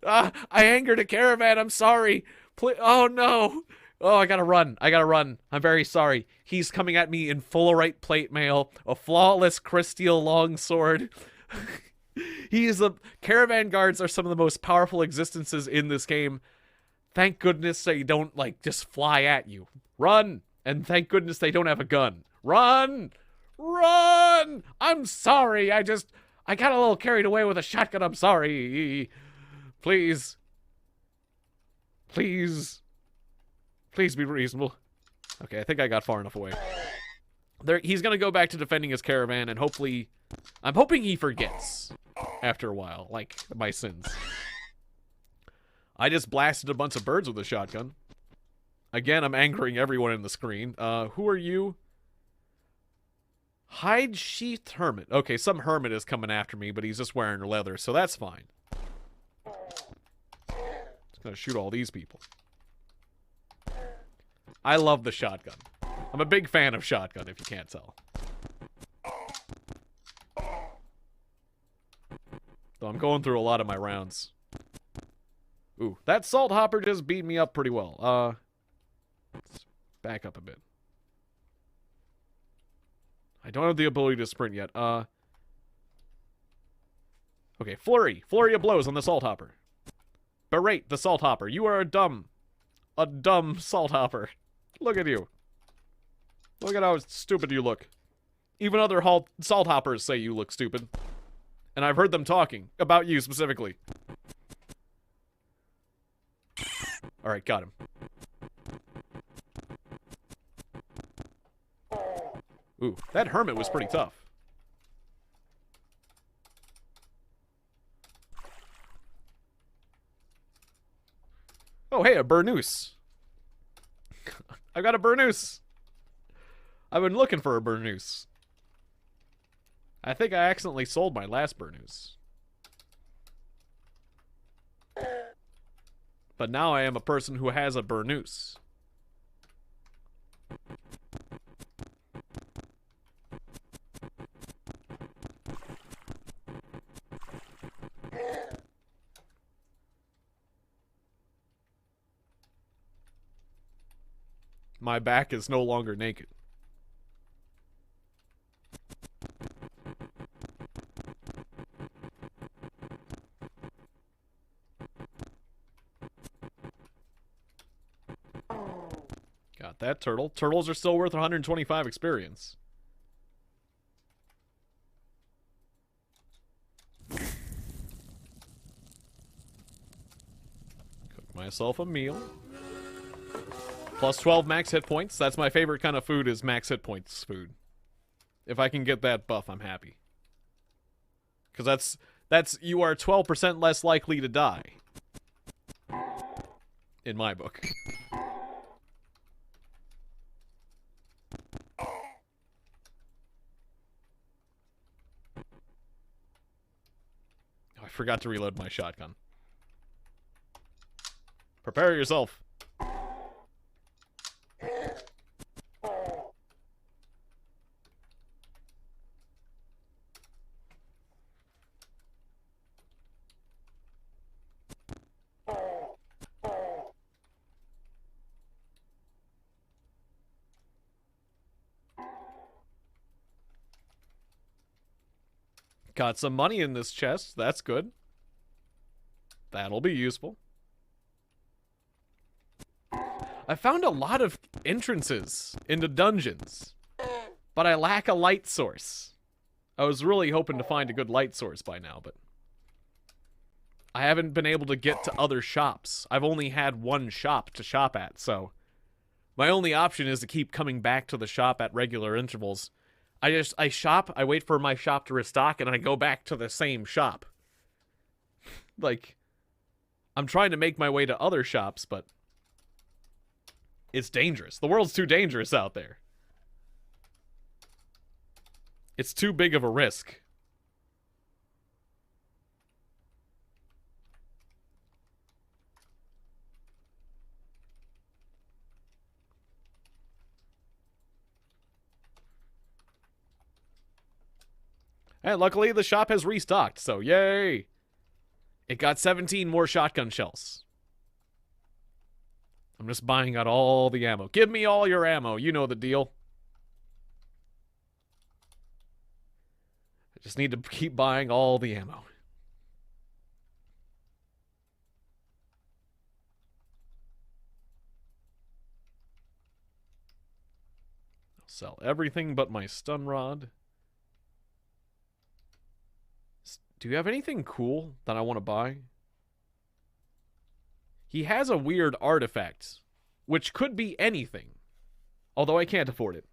I angered a caravan. I'm sorry. Oh, no. Oh, I gotta run. I gotta run. I'm very sorry. He's coming at me in Fullerite plate mail, a flawless Crysteel longsword. Caravan guards are some of the most powerful existences in this game. Thank goodness they don't, like, just fly at you. Run! And thank goodness they don't have a gun. Run! Run! I'm sorry. I got a little carried away with a shotgun. I'm sorry. Please. Please. Please be reasonable. Okay, I think I got far enough away. He's gonna go back to defending his caravan, and hopefully... I'm hoping he forgets after a while, like my sins. I just blasted a bunch of birds with a shotgun. Again, I'm angering everyone in the screen. Who are you? Hide-sheathed hermit. Okay, some hermit is coming after me, but he's just wearing leather, so that's fine. Just gonna shoot all these people. I love the shotgun. I'm a big fan of shotgun, if you can't tell. So I'm going through a lot of my rounds. Ooh, that salt hopper just beat me up pretty well. Let's back up a bit. I don't have the ability to sprint yet. Okay, Flurry. Flurry of blows on the salt hopper. Berate the salt hopper. You are a dumb salt hopper. Look at you. Look at how stupid you look. Even other salt hoppers say you look stupid. And I've heard them talking about you specifically. Alright, got him. Ooh, that hermit was pretty tough. Oh, hey, a burnoose. I got a burnoose. I've been looking for a burnoose. I think I accidentally sold my last burnoose. But now I am a person who has a burnoose. My back is no longer naked. Got that turtle. Turtles are still worth 125 experience. Cook myself a meal. Plus 12 max hit points. That's my favorite kind of food, is max hit points food. If I can get that buff, I'm happy. Because that's you are 12% less likely to die. In my book. I forgot to reload my shotgun. Prepare yourself. Got some money in this chest. That's good. That'll be useful. I found a lot of entrances into dungeons, but I lack a light source. I was really hoping to find a good light source by now, but I haven't been able to get to other shops. I've only had one shop to shop at, so my only option is to keep coming back to the shop at regular intervals. I shop, I wait for my shop to restock, and I go back to the same shop. Like, I'm trying to make my way to other shops, but it's dangerous. The world's too dangerous out there. It's too big of a risk. And luckily, the shop has restocked, so yay! It got 17 more shotgun shells. I'm just buying out all the ammo. Give me all your ammo. You know the deal. I just need to keep buying all the ammo. I'll sell everything but my stun rod. Do you have anything cool that I want to buy? He has a weird artifact, which could be anything. Although I can't afford it.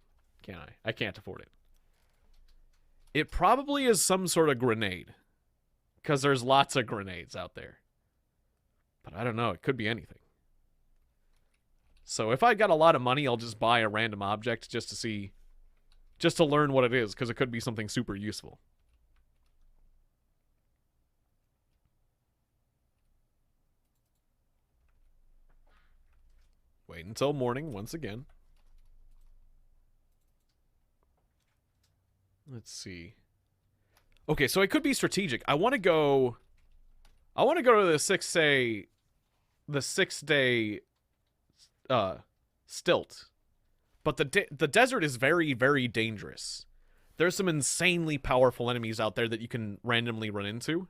Can I? I can't afford it. It probably is some sort of grenade. Because there's lots of grenades out there. But I don't know. It could be anything. So if I got a lot of money, I'll just buy a random object just to see. Just to learn what it is, because it could be something super useful. Wait until morning once again. Let's see. Okay, so I could be strategic. I want to go to the 6-day stilt. But the desert is very, very dangerous. There's some insanely powerful enemies out there that you can randomly run into.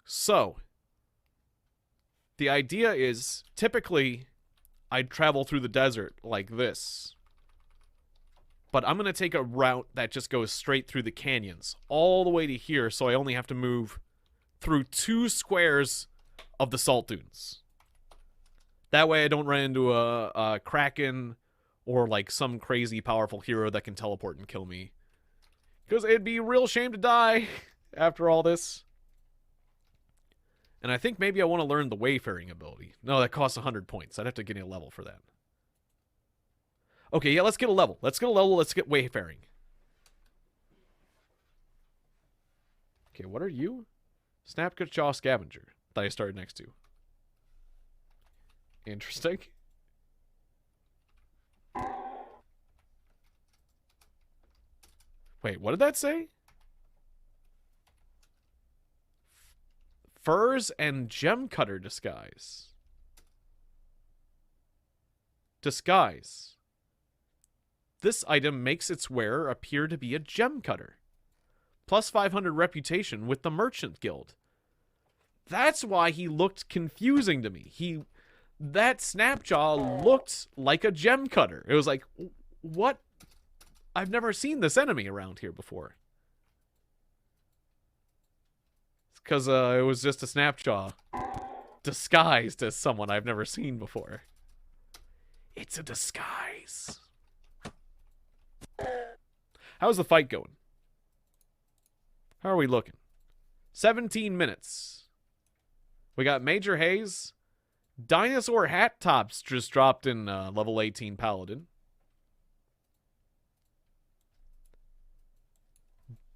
So, the idea is typically I'd travel through the desert like this. But I'm going to take a route that just goes straight through the canyons, all the way to here, so I only have to move through 2 squares of the salt dunes. That way I don't run into a kraken or like some crazy powerful hero that can teleport and kill me. Because it'd be a real shame to die after all this. And I think maybe I want to learn the wayfaring ability. No, that costs 100 points. I'd have to get a level for that. Okay, yeah, let's get a level. Let's get a level. Let's get wayfaring. Okay, what are you? Snapjaw Scavenger that I started next to. Interesting. Wait, what did that say? Furs and gem cutter disguise. Disguise. This item makes its wearer appear to be a gem cutter. Plus 500 reputation with the Merchant Guild. That's why he looked confusing to me. That Snapjaw looked like a gem cutter. It was like, what? I've never seen this enemy around here before. It's because it was just a Snapjaw disguised as someone I've never seen before. It's a disguise. How's the fight going? How are we looking? 17 minutes. We got Major Haze. Dinosaur Hat Tops just dropped in level 18 Paladin.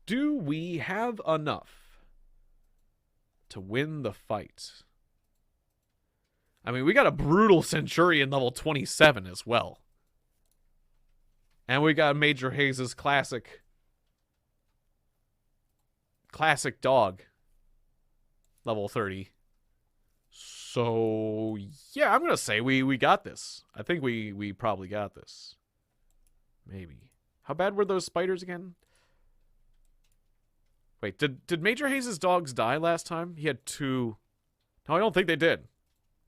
Do we have enough to win the fight? I mean, we got a brutal Centurion level 27 as well. And we got Major Haze's classic dog level 30. So, yeah, I'm going to say we got this. I think we probably got this. Maybe. How bad were those spiders again? Wait, did Major Haze's dogs die last time? He had 2. No, I don't think they did.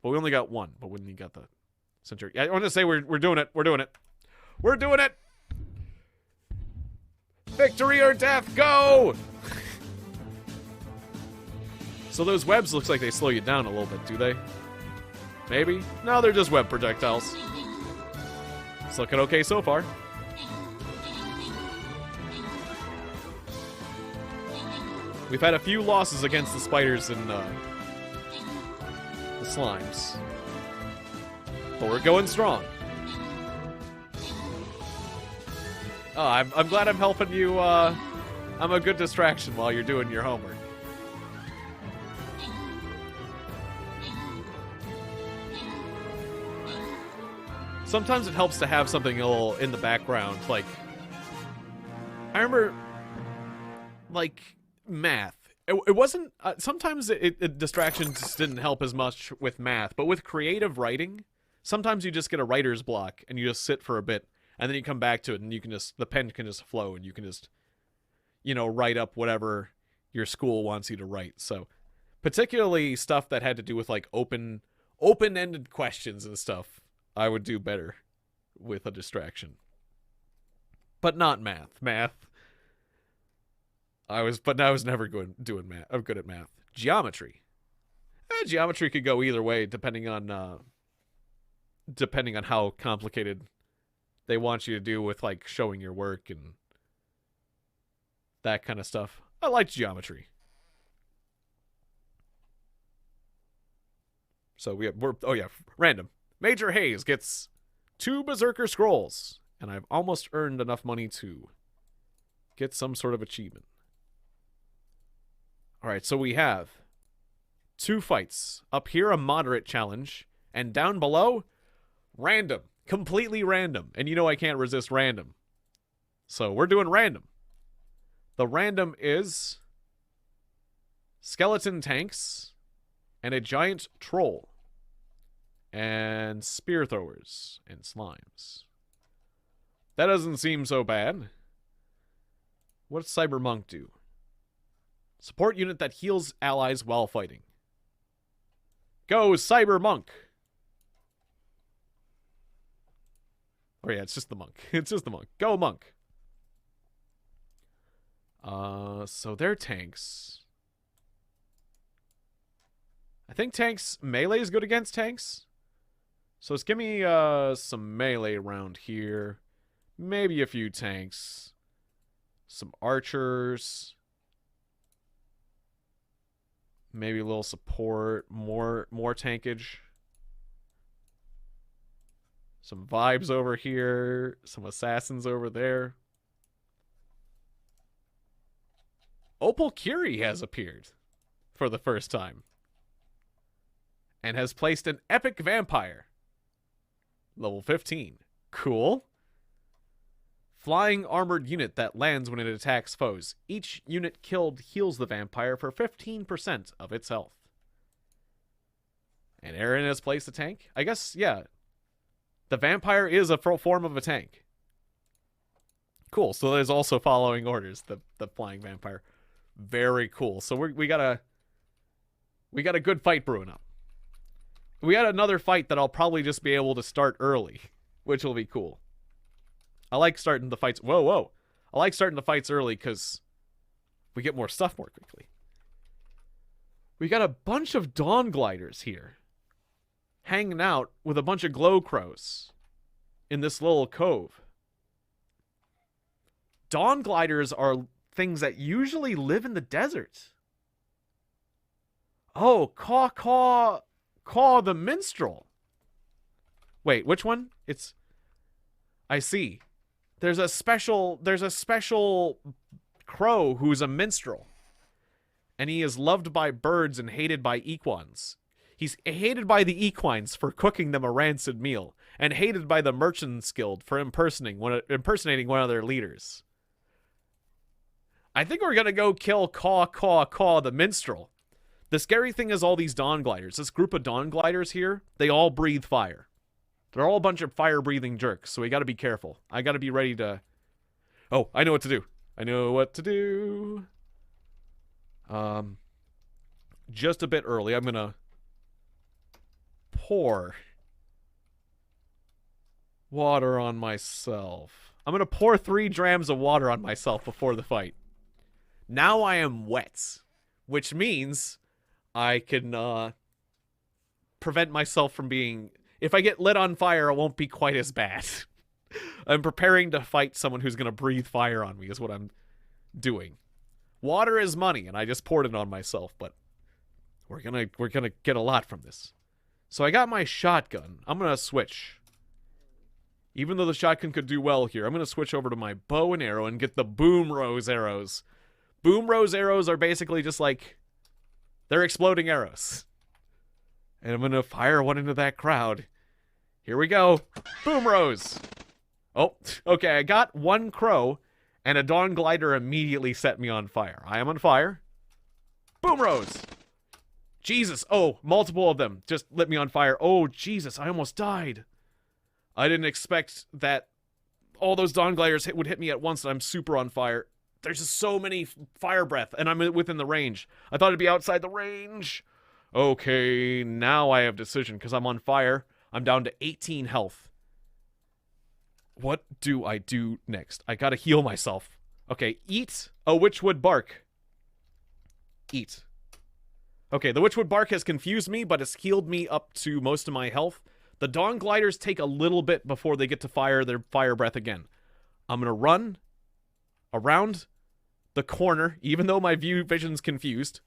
But we only got 1. But when you got the Centurion. I want to say we're doing it. We're doing it. We're doing it! Victory or death, go! So those webs looks like they slow you down a little bit, do they? Maybe? No, they're just web projectiles. It's looking okay so far. We've had a few losses against the spiders and the slimes. But we're going strong. Oh, I'm glad I'm helping you. I'm a good distraction while you're doing your homework. Sometimes it helps to have something a little in the background, like I remember, like math. It wasn't. Sometimes distractions didn't help as much with math, but with creative writing, sometimes you just get a writer's block and you just sit for a bit, and then you come back to it, and you can just the pen can just flow, and you can just, write up whatever your school wants you to write. So, particularly stuff that had to do with like open-ended questions and stuff, I would do better with a distraction. But not math. I was never doing math. I'm good at math. Geometry. Geometry could go either way, depending on how complicated they want you to do with like showing your work and that kind of stuff. I like geometry. So we're random. Major Haze gets 2 Berserker Scrolls, and I've almost earned enough money to get some sort of achievement. Alright, so we have 2 fights. Up here, a moderate challenge, and down below, random. Completely random. And I can't resist random. So we're doing random. The random is skeleton tanks and a giant troll. And spear throwers and slimes. That doesn't seem so bad. What's Cyber Monk do? Support unit that heals allies while fighting. Go Cyber Monk! Oh yeah, it's just the monk. It's just the monk. Go monk. So they're tanks. I think tanks... Melee is good against tanks. So let's give me some melee around here. Maybe a few tanks. Some archers. Maybe a little support. More tankage. Some vibes over here. Some assassins over there. Opal Curie has appeared for the first time. And has placed an epic vampire. Level 15. Cool. Flying armored unit that lands when it attacks foes. Each unit killed heals the vampire for 15% of its health. And Aaron has placed a tank? I guess, yeah. The vampire is a form of a tank. Cool. So there's also following orders, the flying vampire. Very cool. So we got a good fight brewing up. We got another fight that I'll probably just be able to start early, which will be cool. I like starting the fights. Whoa. I like starting the fights early because we get more stuff more quickly. We got a bunch of Dawn Gliders here. Hanging out with a bunch of Glow Crows in this little cove. Dawn Gliders are things that usually live in the desert. Oh, Caw the Minstrel. Wait, which one? I see. There's a special crow who's a minstrel. And he is loved by birds and hated by equines. He's hated by the equines for cooking them a rancid meal, and hated by the Merchants Guild for impersonating one of their leaders. I think we're gonna go kill Caw the Minstrel. The scary thing is all these Dawn Gliders. This group of Dawn Gliders here, they all breathe fire. They're all a bunch of fire-breathing jerks, so we gotta be careful. I gotta be ready to... Oh, I know what to do. Just a bit early, I'm gonna pour water on myself. I'm gonna pour 3 drams of water on myself before the fight. Now I am wet, which means I can prevent myself from being... If I get lit on fire, it won't be quite as bad. I'm preparing to fight someone who's going to breathe fire on me is what I'm doing. Water is money, and I just poured it on myself, but we're gonna get a lot from this. So I got my shotgun. I'm going to switch. Even though the shotgun could do well here, I'm going to switch over to my bow and arrow and get the Boom Rose arrows. Boom Rose arrows are basically just like... They're exploding arrows. And I'm going to fire one into that crowd. Here we go. Boom Rose. Oh, okay. I got 1 crow, and a Dawn Glider immediately set me on fire. I am on fire. Boom Rose. Jesus. Oh, multiple of them just lit me on fire. Oh, Jesus. I almost died. I didn't expect that all those Dawn Gliders would hit me at once, and I'm super on fire. There's just so many fire breath, and I'm within the range. I thought it'd be outside the range. Okay, now I have decision, because I'm on fire. I'm down to 18 health. What do I do next? I gotta heal myself. Okay, eat a witchwood bark. Eat. Okay, the witchwood bark has confused me, but it's healed me up to most of my health. The Dawn Gliders take a little bit before they get to fire their fire breath again. I'm gonna run around the corner, even though my vision's confused.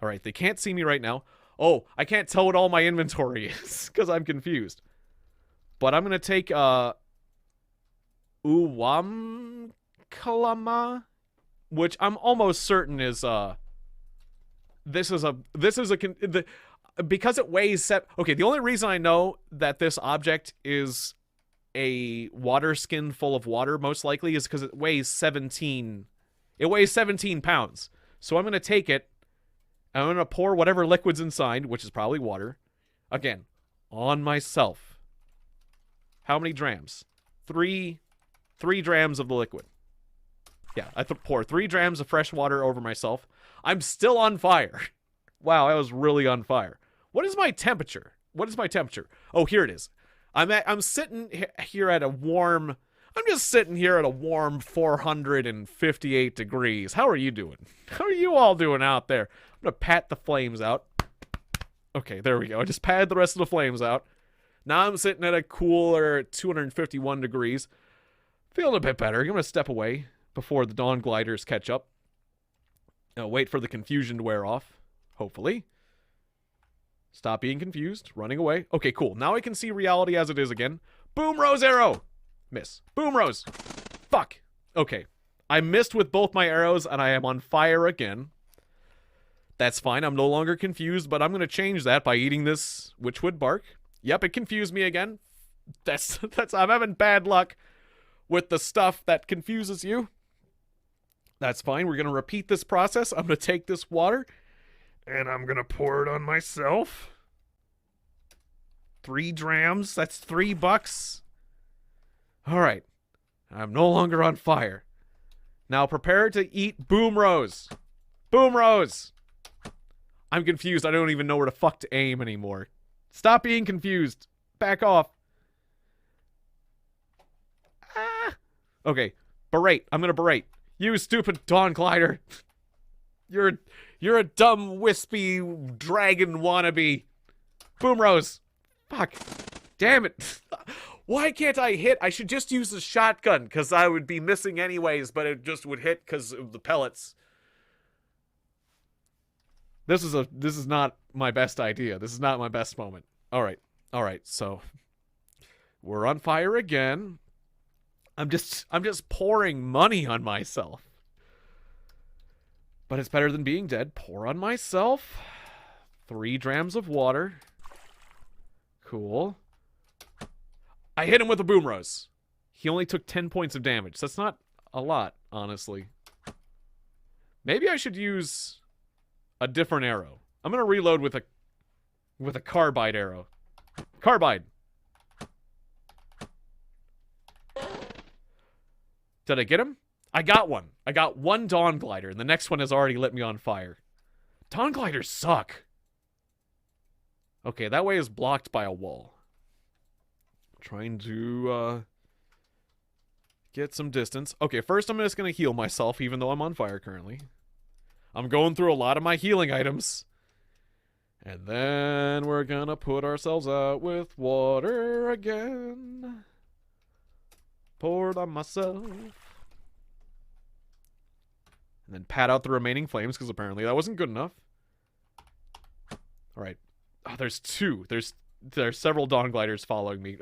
Alright, they can't see me right now. Oh, I can't tell what all my inventory is, because I'm confused. But I'm gonna take, Uwamkalama, which I'm almost certain is, because it weighs okay, the only reason I know that this object is a water skin full of water, most likely, is because it weighs 17 pounds. So I'm gonna take it, and I'm gonna pour whatever liquid's inside, which is probably water, again, on myself. How many drams? 3 drams of the liquid. Yeah, I pour 3 drams of fresh water over myself. I'm still on fire. Wow, I was really on fire. What is my temperature? Oh, here it is. I'm sitting here at a warm... I'm just sitting here at a warm 458 degrees. How are you doing? How are you all doing out there? I'm gonna pat the flames out. Okay, there we go. I just patted the rest of the flames out. Now I'm sitting at a cooler 251 degrees. Feeling a bit better. I'm gonna step away before the dawn gliders catch up. Wait for the confusion to wear off. Hopefully. Stop being confused. Running away. Okay, cool. Now I can see reality as it is again. Boom, Rose arrow! Miss. Boom, Rose. Fuck. Okay. I missed with both my arrows, and I am on fire again. That's fine. I'm no longer confused, but I'm going to change that by eating this witchwood bark. Yep, it confused me again. I'm having bad luck with the stuff that confuses you. That's fine. We're going to repeat this process. I'm going to take this water, And I'm gonna pour it on myself. 3 drams. That's $3. all right. I'm no longer on fire. Now prepare to eat Boom Rose. Boom Rose! I'm confused. I don't even know where to fuck to aim anymore. Stop being confused. Back off. Ah! Okay. Berate. I'm gonna berate. You stupid Dawn Glider. You're a dumb, wispy dragon wannabe. Boom Rose. Fuck. Damn it. Why can't I hit? I should just use the shotgun, because I would be missing anyways, but it just would hit because of the pellets. This is not my best idea. This is not my best moment. Alright, so we're on fire again. I'm just pouring money on myself. But it's better than being dead. Pour on myself. 3 drams of water. Cool. I hit him with a Boom Rose. He only took 10 points of damage. That's not a lot, honestly. Maybe I should use a different arrow. I'm gonna reload with a carbide arrow. Carbide. Did I get him? I got one. I got 1 Dawn Glider, and the next one has already lit me on fire. Dawn Gliders suck. Okay, that way is blocked by a wall. Trying to get some distance. Okay, first I'm just gonna heal myself, even though I'm on fire currently. I'm going through a lot of my healing items. And then we're gonna put ourselves out with water again. Pour it on myself. And then pat out the remaining flames, because apparently that wasn't good enough. Alright. Oh, there's 2. There's several Dawn Gliders following me.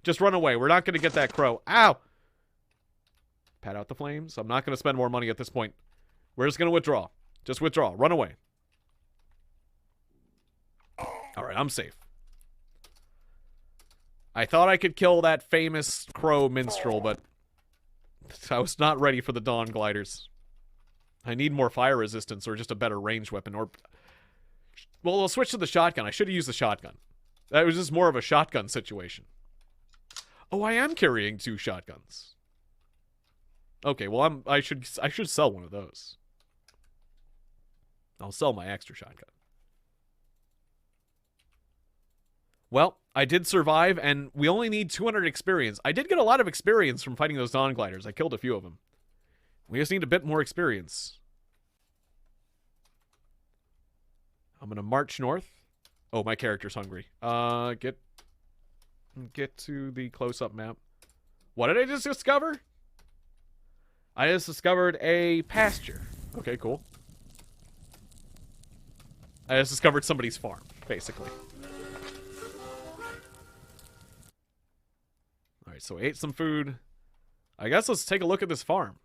Just run away. We're not going to get that crow. Ow! Pat out the flames. I'm not going to spend more money at this point. We're just going to withdraw. Just withdraw. Run away. Alright, I'm safe. I thought I could kill that famous crow minstrel, but I was not ready for the Dawn Gliders. I need more fire resistance or just a better ranged weapon. Or, well, I'll switch to the shotgun. I should have used the shotgun. That was just more of a shotgun situation. Oh, I am carrying 2 shotguns. Okay, well, I should sell one of those. I'll sell my extra shotgun. Well, I did survive, and we only need 200 experience. I did get a lot of experience from fighting those Dawn Gliders. I killed a few of them. We just need a bit more experience. I'm gonna march north. Oh, my character's hungry. Get to the close-up map. What did I just discover? I just discovered a pasture. Okay, cool. I just discovered somebody's farm, basically. Alright, so I ate some food. I guess let's take a look at this farm.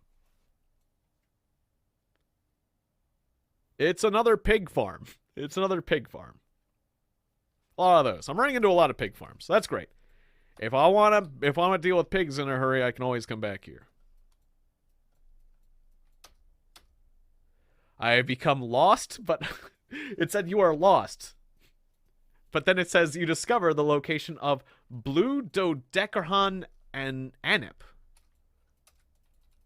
It's another pig farm. It's another pig farm. A lot of those. I'm running into a lot of pig farms. That's great. If I want to deal with pigs in a hurry, I can always come back here. I have become lost, but it said you are lost. But then it says you discover the location of Blue Dodecagon and Anip.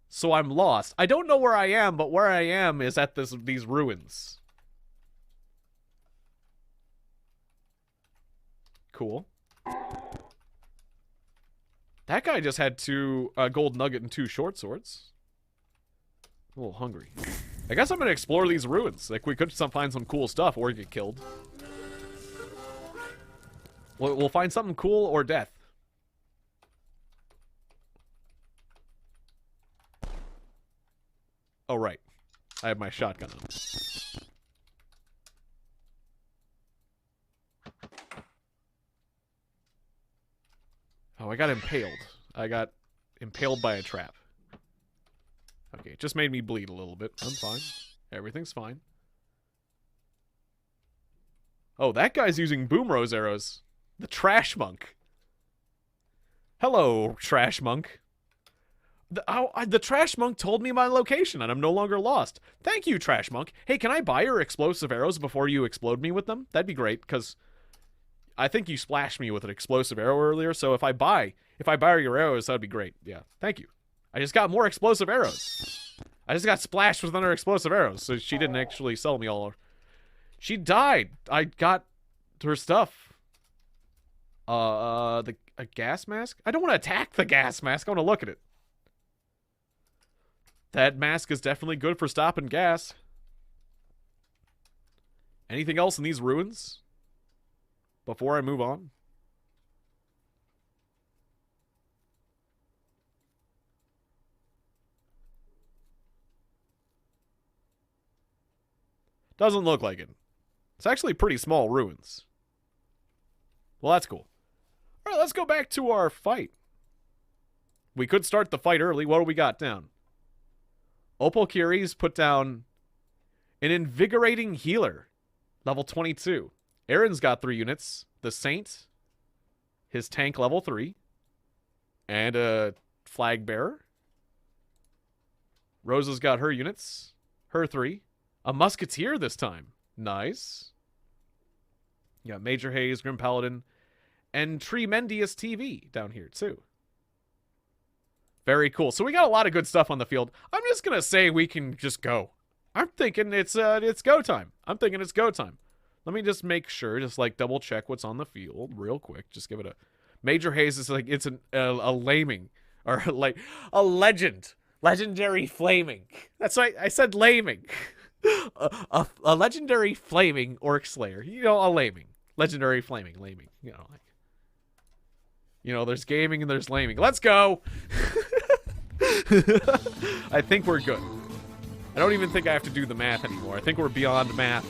So I'm lost. I don't know where I am, but where I am is at these ruins. Cool. That guy just had 2 gold nugget and 2 short swords. A little hungry. I guess I'm gonna explore these ruins. Like, we could find some cool stuff or get killed. We'll find something cool or death. Oh, right. I have my shotgun on. Oh, I got impaled. I got impaled by a trap. Okay, it just made me bleed a little bit. I'm fine. Everything's fine. Oh, that guy's using boom rose arrows. The trash monk. Hello, trash monk. The trash monk told me my location, and I'm no longer lost. Thank you, trash monk. Hey, can I buy your explosive arrows before you explode me with them? That'd be great, because I think you splashed me with an explosive arrow earlier, so if I buy your arrows, that'd be great. Yeah, thank you. I just got more explosive arrows. I just got splashed with another explosive arrows, so she didn't actually sell me all. She died. I got her stuff. A gas mask? I don't want to attack the gas mask. I want to look at it. That mask is definitely good for stopping gas. Anything else in these ruins? Before I move on? Doesn't look like it. It's actually pretty small ruins. Well, that's cool. All right, let's go back to our fight. We could start the fight early. What do we got down? Opal Curies put down an invigorating healer. Level 22. Aaron's got 3 units. The Saint, his tank level 3. And a flag bearer. Rosa's got her units. Her 3. A musketeer this time. Nice. You got Major Hayes, Grim Paladin, and Tremendious TV down here too. Very cool. So we got a lot of good stuff on the field. I'm just gonna say we can just go. I'm thinking it's go time. I'm thinking it's go time. Let me just make sure, just like double check what's on the field real quick. Just give it a. Major Hayes is like it's a laming or like a legend, legendary flaming. That's right. I said laming. a legendary flaming orc slayer. You know, a laming. Legendary flaming. Laming. You know, like. You know, there's gaming and there's laming. Let's go! I think we're good. I don't even think I have to do the math anymore. I think we're beyond math.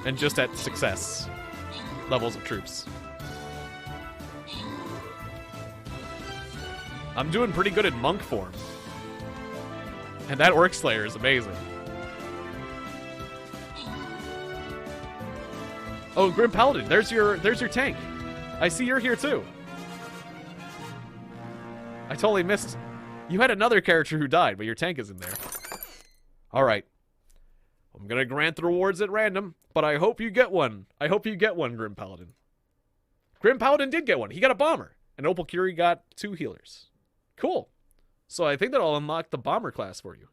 And just at success levels of troops. I'm doing pretty good at monk form. And that orc slayer is amazing. Oh, Grim Paladin, there's your tank. I see you're here too. I totally missed. You had another character who died, but your tank is in there. Alright. I'm gonna grant the rewards at random, but I hope you get one. I hope you get one, Grim Paladin. Grim Paladin did get one. He got a bomber. And Opal Curie got 2 healers. Cool. So I think that'll unlock the bomber class for you.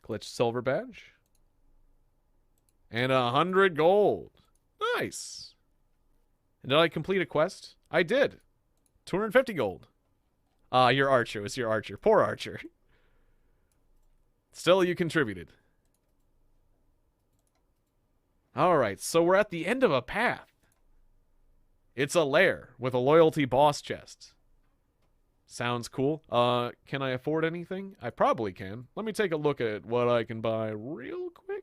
Glitch silver badge. And 100 gold. Nice. And did I complete a quest? I did. 250 gold. Your archer. It's your archer. Poor archer. Still, you contributed. Alright, so we're at the end of a path. It's a lair with a loyalty boss chest. Sounds cool. Can I afford anything? I probably can. Let me take a look at what I can buy real quick.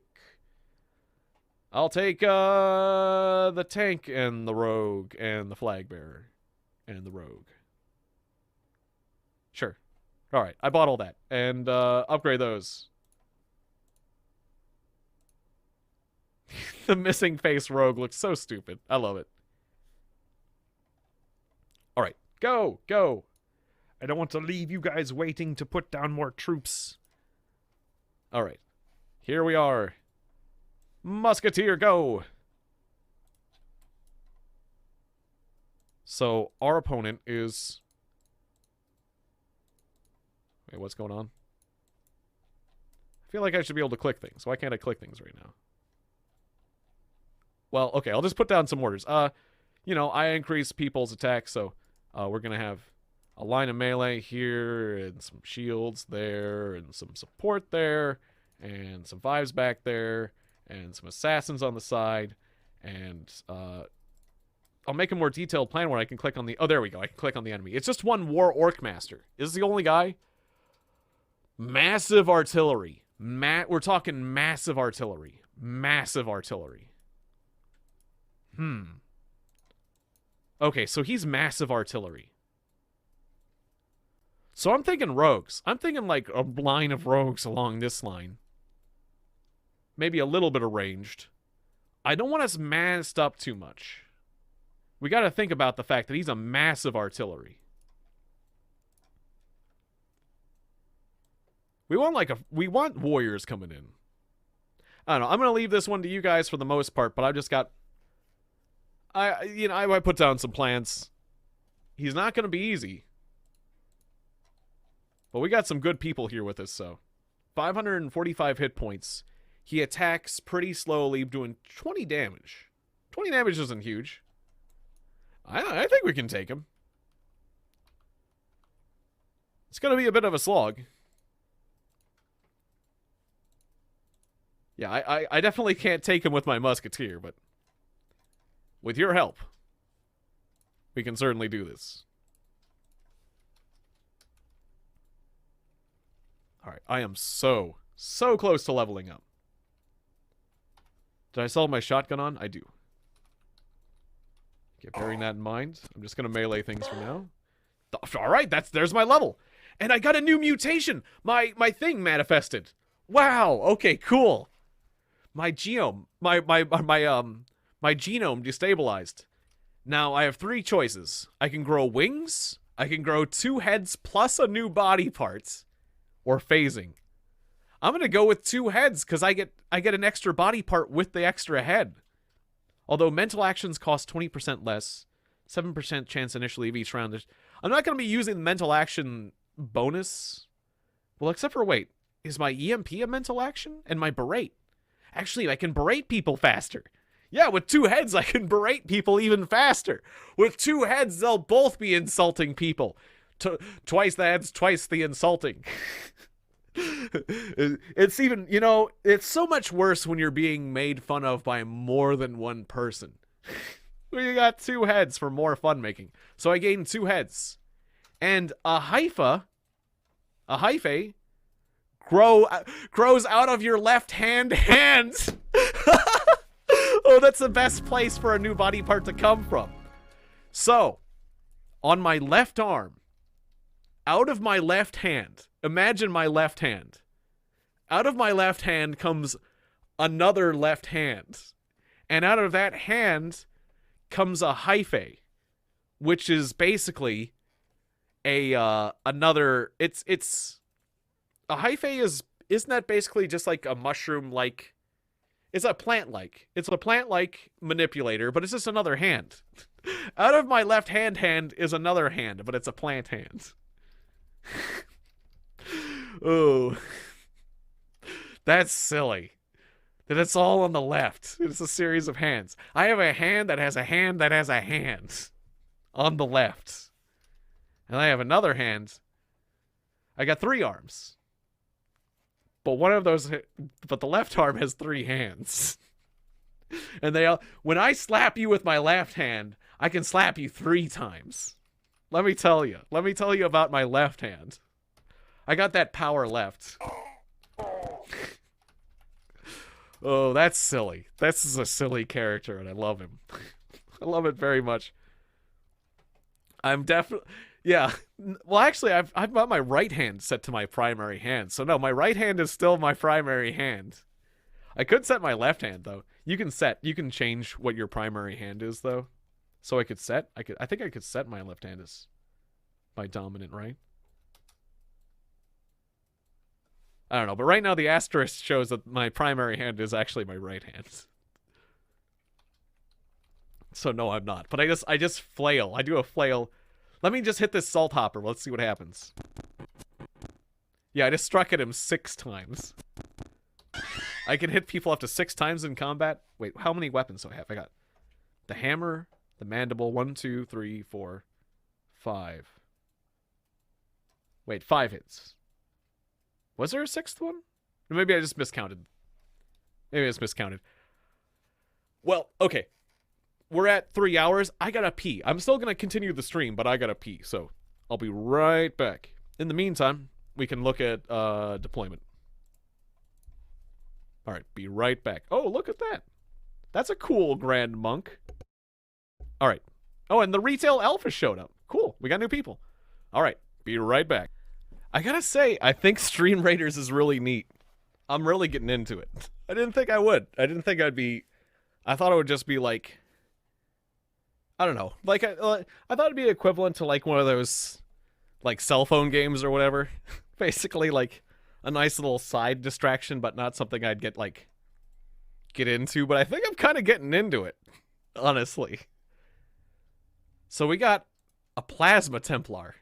I'll take the tank and the rogue and the flag bearer and the rogue. Sure. Alright, I bought all that. And upgrade those. The missing face rogue looks so stupid. I love it. Alright, go, go. I don't want to leave you guys waiting to put down more troops. Alright, here we are. Musketeer, go! So, our opponent is... Wait, what's going on? I feel like I should be able to click things. Why can't I click things right now? Well, okay, I'll just put down some orders. You know, I increase people's attacks, so we're gonna have a line of melee here, and some shields there, and some support there, and some vibes back there, and some assassins on the side, and I'll make a more detailed plan where I can click on the... Oh, there we go. I can click on the enemy. It's just one War Orc Master. Is this the only guy? Massive artillery. We're talking massive artillery. Massive artillery. Okay, so he's massive artillery. So I'm thinking rogues. I'm thinking like a line of rogues along this line. Maybe a little bit of ranged. I don't want us massed up too much. We got to think about the fact that he's a massive artillery. We want warriors coming in. I don't know. I'm going to leave this one to you guys for the most part, but I've just got... I might put down some plans. He's not going to be easy. But we got some good people here with us, so. 545 hit points. He attacks pretty slowly, doing 20 damage. 20 damage isn't huge. I think we can take him. It's going to be a bit of a slog. Yeah, I definitely can't take him with my musketeer, but with your help, we can certainly do this. Alright, I am so close to leveling up. Did I still have my shotgun on? I do. Okay, bearing that in mind, I'm just gonna melee things for now. Alright, there's my level. And I got a new mutation! My thing manifested. Wow, okay, cool. My genome destabilized. Now I have 3 choices. I can grow wings, I can grow 2 heads plus a new body part, or phasing. I'm gonna go with 2 heads because I get an extra body part with the extra head. Although mental actions cost 20% less, 7% chance initially of each round. I'm not gonna be using the mental action bonus. Well, except for wait, is my EMP a mental action? And my berate? Actually, I can berate people faster. Yeah, with 2 heads, I can berate people even faster. With 2 heads, they'll both be insulting people. Twice the heads, twice the insulting. It's even, you know, it's so much worse when you're being made fun of by more than one person. We got 2 heads for more fun making. So I gained 2 heads. And a hyphae, grows out of your left-hand hands. Oh, that's the best place for a new body part to come from. So, on my left arm, out of my left hand, imagine my left hand. Out of my left hand comes another left hand. And out of that hand comes a hyphae, which is basically another, it's a hyphae isn't that basically just like a mushroom-like? It's a plant-like. It's a plant-like manipulator, but it's just another hand. Out of my left hand is another hand, but it's a plant hand. Oh. That's silly. That it's all on the left. It's a series of hands. I have a hand that has a hand that has a hand on the left. And I have another hand. I got 3 arms. But one of those, but the left arm has 3 hands. And they all, when I slap you with my left hand, I can slap you 3 times. Let me tell you about my left hand. I got that power left. Oh, that's silly. This is a silly character, and I love him. I love it very much. I'm definitely... Yeah. Well, actually, I've got my right hand set to my primary hand. So, no, my right hand is still my primary hand. I could set my left hand, though. You can change what your primary hand is, though. So I think I could set my left hand as my dominant, right? I don't know, but right now the asterisk shows that my primary hand is actually my right hand. So no, I'm not. But I just flail. I do a flail. Let me just hit this salt hopper. Let's see what happens. Yeah, I just struck at him 6 times. I can hit people up to 6 times in combat. Wait, how many weapons do I have? I got the hammer, the mandible, 1, 2, 3, 4, 5. Wait, 5 hits. Was there a 6th one? Or maybe I just miscounted. Maybe I just miscounted. Well, okay. We're at 3 hours. I gotta pee. I'm still gonna continue the stream, but I gotta pee. So I'll be right back. In the meantime, we can look at deployment. All right, be right back. Oh, look at that. That's a cool Grand Monk. All right. Oh, and the retail alpha showed up. Cool. We got new people. All right, be right back. I gotta say, I think Stream Raiders is really neat. I'm really getting into it. I didn't think I would. I didn't think I'd be... I thought it would just be like... I don't know. Like, I thought it'd be equivalent to like one of those like cell phone games or whatever. Basically like a nice little side distraction, but not something I'd get into. But I think I'm kind of getting into it, honestly. So we got a Plasma Templar.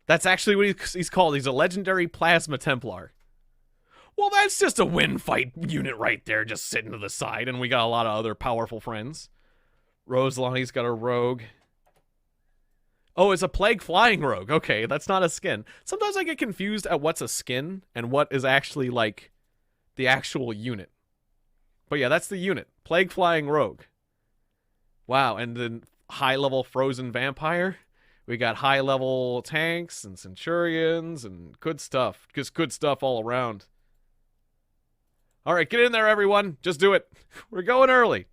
That's actually what he's called. He's a legendary Plasma Templar. Well, that's just a win fight unit right there, just sitting to the side, and we got a lot of other powerful friends. Rosalani's got a rogue. Oh, it's a plague flying rogue. Okay, that's not a skin. Sometimes I get confused at what's a skin and what is actually like the actual unit. But yeah, that's the unit. Plague flying rogue. Wow, and then high level frozen vampire. We got high level tanks and centurions and good stuff. Just good stuff all around. All right, get in there, everyone. Just do it. We're going early.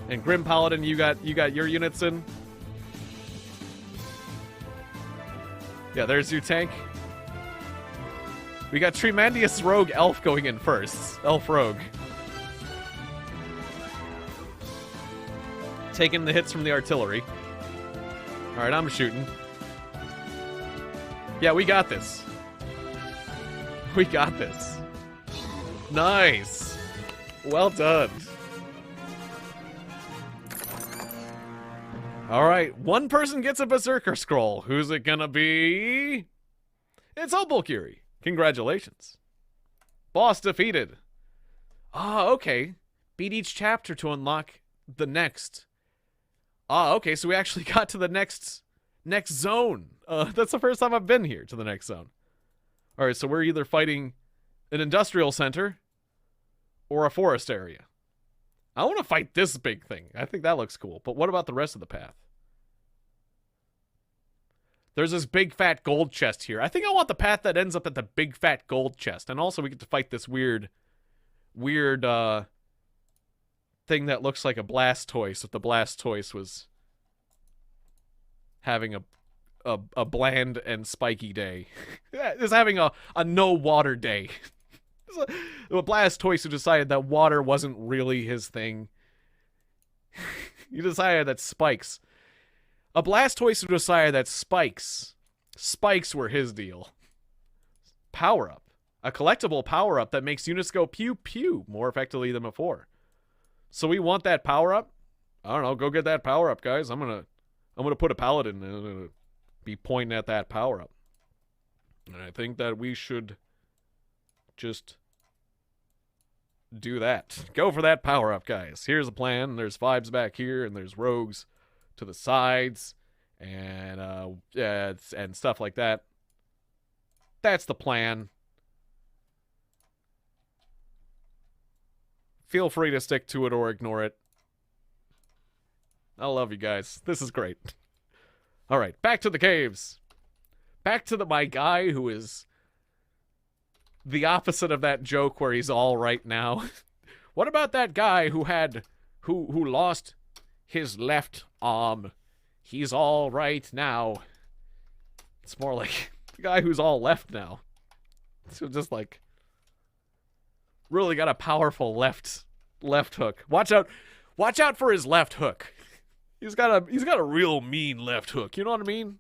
And Grim Paladin, you got your units in. Yeah, there's your tank. We got Tremandius Rogue Elf going in first. Elf Rogue. Taking the hits from the artillery. Alright, I'm shooting. Yeah, we got this. We got this. Nice. Well done. Alright, one person gets a Berserker Scroll. Who's it gonna be? It's Opalcurie. Congratulations. Boss defeated. Ah, okay. Beat each chapter to unlock the next. Ah, okay, so we actually got to the next zone. That's the first time I've been here to the next zone. Alright, so we're either fighting an industrial center or a forest area. I want to fight this big thing. I think that looks cool. But what about the rest of the path? There's this big fat gold chest here. I think I want the path that ends up at the big fat gold chest. And also we get to fight this weird thing that looks like a Blastoise. If the Blastoise was having a bland and spiky day. It's having a no water day. A Blastoise who decided that water wasn't really his thing. He decided that spikes. A Blastoise who decided that spikes were his deal. Power-up. A collectible power-up that makes units go pew-pew more effectively than before. So we want that power-up? I don't know, go get that power-up, guys. I'm gonna put a paladin and I'm gonna be pointing at that power-up. And I think that we should just do that. Go for that power-up, guys. Here's a plan. There's vibes back here, and there's rogues to the sides, and stuff like that. That's the plan. Feel free to stick to it or ignore it. I love you guys. This is great. All right, back to the caves. Back to my guy who is the opposite of that joke where he's all right now. What about that guy who lost his left arm? He's all right now. It's more like the guy who's all left now. So just like really got a powerful left hook. Watch out for his left hook. He's got a real mean left hook. You know what I mean?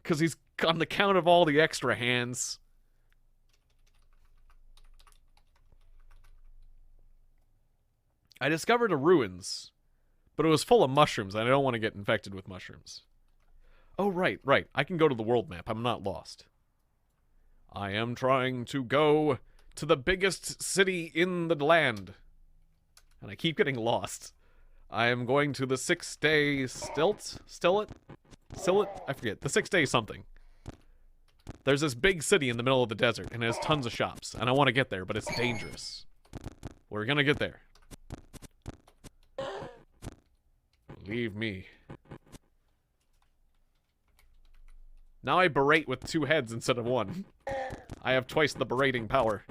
Because he's on the count of all the extra hands. I discovered a ruins, but it was full of mushrooms, and I don't want to get infected with mushrooms. Oh, right. I can go to the world map. I'm not lost. I am trying to go to the biggest city in the land. And I keep getting lost. I am going to the 6-day Stillet? I forget. The 6-day something. There's this big city in the middle of the desert, and it has tons of shops. And I want to get there, but it's dangerous. We're gonna get there. Believe me. Now I berate with 2 heads instead of 1. I have twice the berating power.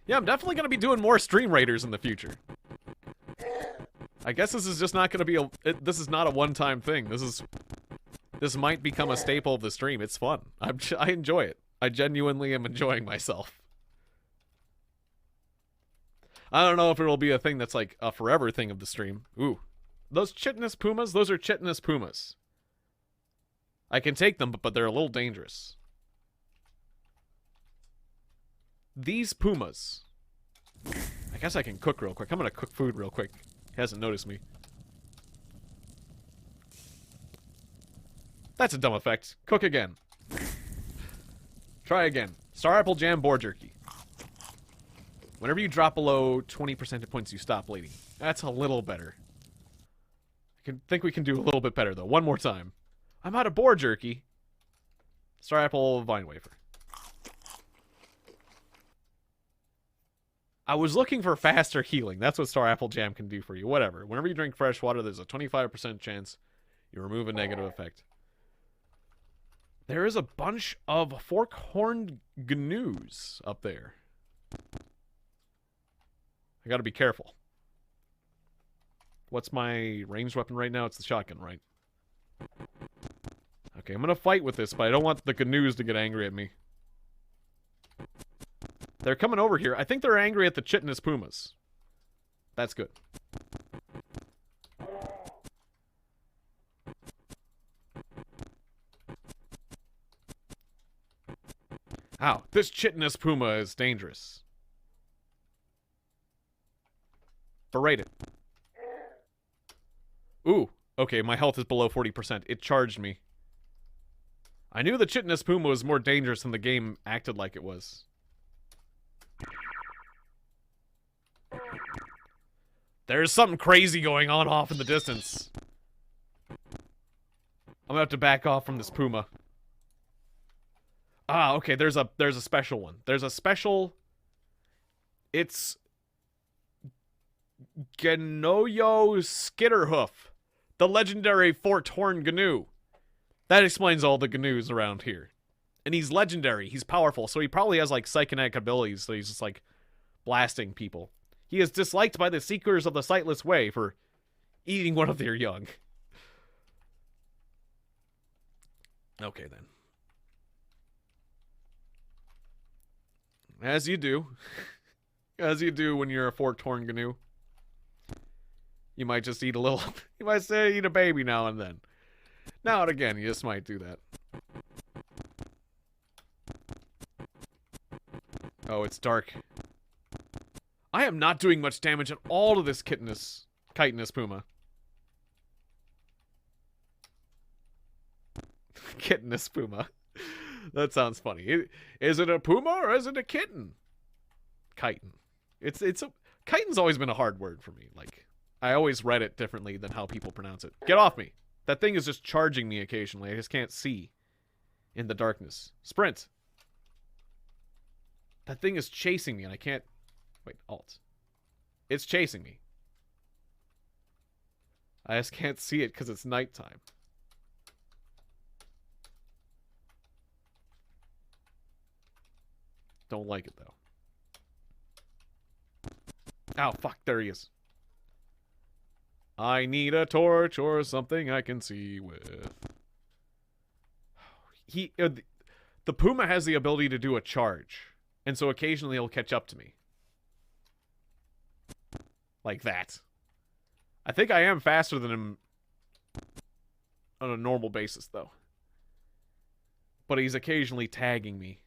Yeah, I'm definitely going to be doing more Stream Raiders in the future. I guess this is just not going to be this is not a one-time thing. This might become a staple of the stream. It's fun. I enjoy it. I genuinely am enjoying myself. I don't know if it will be a thing that's like a forever thing of the stream. Ooh. Those chitinous pumas, those are chitinous pumas. I can take them, but they're a little dangerous. These pumas. I guess I can cook real quick. I'm gonna cook food real quick. He hasn't noticed me. That's a dumb effect. Cook again. Try again. Star apple jam boar jerky. Whenever you drop below 20% hit points, you stop bleeding. That's a little better. I think we can do a little bit better, though. One more time. I'm out of boar jerky. Star apple vine wafer. I was looking for faster healing. That's what Star Apple Jam can do for you. Whatever. Whenever you drink fresh water, there's a 25% chance you remove a negative effect. There is a bunch of fork-horned gnus up there. I gotta be careful. What's my ranged weapon right now? It's the shotgun, right? Okay, I'm gonna fight with this, but I don't want the gnus to get angry at me. They're coming over here. I think they're angry at the chitinous pumas. That's good. Ow, this chitinous puma is dangerous. Berate it. Ooh, okay, my health is below 40%. It charged me. I knew the chitinous puma was more dangerous than the game acted like it was. There's something crazy going on off in the distance. I'm gonna have to back off from this puma. Ah, okay, there's a special one. There's a special... It's... Ganoyo Skitterhoof. The legendary fork-horned gnu. That explains all the gnus around here. And he's legendary. He's powerful, so he probably has, like, psychokinetic abilities, so he's just, like, blasting people. He is disliked by the Seekers of the Sightless Way for eating one of their young. Okay, then. As you do. As you do when you're a forked-horned gnu. You might just eat a little... You might say eat a baby now and then. Now and again, you just might do that. Oh, it's dark. I am not doing much damage at all to this chitinous puma. Chitinous puma. That sounds funny. Is it a puma or is it a kitten? Chitin. Chitin's always been a hard word for me. Like, I always read it differently than how people pronounce it. Get off me. That thing is just charging me occasionally. I just can't see in the darkness. Sprint. That thing is chasing me and I can't... Wait, alt. It's chasing me. I just can't see it because it's nighttime. Don't like it, though. Ow, fuck, there he is. I need a torch or something I can see with. The puma has the ability to do a charge. And so occasionally he'll catch up to me. Like that. I think I am faster than him on a normal basis, though. But he's occasionally tagging me.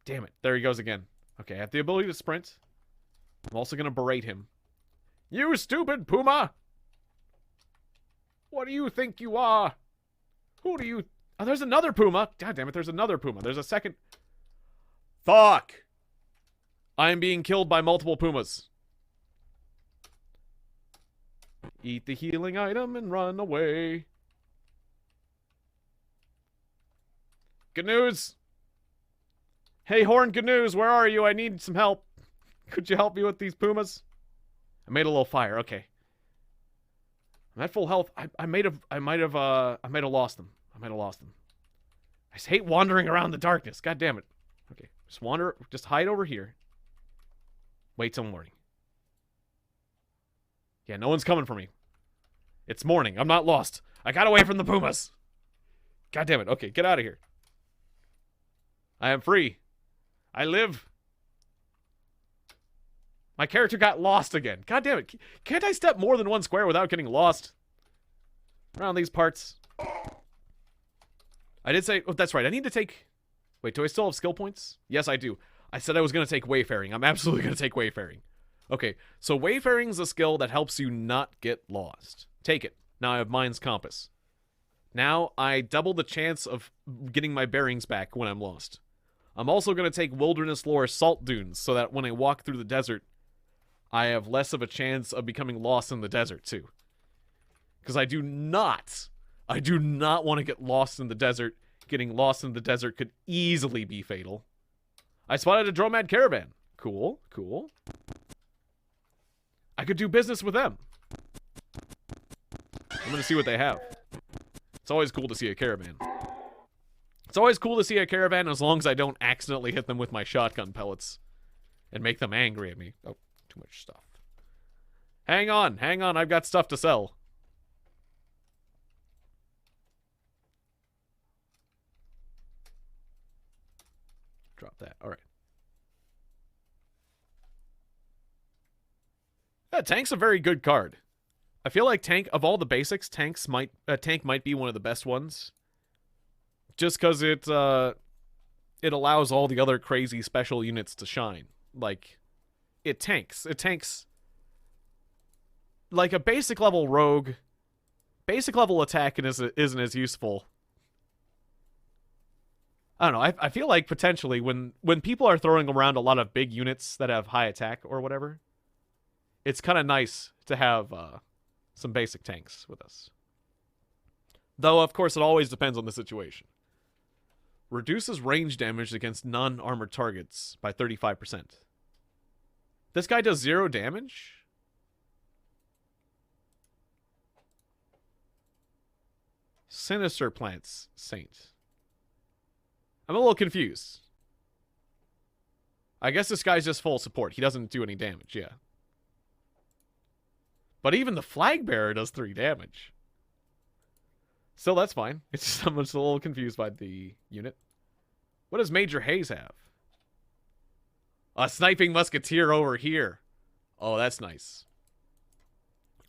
Damn it. There he goes again. Okay, I have the ability to sprint. I'm also going to berate him. You stupid puma! What do you think you are? Who do you... Oh, there's another puma. God damn it, there's another puma. There's a second... Fuck! I am being killed by multiple pumas. Eat the healing item and run away. Gnu's! Hey, Horn Gnu's, where are you? I need some help. Could you help me with these pumas? I made a little fire. Okay. I'm at full health. I might have lost them. I might have lost them. I just hate wandering around the darkness. God damn it. Okay. Just hide over here. Wait till morning. Yeah, no one's coming for me. It's morning. I'm not lost. I got away from the pumas. God damn it. Okay, get out of here. I am free. I live. My character got lost again. God damn it. Can't I step more than one square without getting lost? Around these parts. I did say... Oh, that's right. I need to take... Wait, do I still have skill points? Yes, I do. I said I was going to take wayfaring. I'm absolutely going to take wayfaring. Okay, so wayfaring is a skill that helps you not get lost. Take it. Now I have Mind's Compass. Now I double the chance of getting my bearings back when I'm lost. I'm also going to take Wilderness Lore Salt Dunes so that when I walk through the desert, I have less of a chance of becoming lost in the desert, too. Because I do not want to get lost in the desert. Getting lost in the desert could easily be fatal. I spotted a Dromad caravan. Cool, cool. I could do business with them. I'm going to see what they have. It's always cool to see a caravan. It's always cool to see a caravan as long as I don't accidentally hit them with my shotgun pellets and make them angry at me. Oh, too much stuff. Hang on, I've got stuff to sell. Drop that. All right. Yeah, Tank's a very good card. I feel like Tank, of all the basics, Tank might be one of the best ones. Just because it allows all the other crazy special units to shine. Like, it tanks. It tanks like a basic level rogue. Basic level attack isn't as useful. I don't know. I feel like potentially when people are throwing around a lot of big units that have high attack or whatever, it's kind of nice to have some basic tanks with us. Though, of course, it always depends on the situation. Reduces range damage against non-armored targets by 35%. This guy does 0 damage? Sinister Plants Saint. I'm a little confused. I guess this guy's just full support. He doesn't do any damage, yeah. But even the Flag Bearer does 3 damage. Still, that's fine. It's just I'm just a little confused by the unit. What does Major Hayes have? A Sniping Musketeer over here. Oh, that's nice.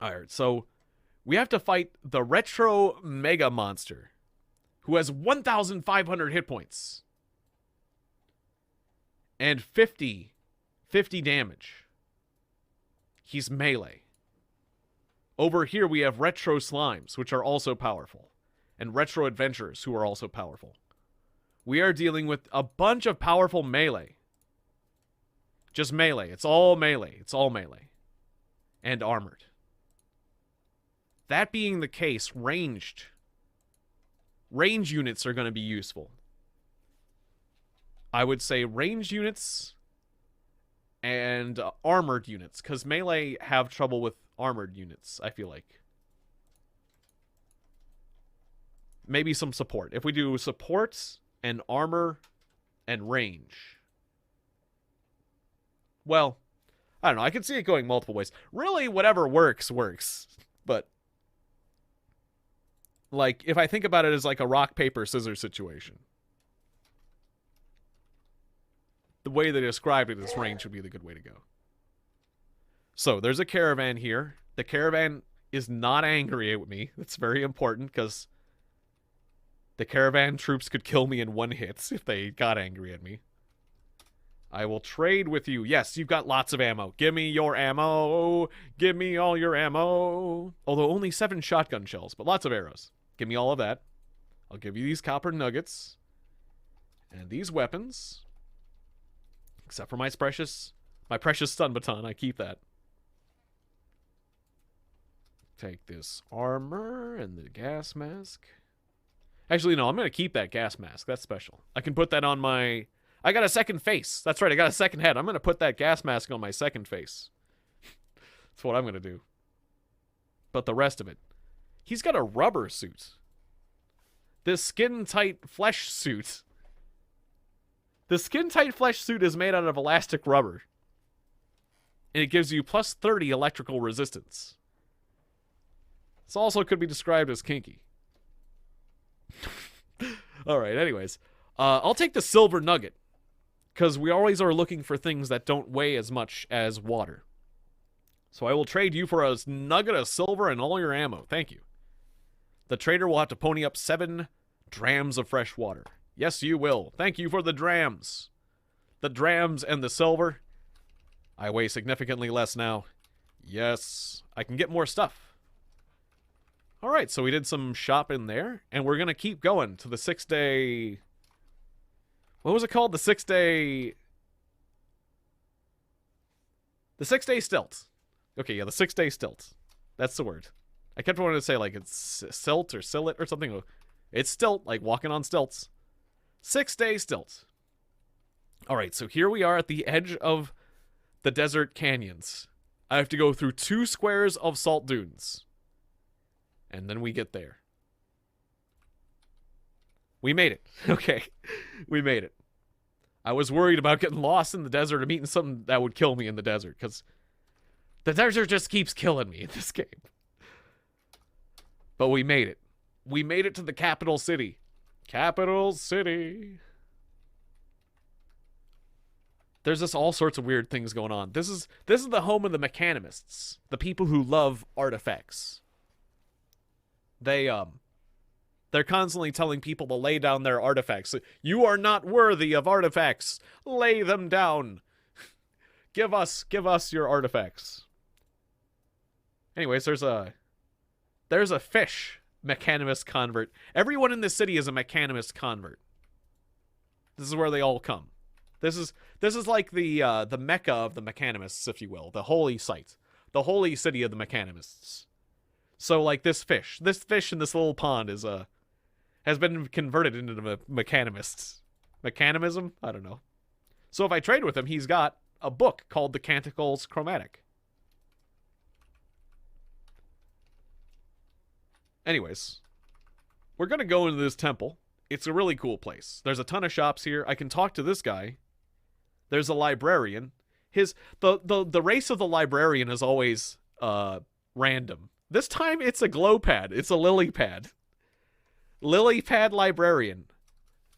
Alright, so we have to fight the Retro Mega Monster, who has 1,500 hit points. And 50 damage. He's melee. Over here we have Retro Slimes, which are also powerful. And Retro Adventurers, who are also powerful. We are dealing with a bunch of powerful melee. Just melee. It's all melee. It's all melee. And armored. That being the case, range units are going to be useful. I would say range units and armored units, because melee have trouble with armored units, I feel like. Maybe some support. If we do support and armor and range. Well, I don't know. I can see it going multiple ways. Really, whatever works. But, like, if I think about it as like a rock, paper, scissors situation, the way they described it as range would be the good way to go. So, there's a caravan here. The caravan is not angry at me. That's very important, because the caravan troops could kill me in one hit if they got angry at me. I will trade with you. Yes, you've got lots of ammo. Give me your ammo. Give me all your ammo. Although only 7 shotgun shells, but lots of arrows. Give me all of that. I'll give you these copper nuggets. And these weapons. Except for my precious stun baton. I keep that. Take this armor and the gas mask. Actually, no, I'm going to keep that gas mask. That's special. I can put that on my... I got a second face. That's right, I got a second head. I'm going to put that gas mask on my second face. That's what I'm going to do. But the rest of it. He's got a rubber suit. This skin-tight flesh suit. The skin-tight flesh suit is made out of elastic rubber. And it gives you plus 30 electrical resistance. This also could be described as kinky. Alright, anyways. I'll take the silver nugget. Because we always are looking for things that don't weigh as much as water. So I will trade you for a nugget of silver and all your ammo. Thank you. The trader will have to pony up 7 drams of fresh water. Yes, you will. Thank you for the drams. The drams and the silver. I weigh significantly less now. Yes, I can get more stuff. Alright, so we did some shopping there. And we're going to keep going to the 6-day... What was it called? The 6-day... The 6-day stilt. Okay, yeah, the 6-day stilt. That's the word. I kept wanting to say, like, it's silt or sillet or something. It's stilt, like walking on stilts. 6-day stilt. Alright, so here we are at the edge of the desert canyons. I have to go through 2 squares of salt dunes. And then we get there. We made it. Okay. We made it. I was worried about getting lost in the desert and meeting something that would kill me in the desert, because the desert just keeps killing me in this game. But we made it. We made it to the capital city. Capital city. There's just all sorts of weird things going on. This is the home of the mechanimists. The people who love artifacts. They're constantly telling people to lay down their artifacts. You are not worthy of artifacts. Lay them down. Give us your artifacts. Anyways, there's a fish mechanimist convert. Everyone in this city is a mechanimist convert. This is where they all come. This is like the mecca of the mechanimists, if you will, the holy site, the holy city of the mechanimists. So, like, this fish in this little pond has been converted into the mechanimists. Mechanimism? I don't know. So if I trade with him, he's got a book called The Canticles Chromatic. Anyways, we're gonna go into this temple. It's a really cool place. There's a ton of shops here. I can talk to this guy. There's a librarian. The race of the librarian is always random. This time it's a glow pad. It's a lily pad. Lily pad librarian.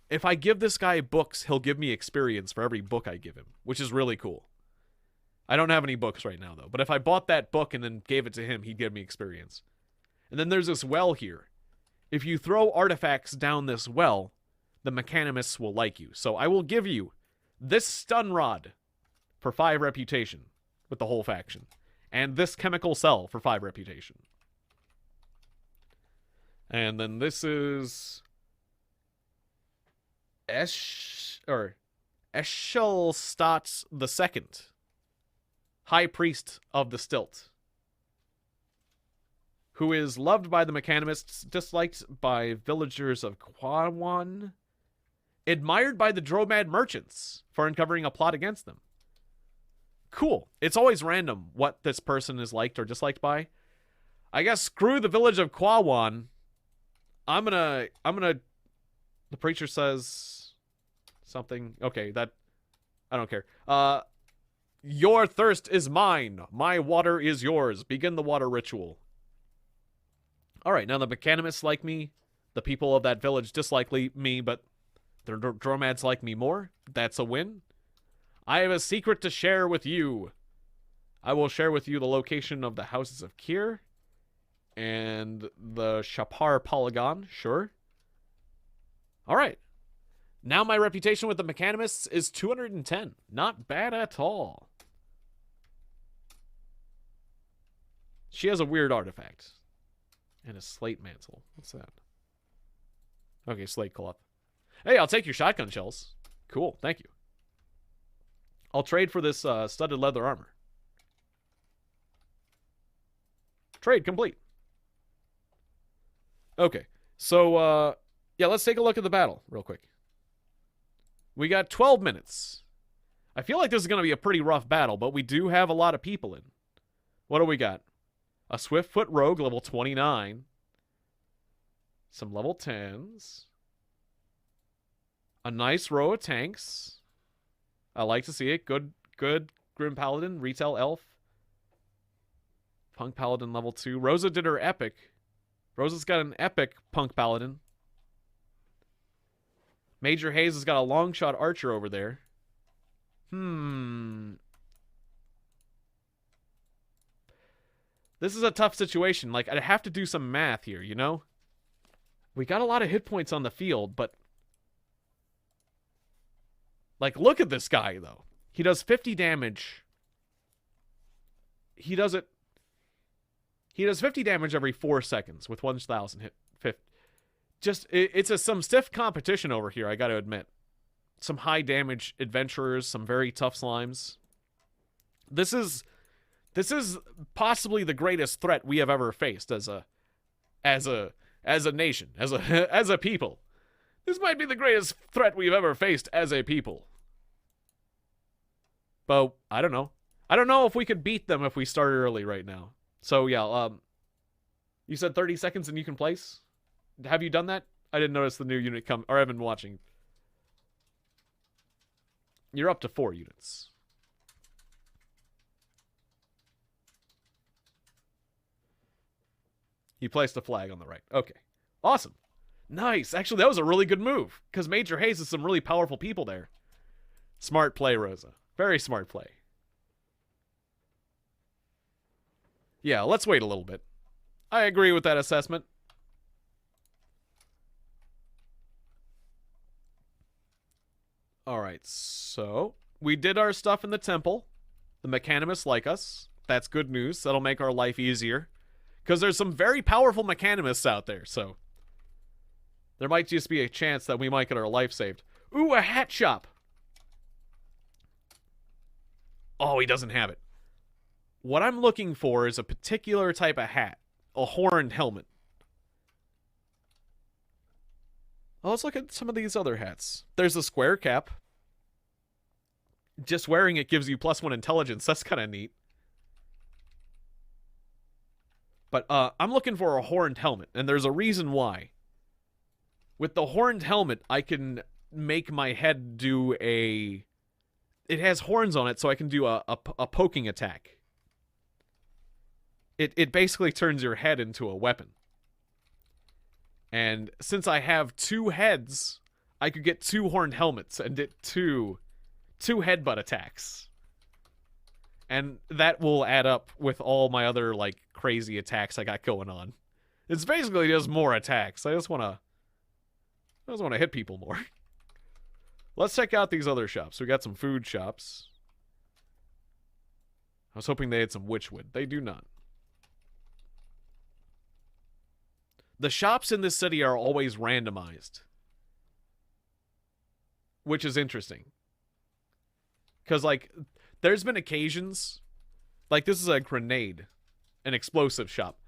If I give this guy books, he'll give me experience for every book I give him, which is really cool. I don't have any books right now, though. But if I bought that book and then gave it to him, he'd give me experience. And then there's this well here. If you throw artifacts down this well, the mechanimists will like you. So I will give you this stun rod for 5 reputation with the whole faction. And this chemical cell for 5 reputation. And then this is Eshelstadt II, High Priest of the Stilt, who is loved by the mechanimists, disliked by villagers of Kwawan, admired by the Dromad merchants for uncovering a plot against them. Cool. It's always random what this person is liked or disliked by. I guess screw the village of Kwawan. I'm gonna the preacher says something. Okay, that I don't care. Your thirst is mine. My water is yours. Begin the water ritual. Alright, now the mechanimists like me. The people of that village dislike me, but the dromads like me more. That's a win. I have a secret to share with you. I will share with you the location of the houses of Kir and the Shapar Polygon. Sure. Alright. Now my reputation with the Mechanimists is 210. Not bad at all. She has a weird artifact. And a slate mantle. What's that? Okay, slate cloth. Hey, I'll take your shotgun shells. Cool, thank you. I'll trade for this studded leather armor. Trade complete. Okay, so, yeah, let's take a look at the battle real quick. We got 12 minutes. I feel like this is going to be a pretty rough battle, but we do have a lot of people in. What do we got? A Swiftfoot Rogue, level 29. Some level 10s. A nice row of tanks. I like to see it. Good Grim Paladin, Retail Elf. Punk Paladin level 2. Rosa did her epic. Rosa's got an epic Punk Paladin. Major Hayes has got a long shot archer over there. This is a tough situation. Like, I'd have to do some math here, you know? We got a lot of hit points on the field, but... Like, look at this guy, though. He does 50 damage. He does 50 damage every 4 seconds with 1,000 hit. It's some stiff competition over here, I gotta admit. Some high damage adventurers, some very tough slimes. This is possibly the greatest threat we have ever faced as a nation, as a people. This might be the greatest threat we've ever faced as a people. But I don't know. I don't know if we could beat them if we started early right now. So yeah, you said 30 seconds and you can place? Have you done that? I didn't notice the new unit come, or I've been watching. You're up to 4 units. You placed a flag on the right. Okay. Awesome. Nice. Actually, that was a really good move, because Major Hayes has some really powerful people there. Smart play, Rosa. Very smart play. Yeah, let's wait a little bit. I agree with that assessment. Alright, so we did our stuff in the temple. The Mechanimists like us. That's good news. That'll make our life easier. Because there's some very powerful Mechanimists out there, so... There might just be a chance that we might get our life saved. Ooh, a hat shop! Oh, he doesn't have it. What I'm looking for is a particular type of hat. A horned helmet. Oh, let's look at some of these other hats. There's a square cap. Just wearing it gives you +1 intelligence. That's kind of neat. But I'm looking for a horned helmet, and there's a reason why. With the horned helmet, I can make my head do a... It has horns on it, so I can do a poking attack. It basically turns your head into a weapon. And since I have 2 heads, I could get 2 horned helmets and get 2 headbutt attacks. And that will add up with all my other, like, crazy attacks I got going on. It's basically just more attacks. I just want to hit people more. Let's check out these other shops. We got some food shops. I was hoping they had some witchwood. They do not. The shops in this city are always randomized. Which is interesting. Because, like, there's been occasions... Like, this is a grenade. An explosive shop.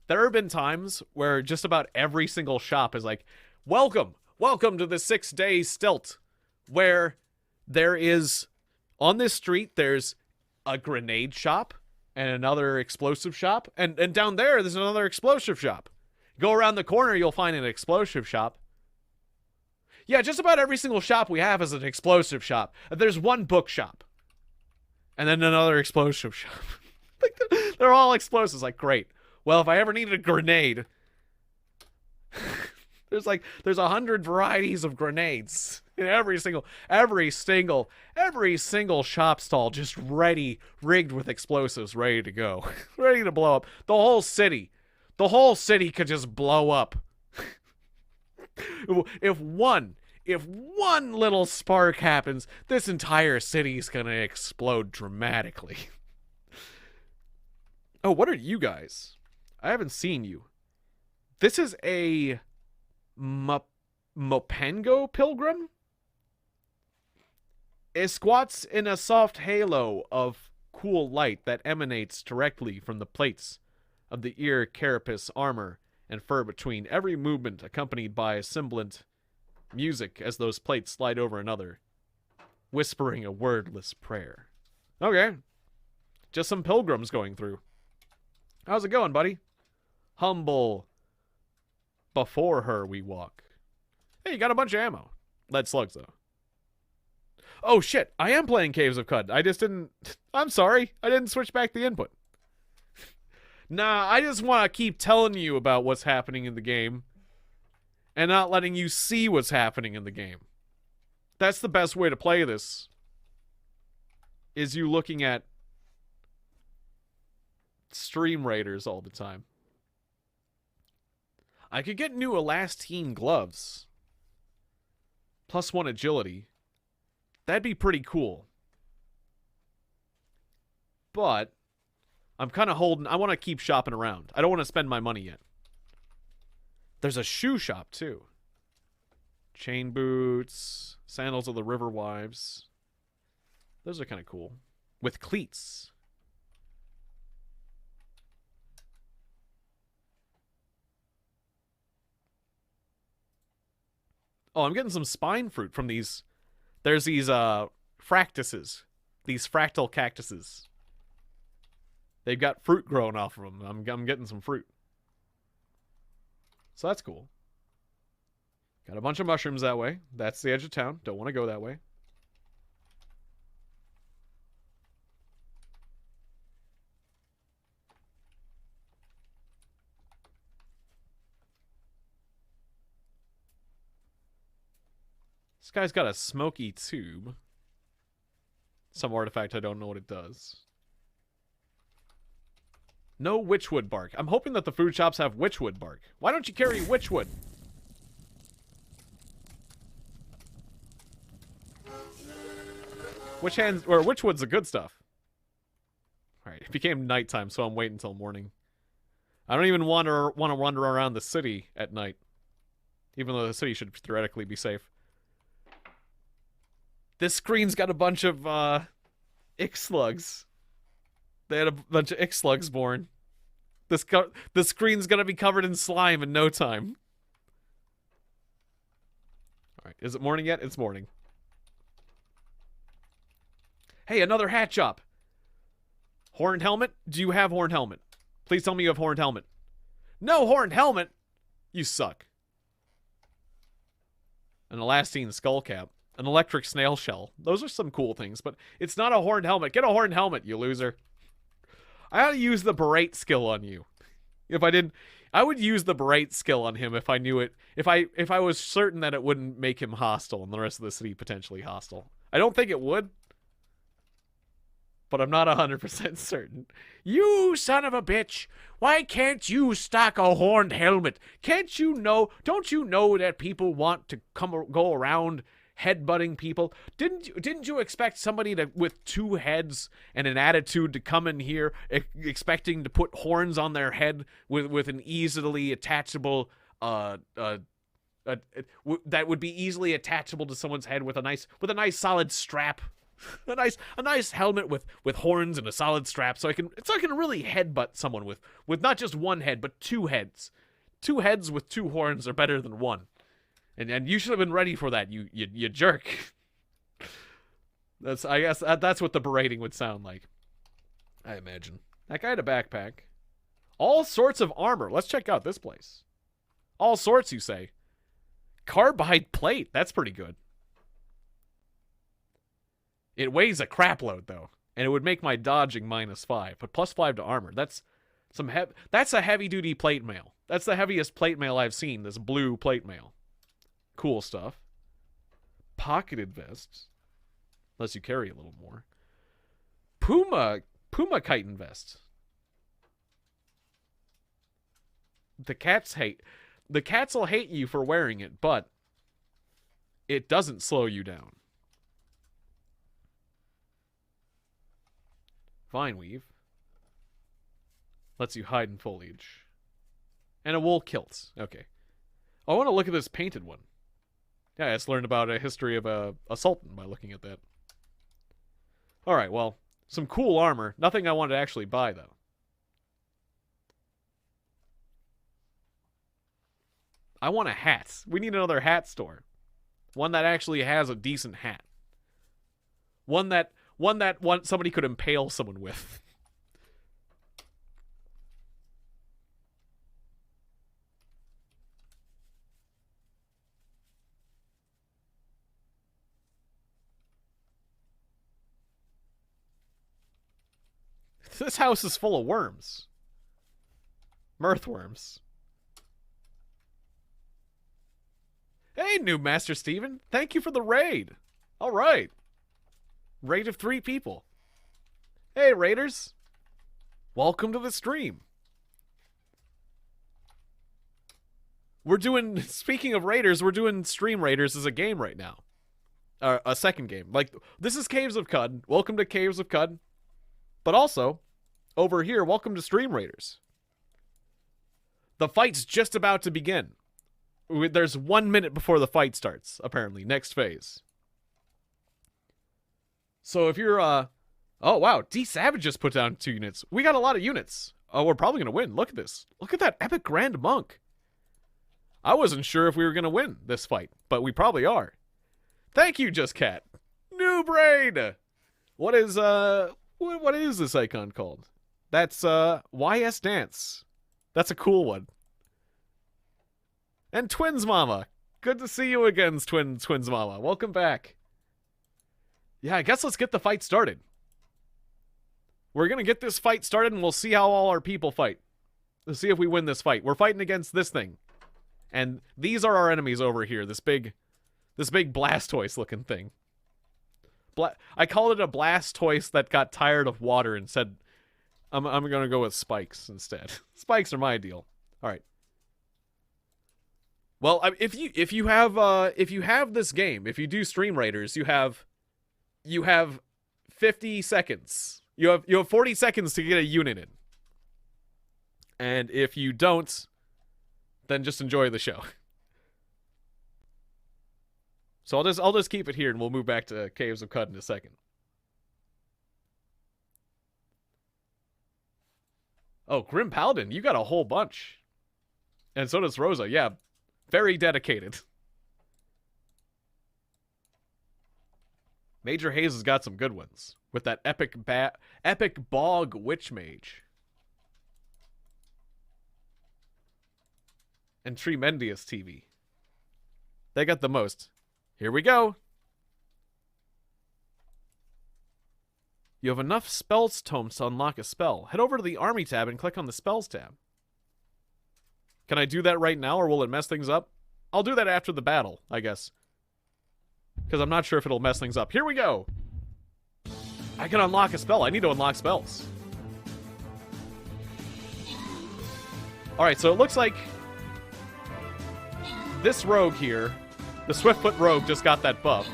There have been times where just about every single shop is like, Welcome to the 6-day stilt. Where there is... On this street, there's a grenade shop. And another explosive shop. And down there's another explosive shop. Go around the corner, you'll find an explosive shop. Yeah, just about every single shop we have is an explosive shop. There's one bookshop. And then another explosive shop. Like, they're all explosives. Like, great. Well, if I ever needed a grenade... there's 100 varieties of grenades. In every single shop stall just rigged with explosives, ready to go. Ready to blow up. The whole city could just blow up. If one if one little spark happens, this entire city's gonna explode dramatically. Oh, what are you guys? I haven't seen you. This is a Mopengo pilgrim? It squats in a soft halo of cool light that emanates directly from the plates of the ear carapace armor and fur between, every movement accompanied by a sibilant music as those plates slide over another, whispering a wordless prayer. Okay. Just some pilgrims going through. How's it going, buddy? Humble. Before her we walk. Hey, you got a bunch of ammo. Lead slugs, though. Oh, shit. I am playing Caves of Qud. I just didn't... I'm sorry. I didn't switch back the input. Nah, I just want to keep telling you about what's happening in the game and not letting you see what's happening in the game. That's the best way to play this, is you looking at Stream Raiders all the time. I could get new Elastine gloves. +1 agility. That'd be pretty cool. But I'm kind of holding... I want to keep shopping around. I don't want to spend my money yet. There's a shoe shop, too. Chain boots. Sandals of the River Wives. Those are kind of cool. With cleats. Oh, I'm getting some spine fruit from these... There's these, fractuses. These fractal cactuses. They've got fruit growing off of them. I'm getting some fruit. So that's cool. Got a bunch of mushrooms that way. That's the edge of town. Don't want to go that way. This guy's got a smoky tube. Some artifact, I don't know what it does. No witchwood bark. I'm hoping that the food shops have witchwood bark. Why don't you carry witchwood? Witchwood's the good stuff. Alright, it became nighttime, so I'm waiting until morning. I don't even want to wander around the city at night. Even though the city should theoretically be safe. This screen's got a bunch of, ick slugs. They had a bunch of ick slugs born. The screen's gonna be covered in slime in no time. Alright, is it morning yet? It's morning. Hey, another hat shop. Horned helmet? Do you have horned helmet? Please tell me you have horned helmet. No horned helmet? You suck. An elastine skull cap. An electric snail shell. Those are some cool things, but it's not a horned helmet. Get a horned helmet, you loser. I ought to use the berate skill on you. If I didn't, I would use the berate skill on him if I knew it. If I was certain that it wouldn't make him hostile and the rest of the city potentially hostile. I don't think it would, but I'm not 100% certain. You son of a bitch! Why can't you stock a horned helmet? Can't you know? Don't you know that people want to go around headbutting people? Didn't you expect somebody with two heads and an attitude to come in here expecting to put horns on their head with an easily attachable that would be easily attachable to someone's head with a nice solid strap, a nice helmet with horns and a solid strap, so I can really headbutt someone with not just one head but two heads. Two heads with two horns are better than one. And you should have been ready for that, you jerk. I guess that's what the berating would sound like. I imagine. That guy had a backpack. All sorts of armor. Let's check out this place. All sorts, you say. Carbide plate. That's pretty good. It weighs a crap load, though. And it would make my dodging -5. But +5 to armor. That's a heavy-duty plate mail. That's the heaviest plate mail I've seen, this blue plate mail. Cool stuff. Pocketed vests. Unless you carry a little more. Puma chitin vest. The cats will hate you for wearing it, but it doesn't slow you down. Vine weave. Lets you hide in foliage. And a wool kilt. Okay. I want to look at this painted one. Yeah, I just learned about a history of a sultan by looking at that. Alright, well, some cool armor. Nothing I wanted to actually buy, though. I want a hat. We need another hat store. One that actually has a decent hat. One that somebody could impale someone with. This house is full of worms. Mirthworms. Hey, new Master Steven. Thank you for the raid. All right. Raid of 3 people. Hey, Raiders. Welcome to the stream. We're doing, speaking of Raiders, we're doing Stream Raiders as a game right now. A second game. Like, this is Caves of Qud. Welcome to Caves of Qud. But also, over here, welcome to Stream Raiders. The fight's just about to begin. There's 1 minute before the fight starts, apparently. Next phase. So if you're, oh, wow. D Savage just put down 2 units. We got a lot of units. Oh, we're probably going to win. Look at this. Look at that epic Grand Monk. I wasn't sure if we were going to win this fight, but we probably are. Thank you, Just Cat. New braid. What is this icon called? That's, YS Dance. That's a cool one. And Twins Mama. Good to see you again, Twins Mama. Welcome back. Yeah, I guess let's get the fight started. We're going to get this fight started and we'll see how all our people fight. Let's see if we win this fight. We're fighting against this thing. And these are our enemies over here. This big Blastoise looking thing. I called it a Blastoise that got tired of water and said, I'm going to go with spikes instead. Spikes are my deal. All right. Well, if you have this game, if you do Stream Raiders, you have 50 seconds. You have 40 seconds to get a unit in. And if you don't, then just enjoy the show. So I'll just keep it here and we'll move back to Caves of Qud in a second. Oh, Grim Paladin, you got a whole bunch. And so does Rosa. Yeah, very dedicated. Major Hayes has got some good ones with that epic Bog Witch Mage. And Tremendious TV. They got the most. Here we go. You have enough spells tomes to unlock a spell. Head over to the Army tab and click on the Spells tab. Can I do that right now, or will it mess things up? I'll do that after the battle, I guess. Because I'm not sure if it'll mess things up. Here we go! I can unlock a spell. I need to unlock spells. Alright, so it looks like this rogue here, the Swiftfoot rogue, just got that buff.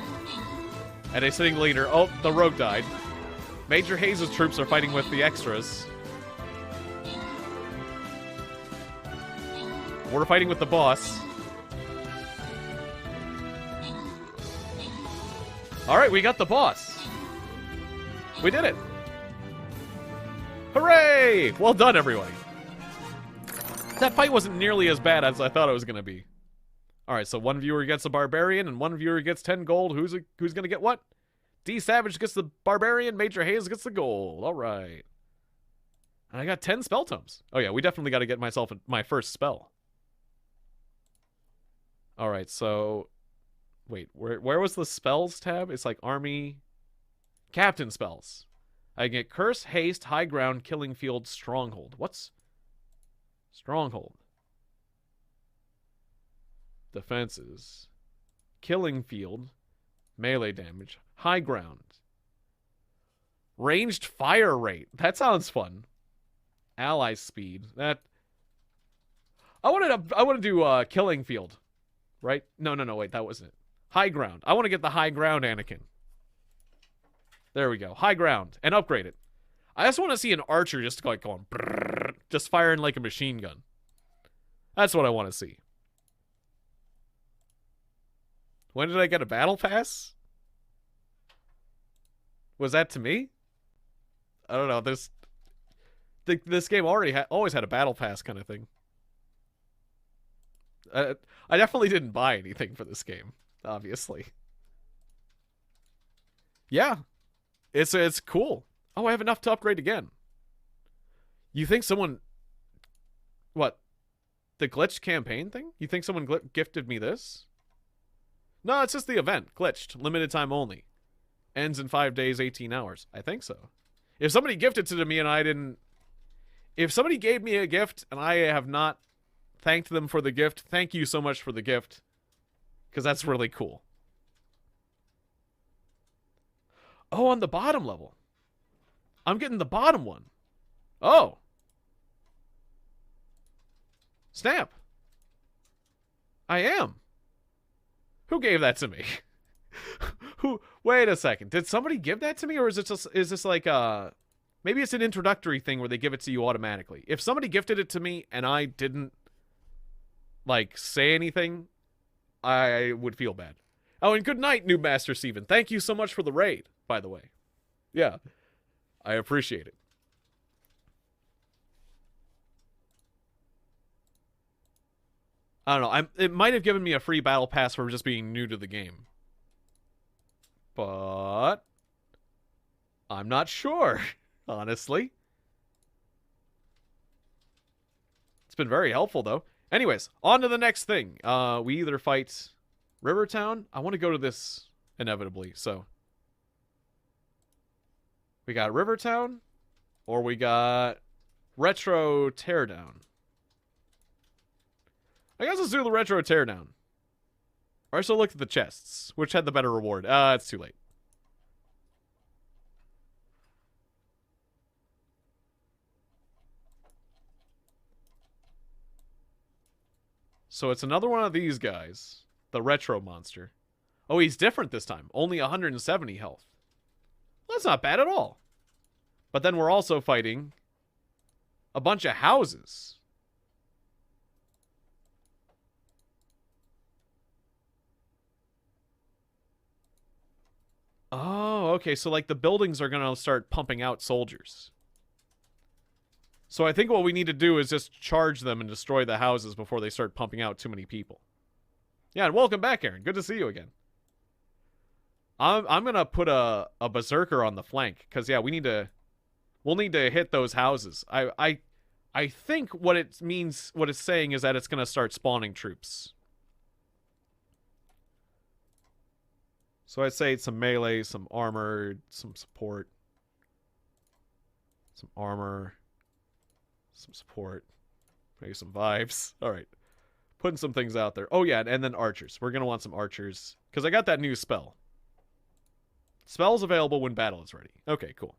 And a sitting leader. Oh, the rogue died. Major Hayes' troops are fighting with the extras. We're fighting with the boss. Alright, we got the boss. We did it. Hooray! Well done, everybody. That fight wasn't nearly as bad as I thought it was going to be. Alright, so one viewer gets a barbarian and one viewer gets 10 gold. Who's going to get what? D Savage gets the barbarian, Major Hayes gets the gold. Alright. And I got 10 spell tomes. Oh yeah, we definitely got to get myself my first spell. Alright, so... Wait, where was the spells tab? It's like Army... Captain spells. I get Curse, Haste, High Ground, Killing Field, Stronghold. What's... Stronghold? Defenses. Killing Field. Melee damage. High Ground. Ranged Fire Rate. That sounds fun. Ally Speed. That... I want to do Killing Field. Right? No, wait, that wasn't it. High ground. I want to get the high ground Anakin. There we go. High ground. And upgrade it. I just want to see an archer just like going brrr, just firing like a machine gun. That's what I want to see. When did I get a battle pass? Was that to me? I don't know. This game already always had a battle pass kind of thing. I definitely didn't buy anything for this game, obviously. Yeah, it's cool. Oh, I have enough to upgrade again. You think someone... What? The glitched campaign thing? You think someone gifted me this? No, it's just the event. Glitched. Limited time only. Ends in 5 days, 18 hours. I think so. If somebody gifted it to me and I didn't... If somebody gave me a gift and I have not thanked them for the gift, thank you so much for the gift. Because that's really cool. Oh, on the bottom level. I'm getting the bottom one. Oh. Snap. I am. Who gave that to me? Who? Wait a second. Did somebody give that to me, or is this like maybe it's an introductory thing where they give it to you automatically? If somebody gifted it to me and I didn't like say anything, I would feel bad. Oh, and good night, Noob Master Steven. Thank you so much for the raid, by the way. Yeah. I appreciate it. I don't know. It might have given me a free battle pass for just being new to the game. But I'm not sure, honestly. It's been very helpful, though. Anyways, on to the next thing. We either fight Rivertown. I want to go to this inevitably, so... We got Rivertown, or we got Retro Teardown. I guess let's do the Retro Teardown. I also looked at the chests, which had the better reward. It's too late. So it's another one of these guys. The Retro Monster. Oh, he's different this time. Only 170 health. Well, that's not bad at all. But then we're also fighting a bunch of houses. Oh, okay. So, like, the buildings are going to start pumping out soldiers. So I think what we need to do is just charge them and destroy the houses before they start pumping out too many people. Yeah, and welcome back, Aaron. Good to see you again. I'm going to put a berserker on the flank. Because, yeah, we'll need to hit those houses. I think what it means, what it's saying is that it's going to start spawning troops. So I'd say some melee, some armor, some support. Some armor. Some support. Maybe some vibes. Alright. Putting some things out there. Oh yeah, and then archers. We're going to want some archers. Because I got that new spell. Spells available when battle is ready. Okay, cool.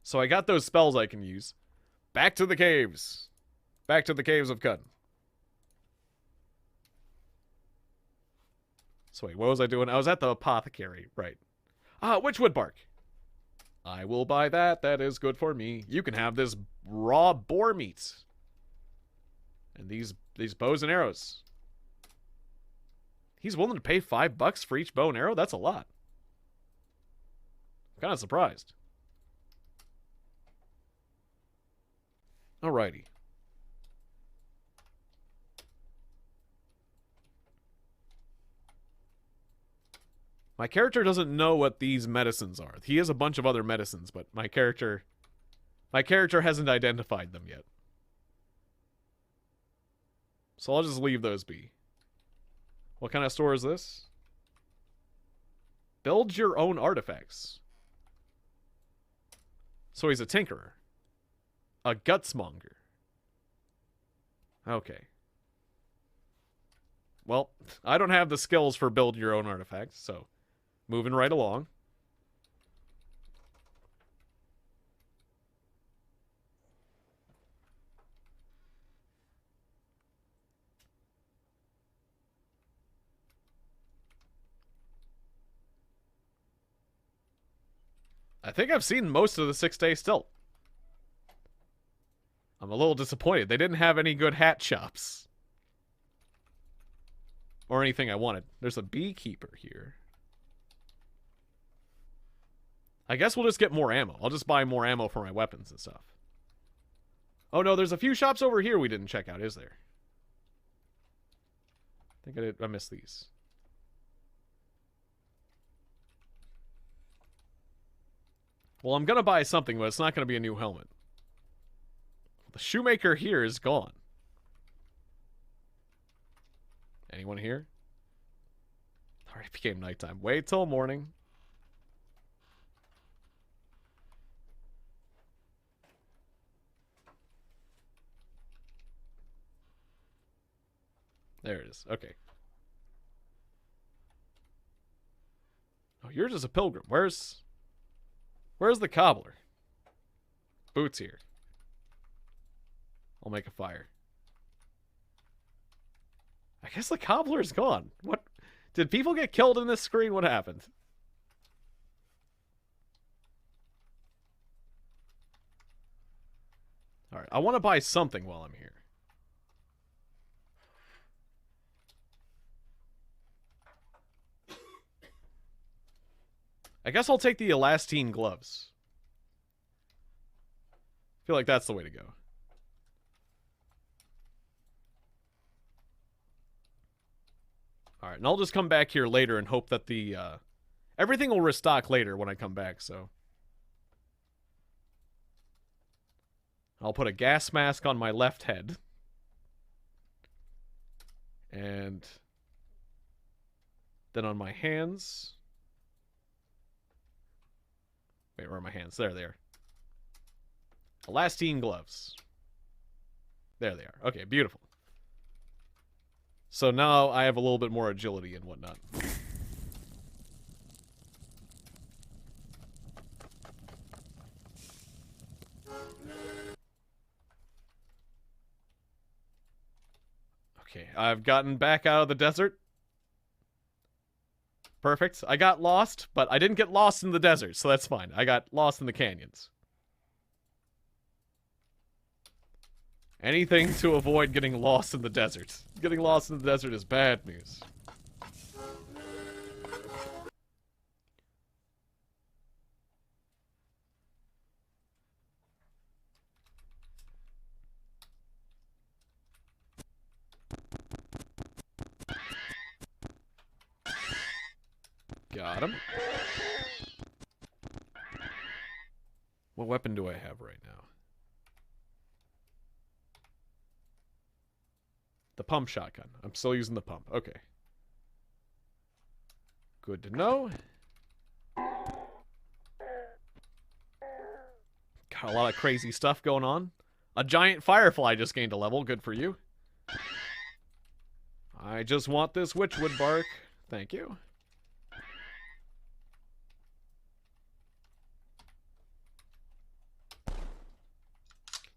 So I got those spells I can use. Back to the caves. Back to the caves of Qud. So wait, what was I doing? I was at the apothecary, right. Witchwood bark. I will buy that. That is good for me. You can have this raw boar meat. And these bows and arrows. He's willing to pay $5 for each bow and arrow? That's a lot. I'm kind of surprised. Alrighty. My character doesn't know what these medicines are. He has a bunch of other medicines, but my character hasn't identified them yet. So I'll just leave those be. What kind of store is this? Build your own artifacts. So he's a tinkerer. A gutsmonger. Okay. Well, I don't have the skills for build your own artifacts, so moving right along. I think I've seen most of the 6-day still. I'm a little disappointed. They didn't have any good hat shops. Or anything I wanted. There's a beekeeper here. I guess we'll just get more ammo. I'll just buy more ammo for my weapons and stuff. Oh no, there's a few shops over here we didn't check out, is there? I think I missed these. Well, I'm gonna buy something, but it's not gonna be a new helmet. The shoemaker here is gone. Anyone here? Already became nighttime. Wait till morning. There it is. Okay. Oh, you're just a pilgrim. Where's the cobbler? Boots here. I'll make a fire. I guess the cobbler's gone. What? Did people get killed in this screen? What happened? Alright, I want to buy something while I'm here. I guess I'll take the elastine gloves. I feel like that's the way to go. Alright, and I'll just come back here later and hope that the, everything will restock later when I come back, so. I'll put a gas mask on my left head. And then on my hands. Wait, where are my hands? There they are. Elastine gloves. There they are. Okay, beautiful. So now I have a little bit more agility and whatnot. Okay, I've gotten back out of the desert. Perfect. I got lost, but I didn't get lost in the desert, so that's fine. I got lost in the canyons. Anything to avoid getting lost in the desert. Getting lost in the desert is bad news. Got him. What weapon do I have right now? The pump shotgun. I'm still using the pump. Okay. Good to know. Got a lot of crazy stuff going on. A giant firefly just gained a level. Good for you. I just want this witchwood bark. Thank you.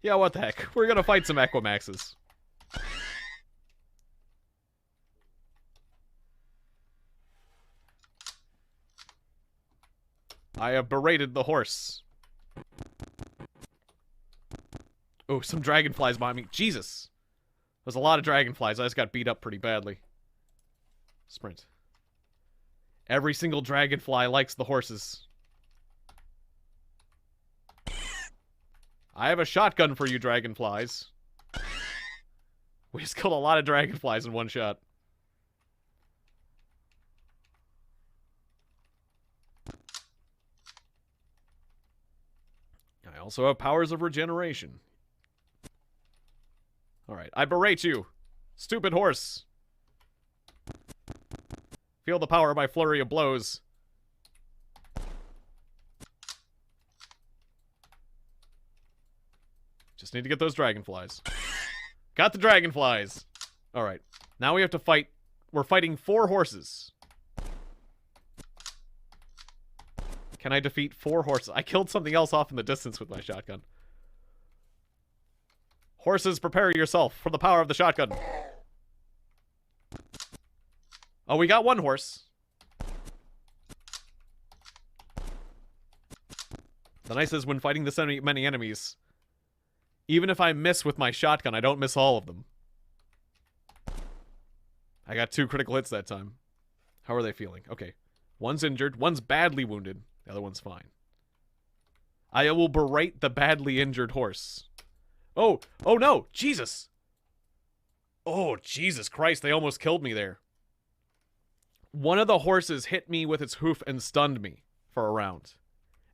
Yeah, what the heck. We're gonna fight some Aquamaxes. I have berated the horse. Oh, some dragonflies behind me. Jesus. There's a lot of dragonflies. I just got beat up pretty badly. Sprint. Every single dragonfly likes the horses. I have a shotgun for you, dragonflies. We just killed a lot of dragonflies in one shot. I also have powers of regeneration. Alright, I berate you. Stupid horse. Feel the power of my flurry of blows. Just need to get those dragonflies. Got the dragonflies. Alright. Now we have to fight. We're fighting 4 horses. Can I defeat 4 horses? I killed something else off in the distance with my shotgun. Horses, prepare yourself for the power of the shotgun. Oh, we got 1 horse. The nice is when fighting this many enemies, even if I miss with my shotgun, I don't miss all of them. I got 2 critical hits that time. How are they feeling? Okay. One's injured. One's badly wounded. The other one's fine. I will berate the badly injured horse. Oh! Oh no! Jesus! Oh, Jesus Christ, they almost killed me there. One of the horses hit me with its hoof and stunned me for a round.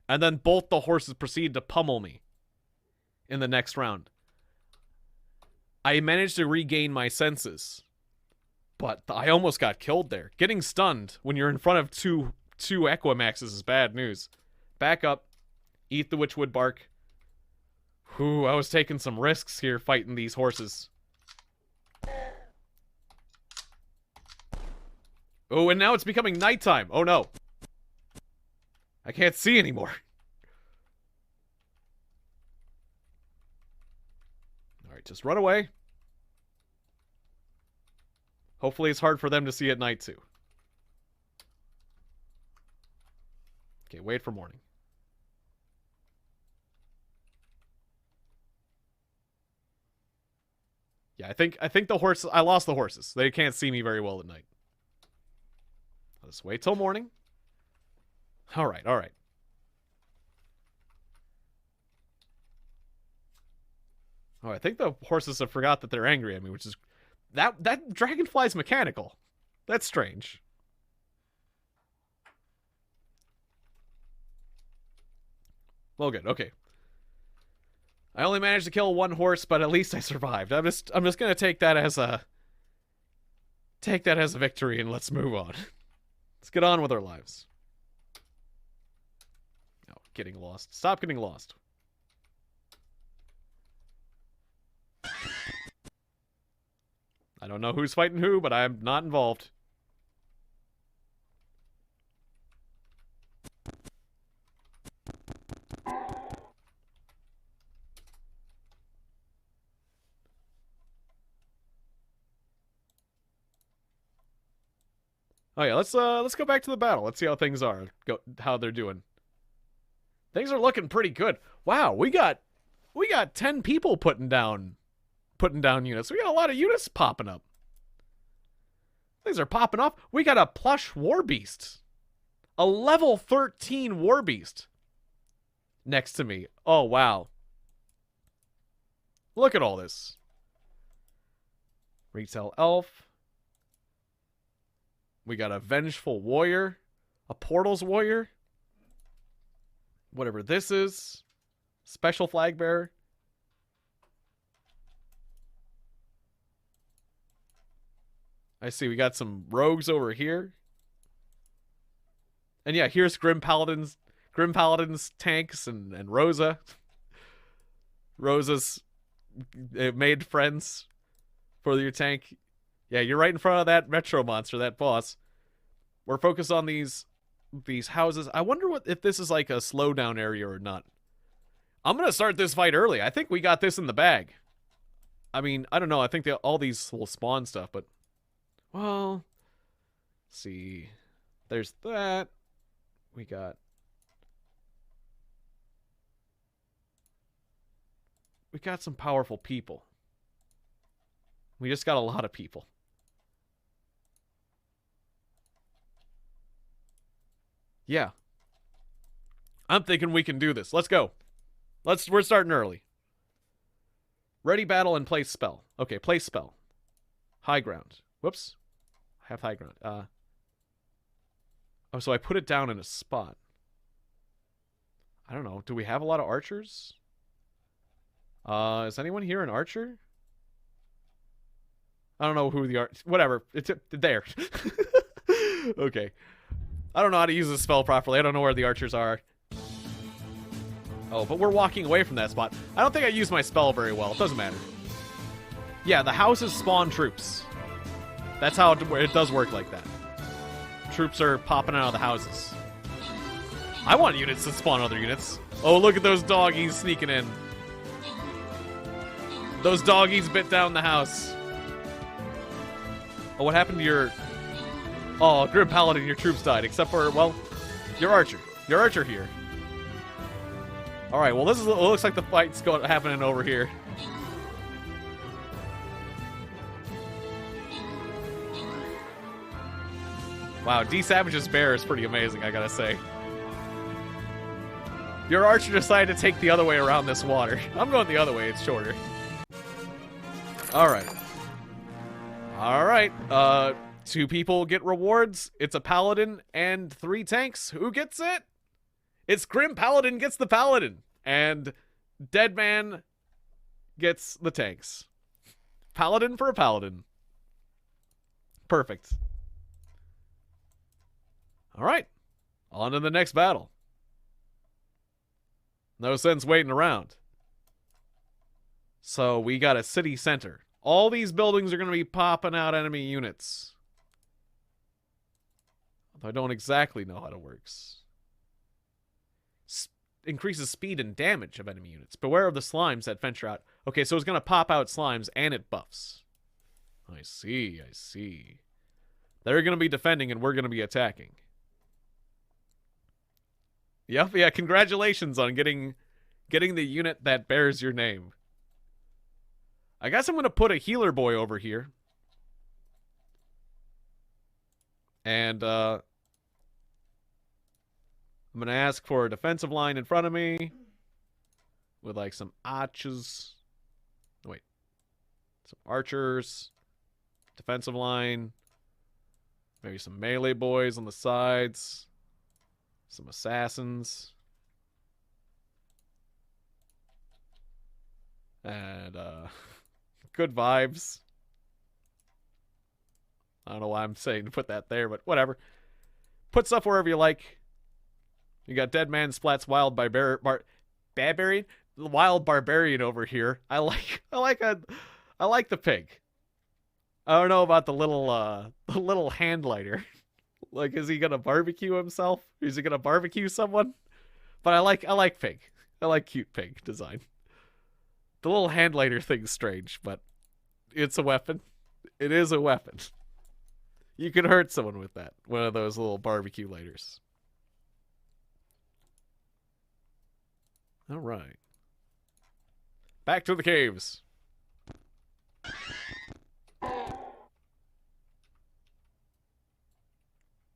And then both the horses proceeded to pummel me in the next round. I managed to regain my senses, but I almost got killed there. Getting stunned when you're in front of two Equimaxes is bad news. Back up. Eat the witchwood bark. Whew, I was taking some risks here fighting these horses. Oh, and now it's becoming nighttime. Oh no. I can't see anymore. Alright, just run away. Hopefully it's hard for them to see at night too. Okay, wait for morning. Yeah, I think the horses... I lost the horses. They can't see me very well at night. Let's wait till morning. Alright, alright. Oh, I think the horses have forgot that they're angry at me, which is... That dragonfly's mechanical. That's strange. Well, good. Okay. I only managed to kill 1 horse, but at least I survived. I'm just gonna take that as a victory and let's move on. Let's get on with our lives. No, getting lost. Stop getting lost. I don't know who's fighting who, but I'm not involved. Oh yeah, let's go back to the battle. Let's see how things are. How they're doing. Things are looking pretty good. Wow, we got 10 people putting down units. We got a lot of units popping up. Things are popping off. We got a plush war beast. A level 13 war beast next to me. Oh wow. Look at all this. Retail elf. We got a vengeful warrior, a portals warrior, whatever this is, special flag bearer. I see we got some rogues over here. And yeah, here's Grim Paladin's tanks and Rosa. Rosa's made friends for your tank. Yeah, you're right in front of that Metro monster, that boss. We're focused on these houses. I wonder if this is like a slowdown area or not. I'm gonna start this fight early. I think we got this in the bag. I mean, I don't know. I think all these will spawn stuff, but well, let's see. There's that. We got some powerful people. We just got a lot of people. Yeah. I'm thinking we can do this. Let's go. We're starting early. Ready battle and place spell. Okay, place spell. High ground. Whoops. I have high ground. Oh, so I put it down in a spot. I don't know. Do we have a lot of archers? Is anyone here an archer? I don't know who the whatever. It's there. Okay. I don't know how to use this spell properly. I don't know where the archers are. Oh, but we're walking away from that spot. I don't think I used my spell very well. It doesn't matter. Yeah, the houses spawn troops. That's how it does work like that. Troops are popping out of the houses. I want units to spawn other units. Oh, look at those doggies sneaking in. Those doggies bit down the house. Oh, what happened to your... Oh, Grim Paladin, your troops died. Except for, well, your archer. Your archer here. All right, well, this is it looks like the fight's happening over here. Wow, D-Savage's bear is pretty amazing, I gotta say. Your archer decided to take the other way around this water. I'm going the other way, it's shorter. Alright. Alright, 2 people get rewards. It's a paladin and 3 tanks. Who gets it? It's Grim Paladin gets the paladin. And Dead Man gets the tanks. Paladin for a paladin. Perfect. Alright. On to the next battle. No sense waiting around. So we got a city center. All these buildings are going to be popping out enemy units. Although I don't exactly know how it works. Increases speed and damage of enemy units. Beware of the slimes that venture out. Okay, so it's going to pop out slimes and it buffs. I see, I see. They're going to be defending and we're going to be attacking. Yep, yeah, congratulations on getting the unit that bears your name. I guess I'm going to put a healer boy over here. And, I'm going to ask for a defensive line in front of me. With, like, some archers. Wait. Some archers. Defensive line. Maybe some melee boys on the sides. Some assassins. And, good vibes. I don't know why I'm saying to put that there, but whatever. Put stuff wherever you like. You got Dead Man Splats Wild Barbarian? Wild Barbarian over here. I like the pig. I don't know about the little hand lighter. Like, is he gonna barbecue himself? Is he gonna barbecue someone? But I like pig. I like cute pig design. The little hand lighter thing's strange, but it's a weapon. It is a weapon. You can hurt someone with that. One of those little barbecue lighters. All right. Back to the caves.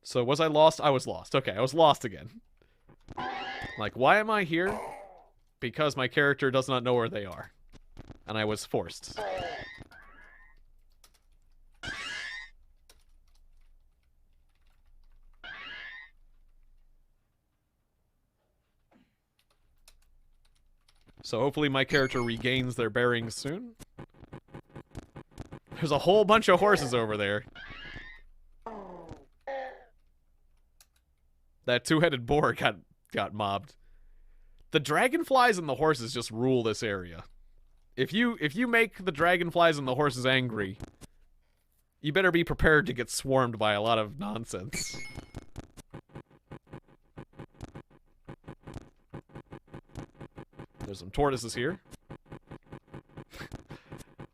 So was I lost? I was lost. Okay, I was lost again. Like, why am I here? Because my character does not know where they are. And I was forced. So hopefully my character regains their bearings soon. There's a whole bunch of horses over there. That 2-headed boar got mobbed. The dragonflies and the horses just rule this area. If you make the dragonflies and the horses angry, you better be prepared to get swarmed by a lot of nonsense. There's some tortoises here.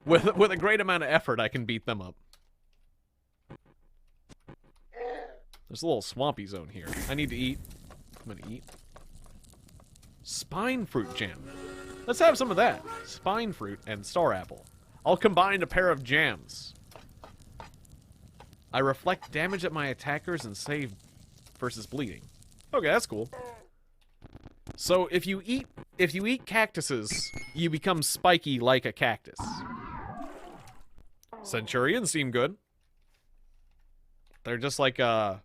With a great amount of effort, I can beat them up. There's a little swampy zone here. I need to eat. I'm gonna eat. Spine fruit jam. Let's have some of that. Spine fruit and star apple. I'll combine a pair of jams. I reflect damage at my attackers and save versus bleeding. Okay, that's cool. So if you eat cactuses, you become spiky like a cactus. Centurions seem good. They're just like a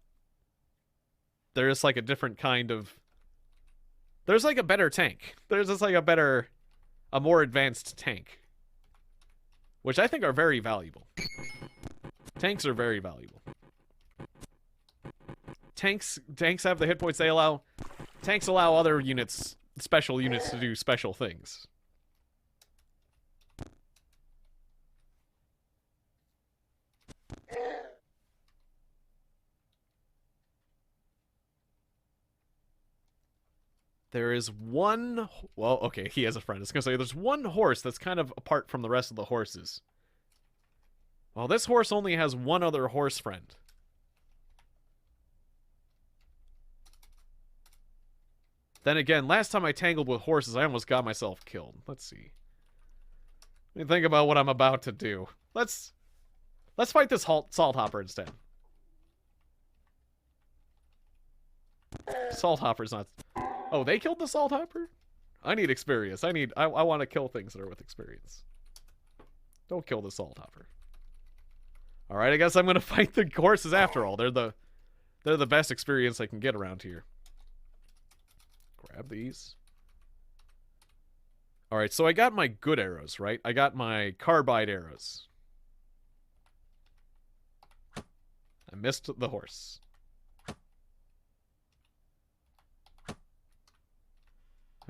different kind of. There's like a better tank. There's just like a more advanced tank, which I think are very valuable. Tanks are very valuable. Tanks have the hit points they allow. Tanks allow other units, special units, to do special things. There is one. Well, okay, he has a friend. I was gonna say there's one horse that's kind of apart from the rest of the horses. Well, this horse only has one other horse friend. Then again, last time I tangled with horses, I almost got myself killed. Let's see. Let me think about what I'm about to do. Let's fight this salt hopper instead. Salt hopper's not... Oh, they killed the salt hopper? I need experience. I want to kill things that are with experience. Don't kill the salt hopper. Alright, I guess I'm gonna fight the horses after all. They're the best experience I can get around here. Grab these. Alright, so I got my good arrows, right? I got my carbide arrows. I missed the horse.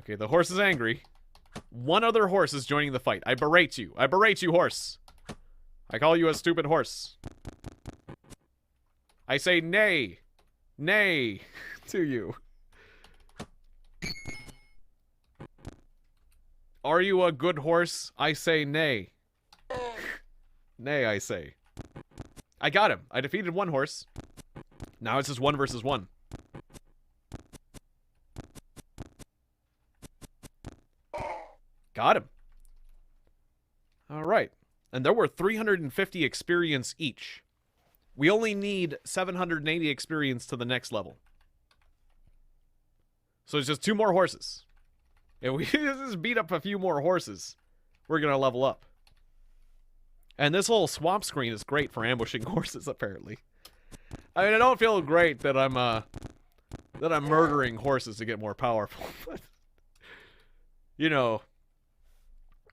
Okay, the horse is angry. One other horse is joining the fight. I berate you. I berate you, horse. I call you a stupid horse. I say nay. Nay to you. Are you a good horse? I say nay. Nay, I say. I got him. I defeated one horse. Now it's just 1 versus 1. Got him. Alright. And there were 350 experience each. We only need 780 experience to the next level. So it's just 2 more horses. And we just beat up a few more horses. We're going to level up. And this whole swamp screen is great for ambushing horses, apparently. I mean, I don't feel great that I'm murdering horses to get more powerful. But, you know,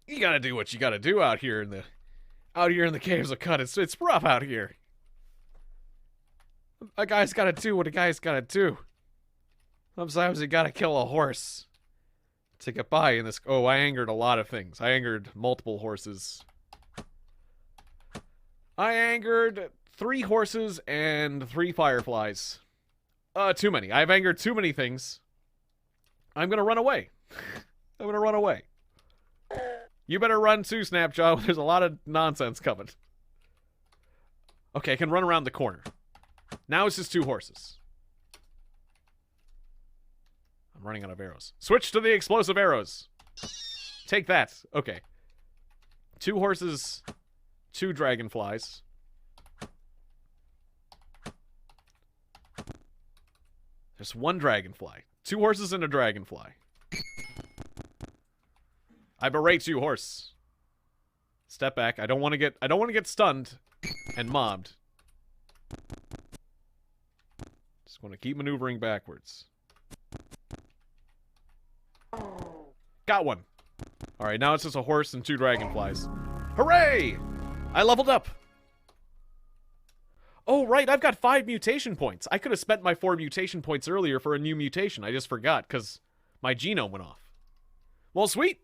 you gotta do what you gotta do out here in the caves of Qud. It's rough out here. A guy's gotta do what a guy's gotta do. Sometimes you gotta kill a horse to get by in this. Oh, I angered a lot of things. I angered multiple horses. I angered 3 horses and 3 fireflies. Too many. I've angered too many things. I'm gonna run away. I'm gonna run away. You better run too, Snapjaw. There's a lot of nonsense coming. Okay, I can run around the corner. Now it's just 2 horses. I'm running out of arrows. Switch to the explosive arrows. Take that. Okay. 2 horses, 2 dragonflies. There's 1 dragonfly. 2 horses and a dragonfly. I berate you, horse. Step back. I don't want to get stunned and mobbed. Just want to keep maneuvering backwards. Got one. All right, now it's just a horse and 2 dragonflies. Hooray! I leveled up. Oh, right, I've got 5 mutation points. I could have spent my 4 mutation points earlier for a new mutation. I just forgot because my genome went off. Well, sweet.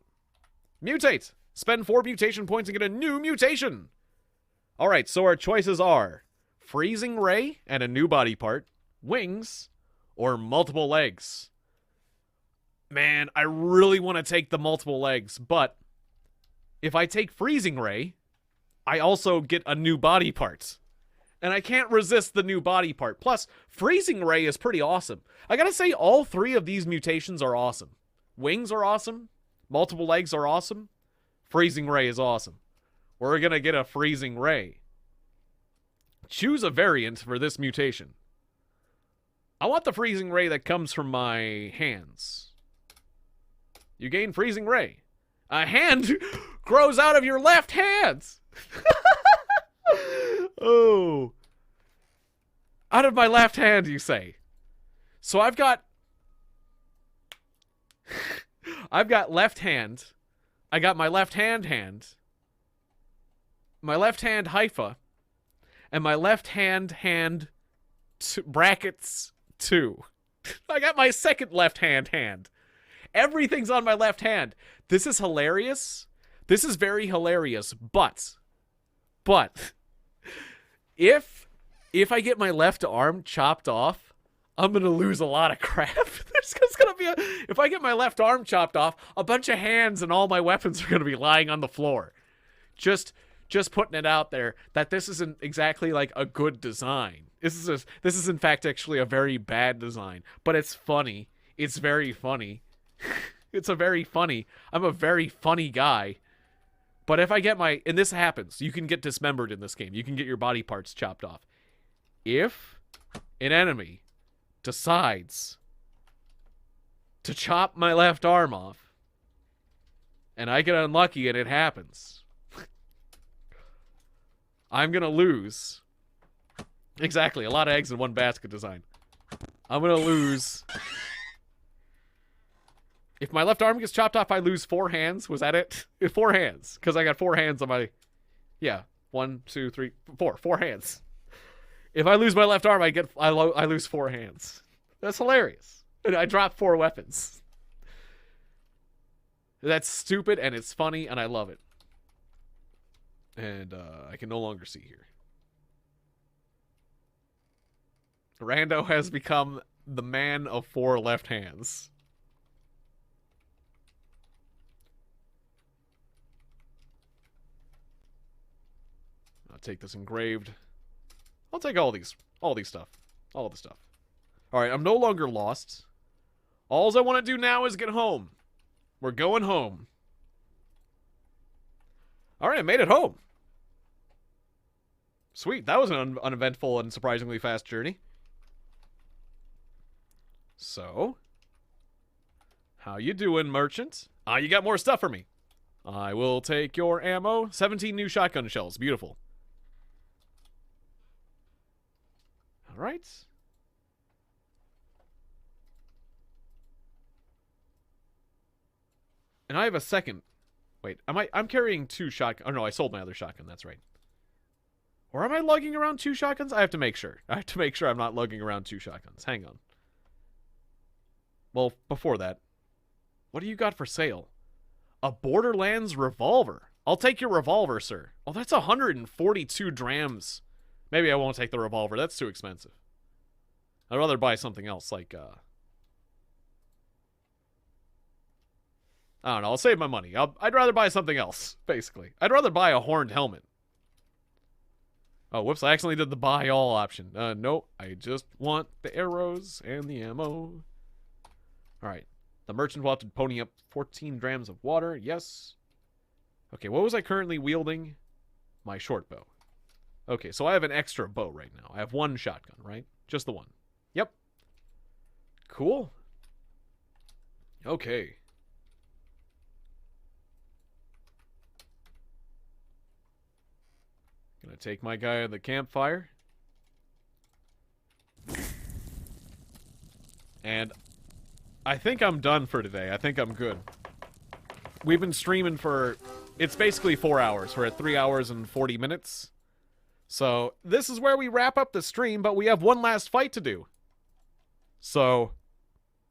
Mutate. Spend 4 mutation points and get a new mutation. All right, so our choices are freezing ray and a new body part, wings, or multiple legs. Man, I really want to take the multiple legs, but if I take freezing ray, I also get a new body part. And I can't resist the new body part. Plus, freezing ray is pretty awesome. I gotta say, all 3 of these mutations are awesome. Wings are awesome. Multiple legs are awesome. Freezing ray is awesome. We're gonna get a freezing ray. Choose a variant for this mutation. I want the freezing ray that comes from my hands. You gain freezing ray. A hand grows out of your left hand. Oh. Out of my left hand, you say. So I've got left hand. I got my left hand, my left hand hypha, and my left hand brackets 2. I got my second left hand. Everything's on my left hand. This is hilarious. This is very hilarious, but if I get my left arm chopped off, I'm gonna lose a lot of crap. There's gonna be if I get my left arm chopped off, a bunch of hands and all my weapons are gonna be lying on the floor. Just putting it out there that this isn't exactly like a good design. This is in fact actually a very bad design, but it's funny. It's very funny. I'm a very funny guy. But if I get and this happens, you can get dismembered in this game. You can get your body parts chopped off. If an enemy decides to chop my left arm off, and I get unlucky and it happens, I'm gonna lose. Exactly, a lot of eggs in one basket design. I'm gonna lose. If my left arm gets chopped off, I lose 4 hands. Was that it? 4 hands. Because I got 4 hands on my... Yeah. 1, 2, 3, 4. 4 hands. If I lose my left arm, I lose 4 hands. That's hilarious. And I drop 4 weapons. That's stupid, and it's funny, and I love it. And I can no longer see here. Rando has become the man of 4 left hands. I'll take this engraved. I'll take all these stuff. All the stuff. Alright, I'm no longer lost. All I want to do now is get home. We're going home. Alright, I made it home. Sweet, that was an uneventful and surprisingly fast journey. So, how you doing, merchant? You got more stuff for me. I will take your ammo. 17 new shotgun shells. Beautiful. Alright. And I have a second. Wait, I'm carrying 2 shotguns. Oh no, I sold my other shotgun, that's right. Or am I lugging around 2 shotguns? I have to make sure. I have to make sure I'm not lugging around 2 shotguns. Hang on. Well, before that, what do you got for sale? A Borderlands revolver. I'll take your revolver, sir. Oh, that's 142 drams. Maybe I won't take the revolver. That's too expensive. I'd rather buy something else, like, I don't know. I'll save my money. I'd rather buy something else, basically. I'd rather buy a horned helmet. Oh, whoops. I accidentally did the buy all option. No, I just want the arrows and the ammo. Alright. The merchant will have to pony up 14 drams of water. Yes. Okay, what was I currently wielding? My short bow. Okay, so I have an extra bow right now. I have 1 shotgun, right? Just the 1. Yep. Cool. Okay. Gonna take my guy at the campfire. And I think I'm done for today. I think I'm good. We've been streaming for... It's basically 4 hours. We're at 3 hours and 40 minutes. So, this is where we wrap up the stream, but we have one last fight to do. So,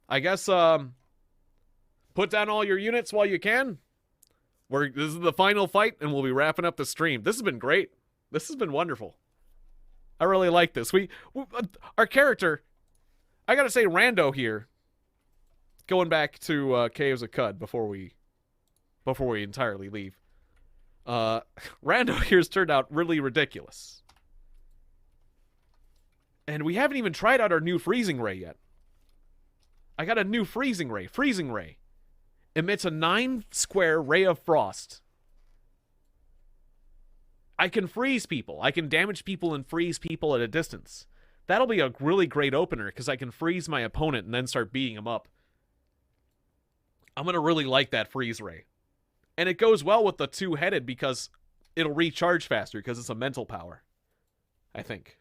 I guess, put down all your units while you can. This is the final fight, and we'll be wrapping up the stream. This has been great. This has been wonderful. I really like this. Our character, I gotta say, Rando here, going back to Caves of Qud before we entirely leave. Rando here's turned out really ridiculous. And we haven't even tried out our new freezing ray yet. I got a new freezing ray. Freezing ray emits a 9-square ray of frost. I can freeze people. I can damage people and freeze people at a distance. That'll be a really great opener because I can freeze my opponent and then start beating him up. I'm going to really like that freeze ray. And it goes well with the 2-headed because it'll recharge faster because it's a mental power. I think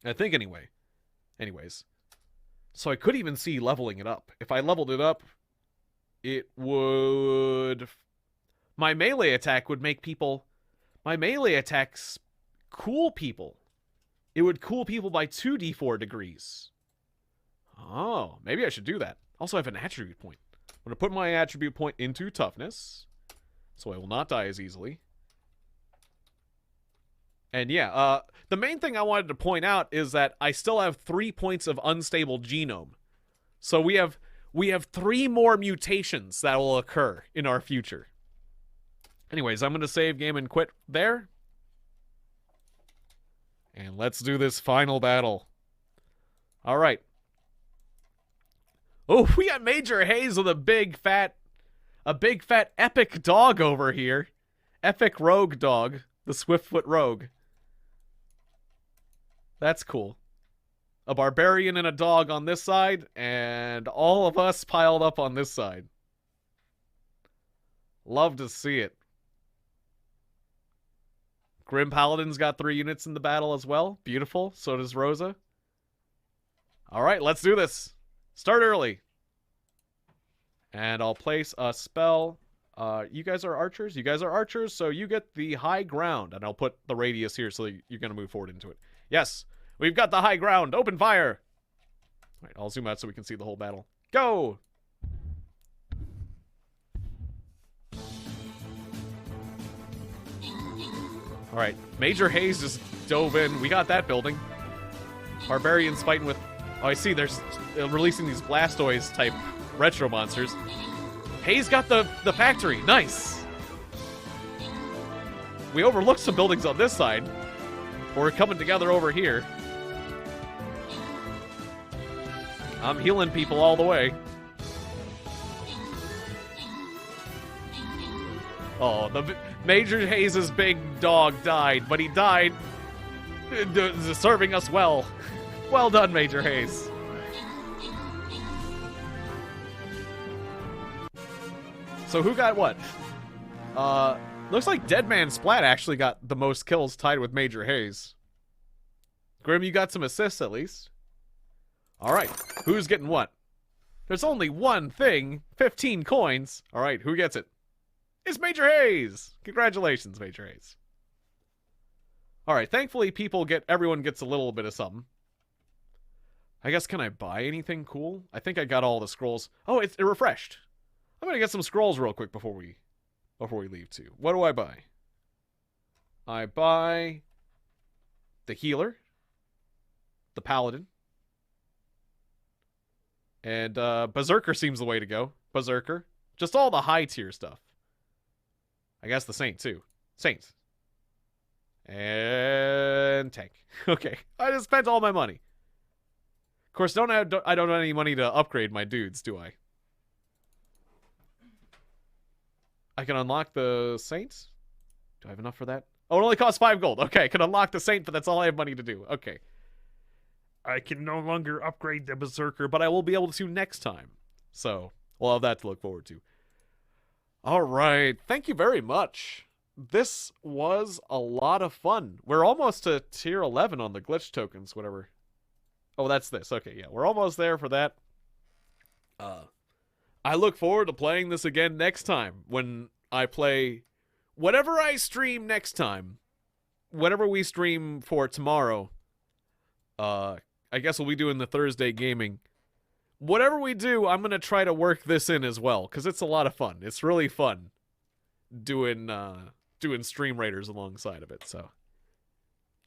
anyway. Anyways. So I could even see leveling it up. If I leveled it up, it would... My melee attack would make people... My melee attacks cool people. It would cool people by 2d4 degrees. Oh, maybe I should do that. Also, I have an attribute point. I'm going to put my attribute point into toughness, so I will not die as easily. And yeah, the main thing I wanted to point out is that I still have 3 points of unstable genome. So we have 3 more mutations that will occur in our future. Anyways, I'm going to save game and quit there. And let's do this final battle. All right. Oh, we got Major Hayes with a big fat epic dog over here. Epic rogue dog. The Swiftfoot Rogue. That's cool. A barbarian and a dog on this side, and all of us piled up on this side. Love to see it. Grim Paladin's got 3 units in the battle as well. Beautiful. So does Rosa. Alright, let's do this. Start early. And I'll place a spell. You guys are archers? You guys are archers, so you get the high ground. And I'll put the radius here so you're going to move forward into it. Yes, we've got the high ground. Open fire. Alright, I'll zoom out so we can see the whole battle. Go! Alright, Major Hayes just dove in. We got that building. Barbarians fighting with... Oh, I see. There's releasing these Blastoise-type retro monsters. Hayes got the factory. Nice. We overlooked some buildings on this side. We're coming together over here. I'm healing people all the way. Oh, the Major Hayes' big dog died, but he died serving us well. Well done, Major Hayes. So who got what? Looks like Deadman Splat actually got the most kills, tied with Major Hayes. Grim, you got some assists at least. Alright, who's getting what? There's only one thing, 15 coins. Alright, who gets it? It's Major Hayes! Congratulations, Major Hayes. Alright, thankfully everyone gets a little bit of something. I guess, can I buy anything cool? I think I got all the scrolls. Oh, it refreshed. I'm gonna get some scrolls real quick before we leave too. What do I buy? I buy the healer, the paladin, and Berserker seems the way to go. Berserker. Just all the high tier stuff. I guess the Saint too. Saint. And tank. Okay. I just spent all my money. Of course, I don't have any money to upgrade my dudes, do I? I can unlock the Saints? Do I have enough for that? Oh, it only costs 5 gold. Okay, I can unlock the Saint, but that's all I have money to do. Okay. I can no longer upgrade the Berserker, but I will be able to next time. So, we'll have that to look forward to. Alright, thank you very much. This was a lot of fun. We're almost to tier 11 on the glitch tokens, whatever. Oh, that's this. Okay, yeah, we're almost there for that. I look forward to playing this again next time when I play whatever I stream next time. Whatever we stream for tomorrow. I guess we'll be doing the Thursday gaming. Whatever we do, I'm going to try to work this in as well, because it's a lot of fun. It's really fun doing Stream Raiders alongside of it, so.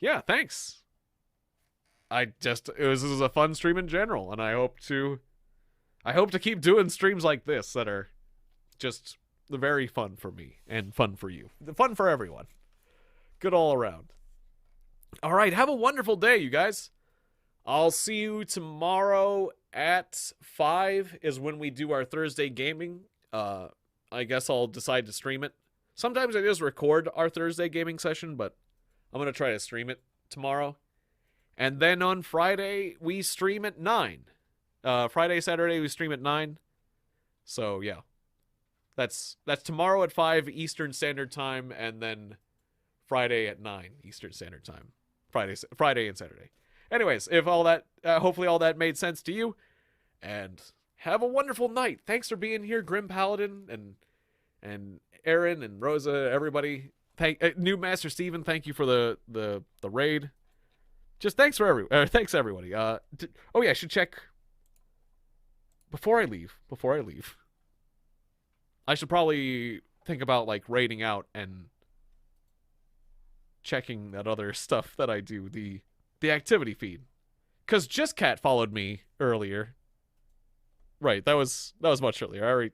Yeah, thanks. This was a fun stream in general, and I hope to keep doing streams like this that are just very fun for me and fun for you. Fun for everyone. Good all around. All right, have a wonderful day, you guys. I'll see you tomorrow at 5 is when we do our Thursday gaming. I guess I'll decide to stream it. Sometimes I just record our Thursday gaming session, but I'm going to try to stream it tomorrow. And then on Friday, we stream at 9. Friday, Saturday, we stream at 9. So, yeah. That's tomorrow at 5 Eastern Standard Time, and then Friday at 9 Eastern Standard Time. Friday and Saturday. Anyways, if all that, hopefully all that made sense to you, and have a wonderful night. Thanks for being here, Grim Paladin, and Aaron, and Rosa, everybody. New Master Steven, thank you for the raid. Just thanks thanks everybody. Oh yeah, I should check before I leave. I should probably think about like raiding out and checking that other stuff that I do, the activity feed. Cause Just Cat followed me earlier. Right, that was much earlier.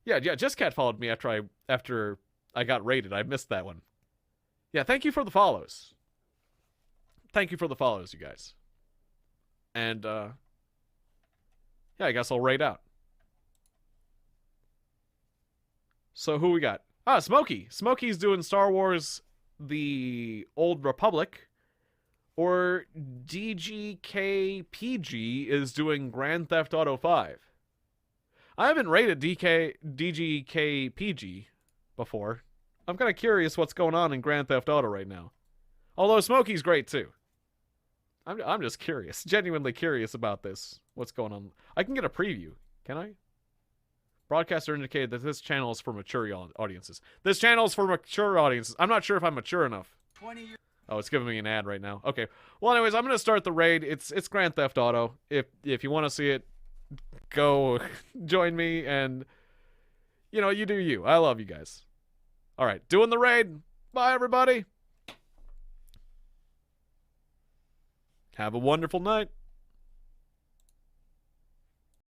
Yeah, Just Cat followed me after I got raided. I missed that one. Yeah, thank you for the follows. Thank you for the follows, you guys. And Yeah, I guess I'll raid out. So who we got? Ah, Smokey. Smokey's doing Star Wars The Old Republic. Or DGKPG is doing Grand Theft Auto 5. I haven't rated DGKPG before. I'm kind of curious what's going on in Grand Theft Auto right now. Although Smokey's great too. I'm just curious. Genuinely curious about this. What's going on. I can get a preview. Can I? Broadcaster indicated that this channel is for mature audiences. This channel is for mature audiences. I'm not sure if I'm mature enough. 20 years. Oh, it's giving me an ad right now. Okay. Well, anyways, I'm gonna start the raid. It's Grand Theft Auto. If you want to see it, go join me, and you know, you do you. I love you guys. All right, doing the raid. Bye, everybody. Have a wonderful night.